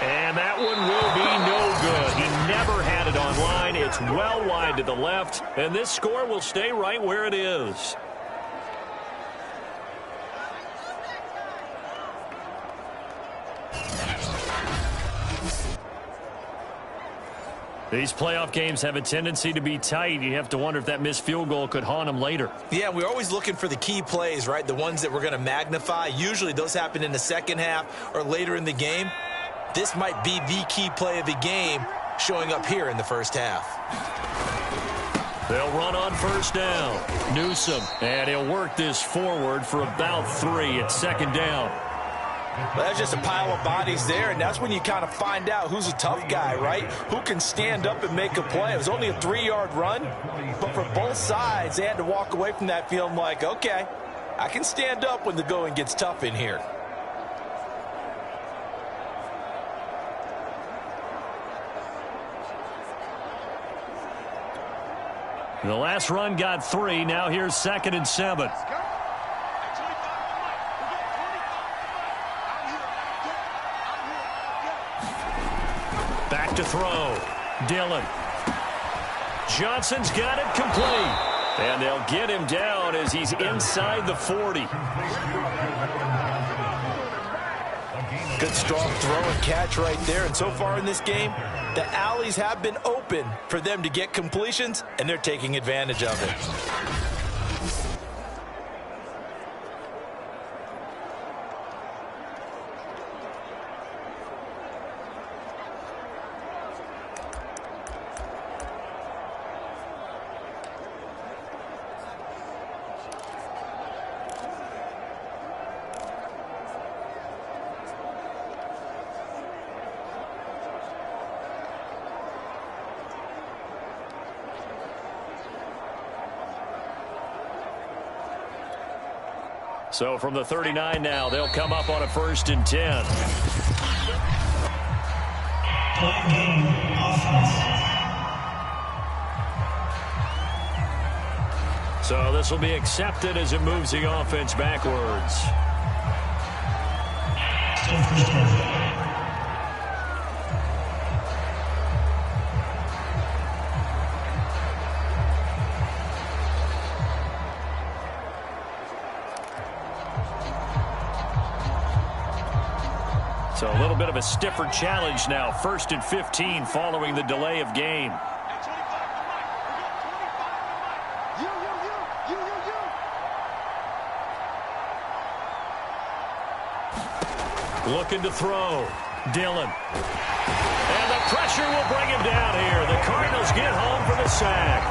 And that one will be no good. He never had it on line. It's well wide to the left. And this score will stay right where it is. These playoff games have a tendency to be tight. You have to wonder if that missed field goal could haunt them later. Yeah, we're always looking for the key plays, right? The ones that we're going to magnify. Usually those happen in the second half or later in the game. This might be the key play of the game showing up here in the first half. They'll run on first down. Newsome, and he'll work this forward for about 3 at 2nd down. Well, that's just a pile of bodies there, and that's when you kind of find out who's a tough guy, right? Who can stand up and make a play. It was only a 3-yard run, but for both sides, they had to walk away from that feeling like, okay, I can stand up when the going gets tough in here. The last run got 3. Now here's 2nd and 7. Back to throw. Dillon. Johnson's got it complete. And they'll get him down as he's inside the 40. Good strong throw and catch right there. And so far in this game, the alleys have been open for them to get completions, and they're taking advantage of it. So from the 39 now, they'll come up on a 1st and 10. So this will be accepted as it moves the offense backwards. So a little bit of a stiffer challenge now. 1st and 15 following the delay of game. Looking to throw. Dillon. And the pressure will bring him down here. The Cardinals get home for the sack.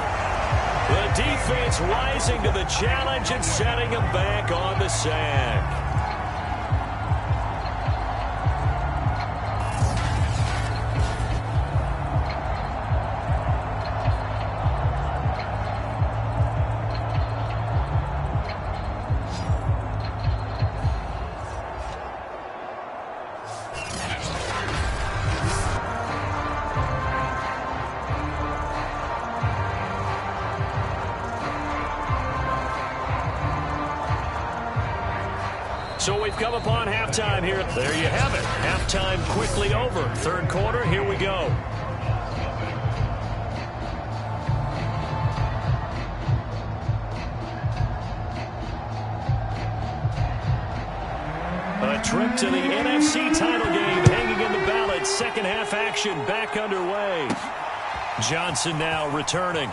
The defense rising to the challenge and setting him back on the sack. So we've come upon halftime here. There you have it. Halftime quickly over. Third quarter, here we go. A trip to the NFC title game hanging in the balance. Second half action back underway. Johnson now returning.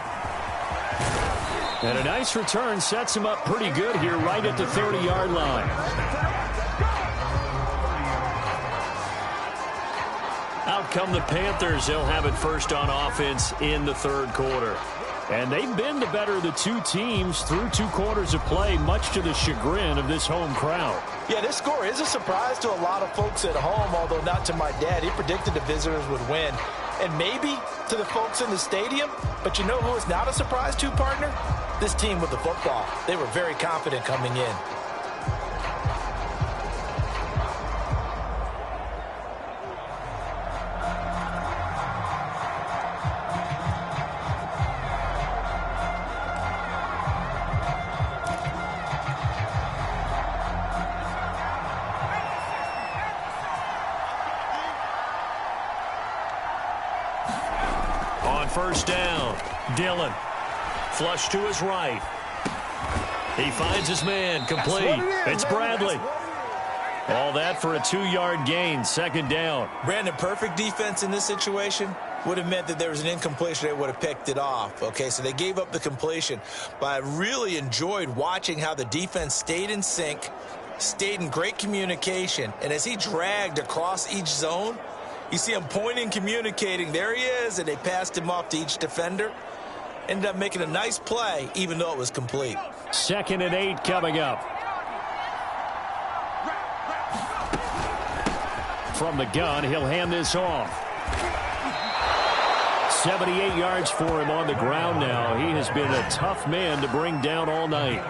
And a nice return sets him up pretty good here right at the 30-yard line. Out come the Panthers. They'll have it first on offense in the third quarter. And they've been the better of the two teams through 2 quarters of play, much to the chagrin of this home crowd. Yeah, this score is a surprise to a lot of folks at home, although not to my dad. He predicted the visitors would win. And maybe to the folks in the stadium. But you know who is not a surprise to, partner? This team with the football. They were very confident coming in. On first down, Dillon. Flush to his right. He finds his man, complete. It's Bradley. All that for a 2-yard gain, second down. Brandon, perfect defense in this situation would have meant that there was an incompletion. They would have picked it off. Okay, so they gave up the completion. But I really enjoyed watching how the defense stayed in sync, stayed in great communication. And as he dragged across each zone, you see him pointing, communicating. There he is, and they passed him off to each defender. Ended up making a nice play, even though it was complete. 2nd and 8 coming up. From the gun, he'll hand this off. 78 yards for him on the ground now. He has been a tough man to bring down all night.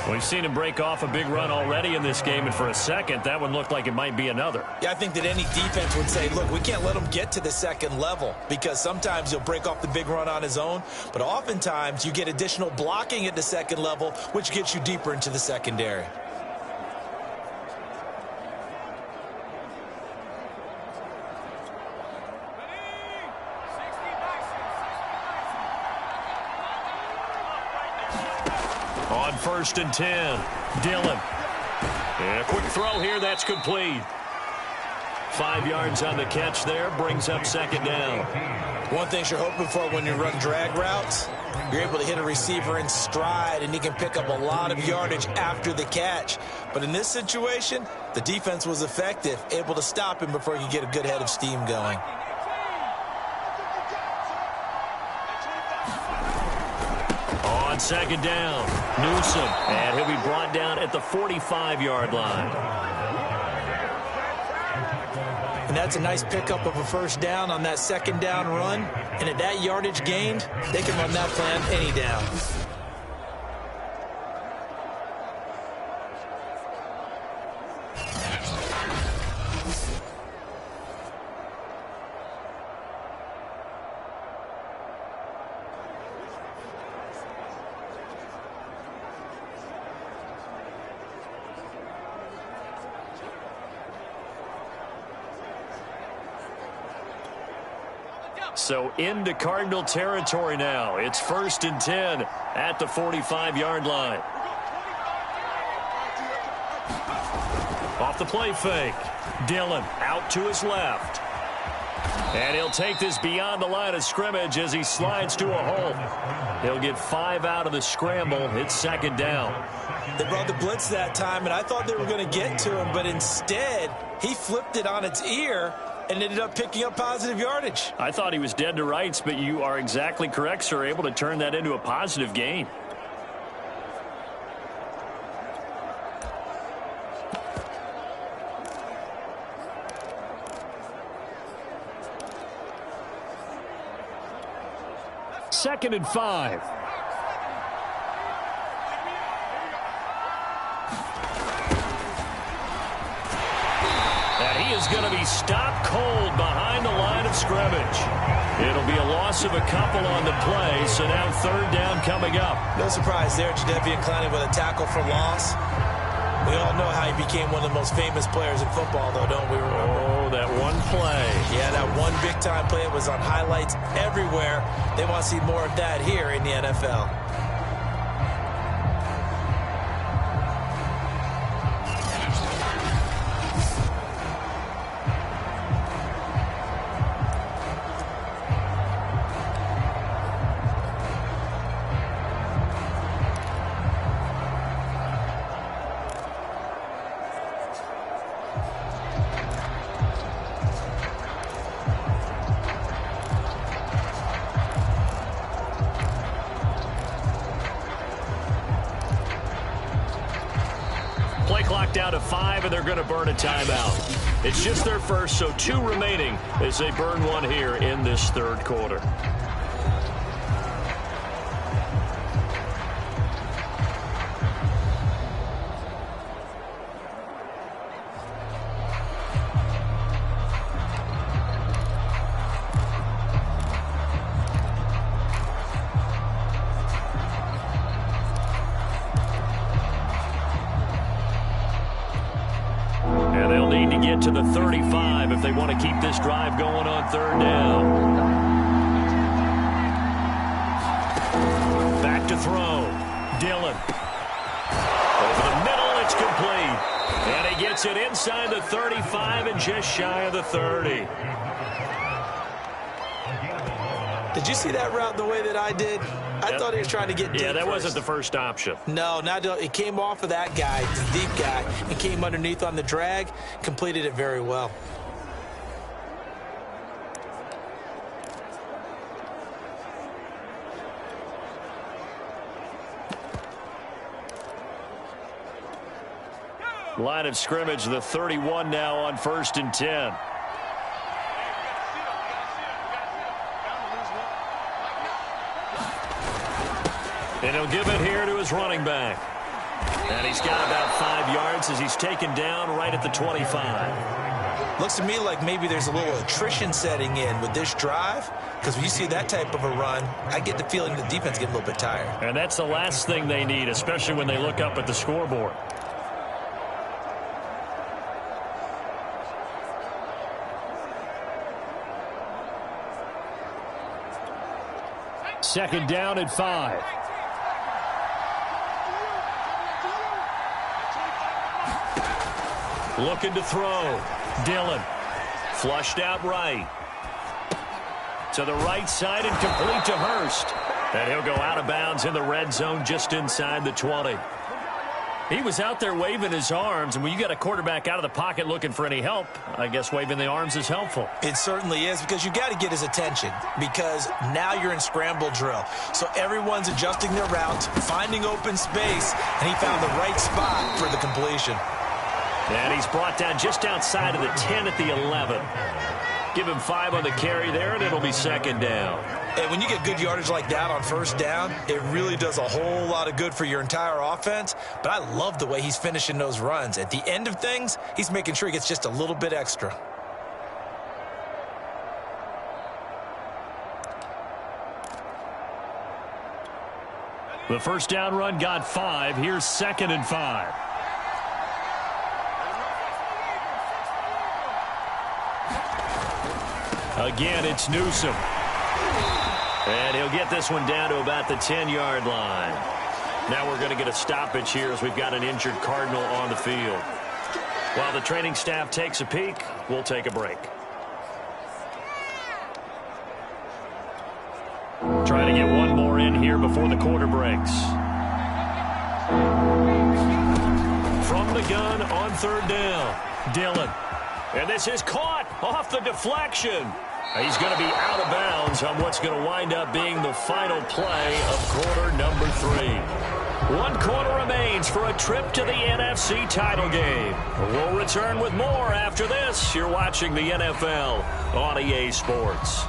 We've seen him break off a big run already in this game, and for a second, that one looked like it might be another. Yeah, I think that any defense would say, look, we can't let him get to the second level, because sometimes he'll break off the big run on his own, but oftentimes you get additional blocking at the second level, which gets you deeper into the secondary. On 1st and 10, Dillon. And a quick throw here, that's complete. 5 yards on the catch there, brings up second down. One thing you're hoping for when you run drag routes, you're able to hit a receiver in stride, and he can pick up a lot of yardage after the catch. But in this situation, the defense was effective, able to stop him before he could get a good head of steam going. On second down, Newsom, and he'll be brought down at the 45-yard line. And that's a nice pickup of a first down on that second down run. And at that yardage gained, they can run that plan any down. So into Cardinal territory now. It's 1st and 10 at the 45-yard line. Off the play fake. Dillon out to his left. And he'll take this beyond the line of scrimmage as he slides to a hole. He'll get 5 out of the scramble. It's second down. They brought the blitz that time, and I thought they were going to get to him, but instead he flipped it on its ear and ended up picking up positive yardage. I thought he was dead to rights, but you are exactly correct, sir. Able to turn that into a positive gain. Second and 5. And he is going to be stopped cold behind the line of scrimmage. It'll be a loss of a couple on the play, so now third down coming up. No surprise there, Jadeveon Clowney with a tackle for loss. We all know how he became one of the most famous players in football, though, don't we remember? Oh, that one play. Yeah, that one big-time play. It was on highlights everywhere. They want to see more of that here in the NFL. Down to 5, and they're going to burn a timeout. It's just their first, so 2 remaining as they burn one here in this third quarter. To the 35 if they want to keep this drive going on third down. Back to throw. Dillon. Over the middle, it's complete. And he gets it inside the 35 and just shy of the 30. Did you see that route the way that I did? I thought he was trying to get deep. Yeah, that first. wasn't the first option. No, it came off of that guy, the deep guy, and came underneath on the drag, completed it very well. Line of scrimmage, the 31 now on 1st and 10. And he'll give it here to his running back. And he's got about 5 yards as he's taken down right at the 25. Looks to me like maybe there's a little attrition setting in with this drive, because when you see that type of a run, I get the feeling the defense get a little bit tired. And that's the last thing they need, especially when they look up at the scoreboard. Second down at 5. Looking to throw. Dillon. Flushed out right. To the right side and complete to Hurst. And he'll go out of bounds in the red zone just inside the 20. He was out there waving his arms, and when you got a quarterback out of the pocket looking for any help, I guess waving the arms is helpful. It certainly is, because you got to get his attention, because now you're in scramble drill. So everyone's adjusting their routes, finding open space, and he found the right spot for the completion. And he's brought down just outside of the 10 at the 11. Give him 5 on the carry there, and it'll be second down. And when you get good yardage like that on first down, it really does a whole lot of good for your entire offense. But I love the way he's finishing those runs. At the end of things, he's making sure he gets just a little bit extra. The first down run got 5. Here's second and 5. Again, it's Newsome. And he'll get this one down to about the 10-yard line. Now we're going to get a stoppage here as we've got an injured Cardinal on the field. While the training staff takes a peek, we'll take a break. Trying to get one more in here before the quarter breaks. From the gun on third down, Dillon. And this is caught off the deflection. He's going to be out of bounds on what's going to wind up being the final play of quarter number 3. 1 quarter remains for a trip to the NFC title game. We'll return with more after this. You're watching the NFL on EA Sports.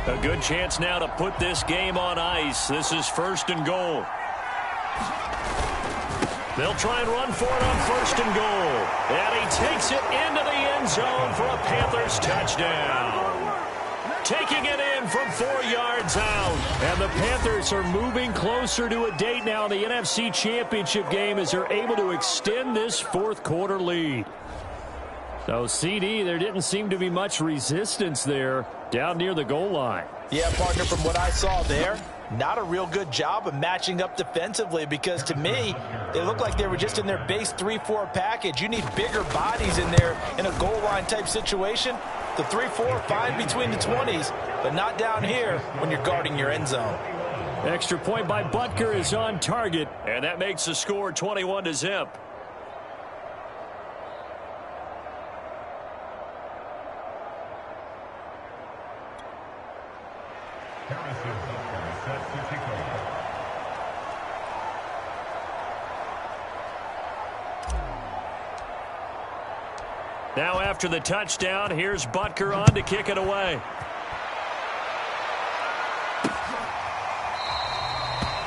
A good chance now to put this game on ice. This is 1st and goal. They'll try and run for it on 1st and goal. And he takes it into the end zone for a Panthers touchdown. Taking it in from 4 yards out. And the Panthers are moving closer to a date now in the NFC Championship game as they're able to extend this 4th quarter lead. So, CD, there didn't seem to be much resistance there down near the goal line. Yeah, partner, from what I saw there, not a real good job of matching up defensively because, to me, they looked like they were just in their base 3-4 package. You need bigger bodies in there in a goal line type situation. The 3-4 fine between the 20s, but not down here when you're guarding your end zone. Extra point by Butker is on target, and that makes the score 21-0. Now after the touchdown, here's Butker on to kick it away.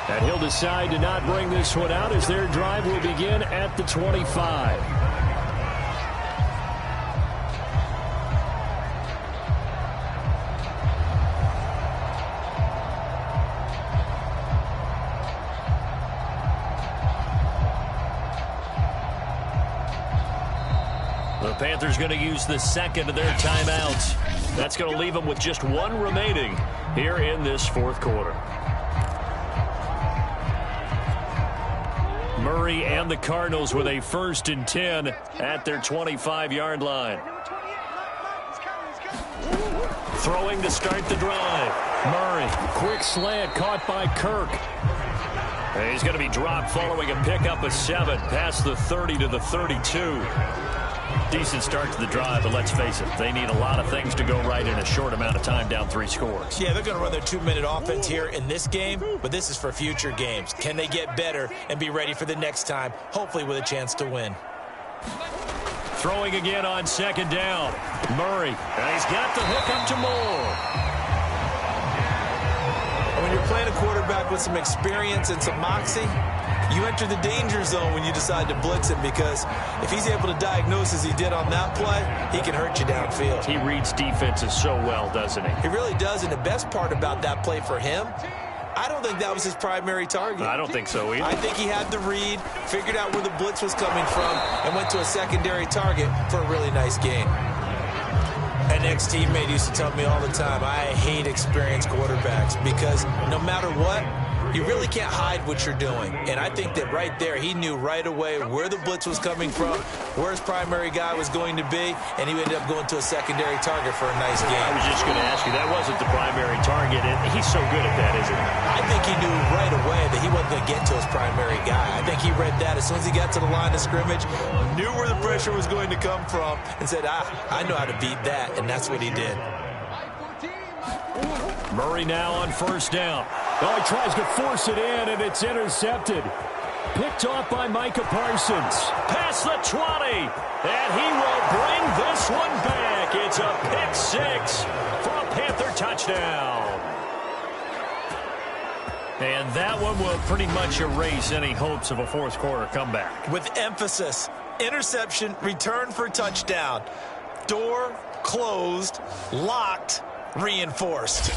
And he'll decide to not bring this one out as their drive will begin at the 25. The Panthers going to use the second of their timeouts. That's going to leave them with just 1 remaining here in this 4th quarter. Murray and the Cardinals with a 1st and 10 at their 25-yard line. Throwing to start the drive. Murray, quick slant caught by Kirk. And he's going to be dropped following a pickup of 7 past the 30 to the 32. Decent start to the drive, but let's face it, they need a lot of things to go right in a short amount of time, down 3 scores. Yeah, they're going to run their 2-minute offense here in this game, but this is for future games. Can they get better and be ready for the next time, hopefully with a chance to win? Throwing again on 2nd down. Murray, and he's got the hook up to Moore. When you're playing a quarterback with some experience and some moxie, you enter the danger zone when you decide to blitz him, because if he's able to diagnose as he did on that play, he can hurt you downfield. He reads defenses so well, doesn't he? He really does, and the best part about that play for him, I don't think that was his primary target. I don't think so either. I think he had the read, figured out where the blitz was coming from, and went to a secondary target for a really nice gain. An ex-teammate used to tell me all the time, I hate experienced quarterbacks because no matter what, you really can't hide what you're doing. And I think that right there, he knew right away where the blitz was coming from, where his primary guy was going to be, and he ended up going to a secondary target for a nice game. I was just going to ask you, that wasn't the primary target, and he's so good at that, isn't he? I think he knew right away that he wasn't going to get to his primary guy. I think he read that as soon as he got to the line of scrimmage, knew where the pressure was going to come from, and said, I know how to beat that, and that's what he did. Murray now on 1st down. Oh, he tries to force it in, and it's intercepted. Picked off by Micah Parsons. Past the 20, and he will bring this one back. It's a pick 6 for a Panther touchdown. And that one will pretty much erase any hopes of a 4th quarter comeback. With emphasis, interception, return for touchdown. Door closed, locked, reinforced.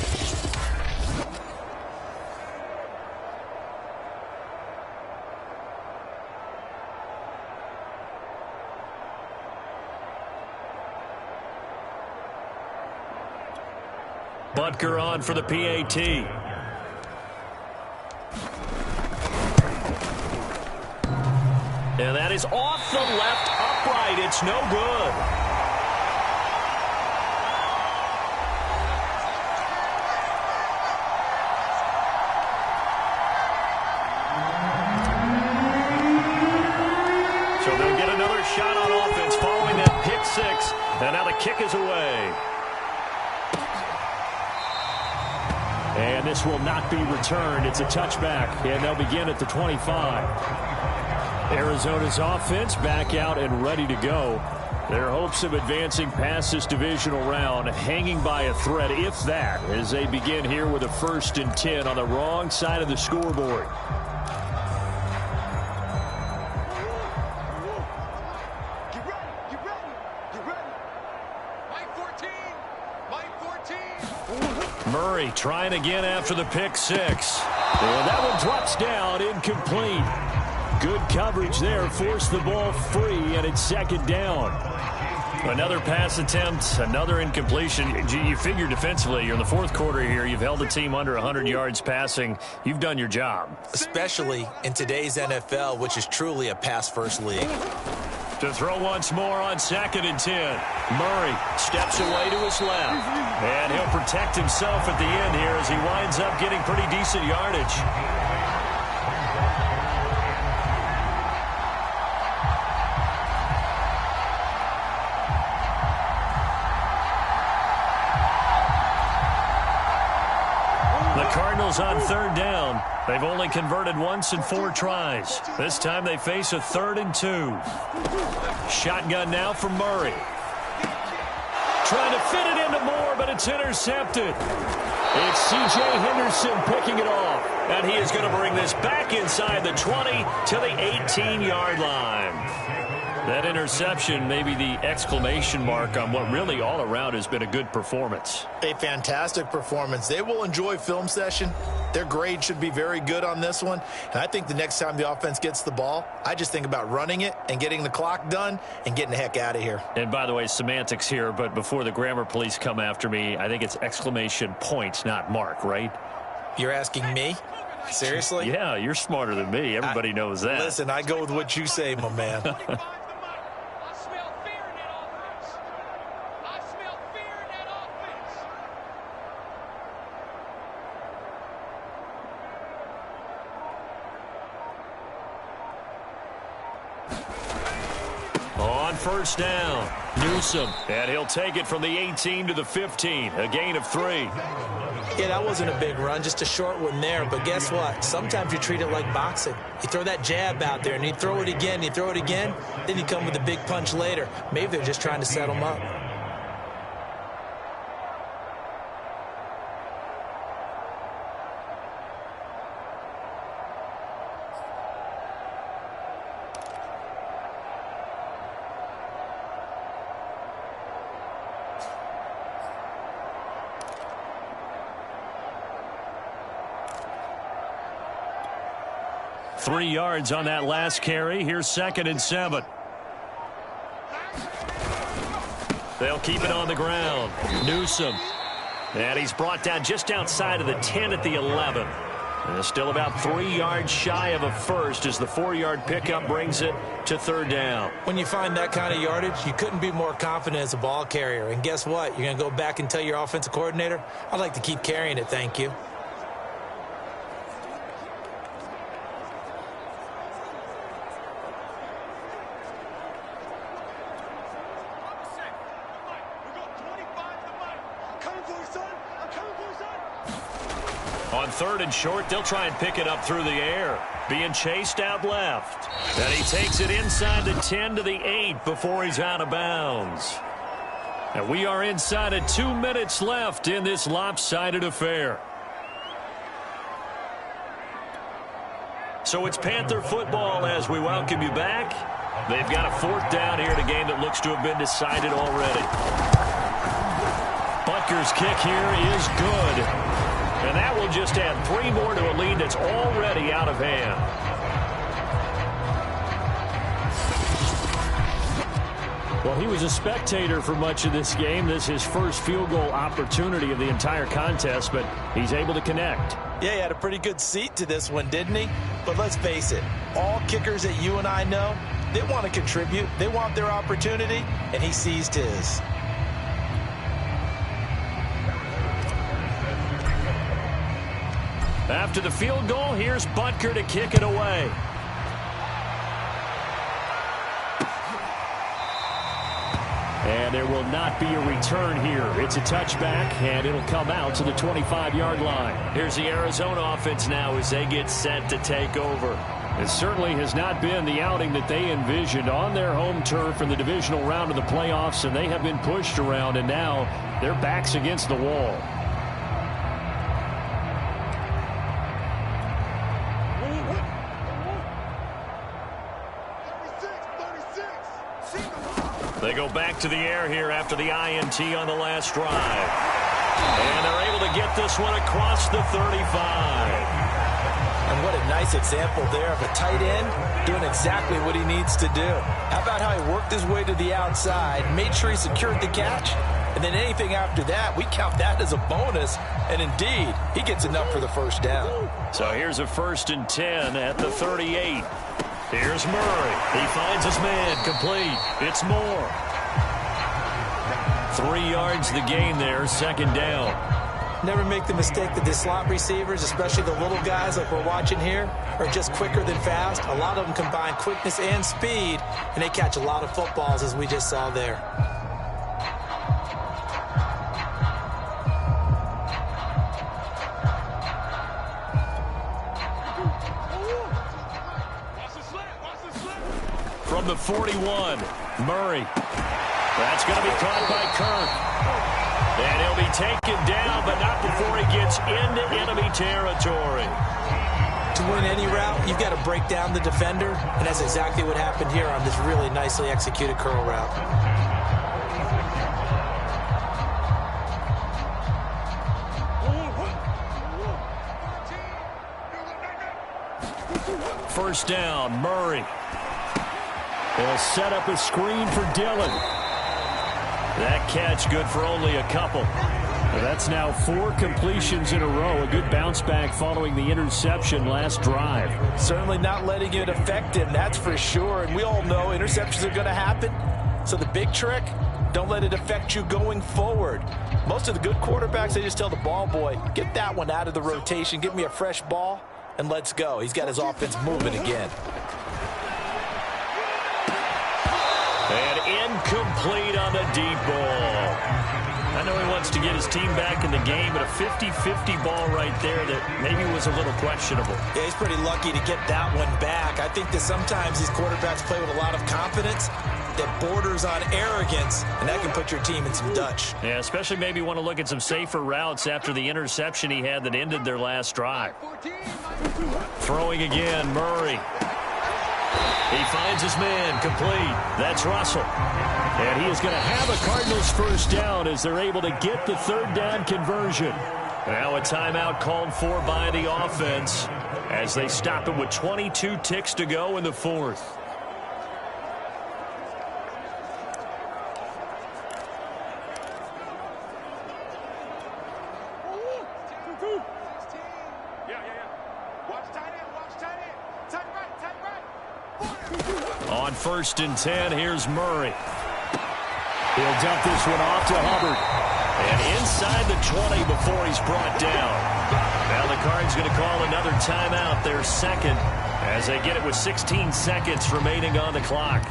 Butker on for the PAT. And that is off the left upright. It's no good. 6, and now the kick is away. And this will not be returned. It's a touchback, and they'll begin at the 25. Arizona's offense back out and ready to go. Their hopes of advancing past this divisional round hanging by a thread, if that, as they begin here with a 1st and 10 on the wrong side of the scoreboard. Murray trying again after the pick 6. And that one drops down, incomplete. Good coverage there, forced the ball free, and it's 2nd down. Another pass attempt, another incompletion. You figure defensively, you're in the 4th quarter here. You've held the team under 100 yards passing. You've done your job. Especially in today's NFL, which is truly a pass-first league. To throw once more on 2nd and 10. Murray steps away to his left. And he'll protect himself at the end here as he winds up getting pretty decent yardage. The Cardinals on 3rd down. They've only converted once in 4 tries. This time they face a 3rd and 2. Shotgun now for Murray. Trying to fit it into Moore, but it's intercepted. It's C.J. Henderson picking it off. And he is going to bring this back inside the 20 to the 18-yard line. That interception may be the exclamation mark on what really all around has been a good performance. A fantastic performance. They will enjoy film session. Their grade should be very good on this one. And I think the next time the offense gets the ball, I just think about running it and getting the clock done and getting the heck out of here. And by the way, semantics here, but before the grammar police come after me, I think it's exclamation point, not mark, right? You're asking me? Seriously? Yeah, you're smarter than me. Everybody knows that. Listen, I go with what you say, my man. On 1st down, Newsome, and he'll take it from the 18 to the 15, a gain of 3. Yeah, that wasn't a big run, just a short one there. But guess what? Sometimes you treat it like boxing. You throw that jab out there, and you throw it again, you throw it again, then you come with a big punch later. Maybe they're just trying to set them up. Three yards on that last carry. Here's 2nd and 7. They'll keep it on the ground. Newsome. And he's brought down just outside of the 10 at the 11. And still about 3 yards shy of a first as the 4-yard pickup brings it to 3rd down. When you find that kind of yardage, you couldn't be more confident as a ball carrier. And guess what? You're going to go back and tell your offensive coordinator, I'd like to keep carrying it, thank you. On 3rd and short, they'll try and pick it up through the air. Being chased out left. And he takes it inside the 10 to the 8 before he's out of bounds. And we are inside of 2 minutes left in this lopsided affair. So it's Panther football as we welcome you back. They've got a 4th down here in a game that looks to have been decided already. Butker's kick here is good. And that will just add 3 more to a lead that's already out of hand. Well, he was a spectator for much of this game. This is his first field goal opportunity of the entire contest, but he's able to connect. Yeah, he had a pretty good seat to this one, didn't he? But let's face it, all kickers that you and I know, they want to contribute. They want their opportunity, and he seized his. After the field goal, here's Butker to kick it away. And there will not be a return here. It's a touchback, and it'll come out to the 25-yard line. Here's the Arizona offense now as they get set to take over. It certainly has not been the outing that they envisioned on their home turf in the divisional round of the playoffs, and they have been pushed around, and now their back's against the wall. They go back to the air here after the INT on the last drive. And they're able to get this one across the 35. And what a nice example there of a tight end doing exactly what he needs to do. How about how he worked his way to the outside, made sure he secured the catch, and then anything after that, we count that as a bonus. And indeed, he gets enough for the first down. So here's a 1st and 10 at the 38. Here's Murray. He finds his man complete. It's Moore. 3 yards the gain there, 2nd down. Never make the mistake that the slot receivers, especially the little guys like we're watching here, are just quicker than fast. A lot of them combine quickness and speed, and they catch a lot of footballs, as we just saw there. From the 41, Murray. That's going to be caught by Kirk. And he'll be taken down, but not before he gets into enemy territory. To win any route, you've got to break down the defender, and that's exactly what happened here on this really nicely executed curl route. First down, Murray. He'll set up a screen for Dillon. That catch good for only a couple. Well, that's now 4 completions in a row. A good bounce back following the interception last drive. Certainly not letting it affect him, that's for sure. And we all know interceptions are going to happen. So the big trick, don't let it affect you going forward. Most of the good quarterbacks, they just tell the ball boy, get that one out of the rotation, give me a fresh ball, and let's go. He's got his offense moving again. And incomplete on the deep ball. I know he wants to get his team back in the game, but a 50-50 ball right there that maybe was a little questionable. Yeah, he's pretty lucky to get that one back. I think that sometimes these quarterbacks play with a lot of confidence that borders on arrogance, and that can put your team in some Dutch. Yeah, especially maybe want to look at some safer routes after the interception he had that ended their last drive. Throwing again, Murray. He finds his man complete. That's Russell. And he is going to have a Cardinals first down as they're able to get the 3rd down conversion. Now a timeout called for by the offense as they stop it with 22 ticks to go in the 4th. On 1st and 10, here's Murray. He'll dump this one off to Hubbard. And inside the 20 before he's brought down. Now the Cards going to call another timeout, their 2nd, as they get it with 16 seconds remaining on the clock.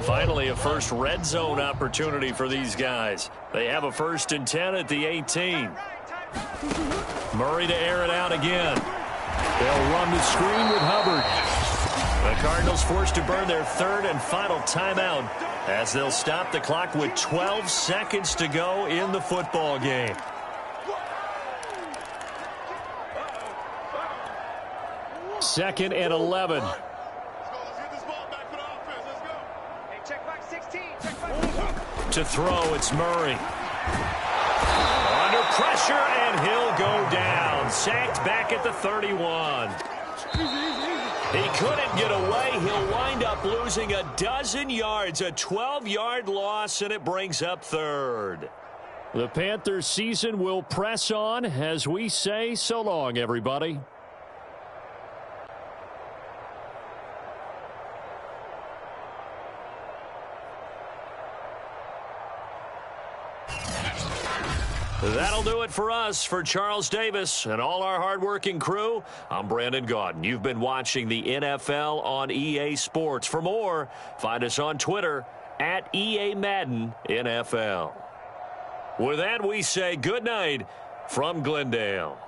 Finally, a first red zone opportunity for these guys. They have a 1st and 10 at the 18. Murray to air it out again. They'll run the screen with Hubbard. The Cardinals forced to burn their 3rd and final timeout as they'll stop the clock with 12 seconds to go in the football game. Second and 11. To throw, it's Murray. Under pressure, and he'll go down. Sacked back at the 31. He couldn't get away. He'll wind up losing a dozen yards, a 12-yard loss, and it brings up 3rd. The Panthers season will press on as we say so long, everybody. That'll do it for us. For Charles Davis and all our hardworking crew, I'm Brandon Gaudin. You've been watching the NFL on EA Sports. For more, find us on Twitter at EA Madden NFL. With that, we say good night from Glendale.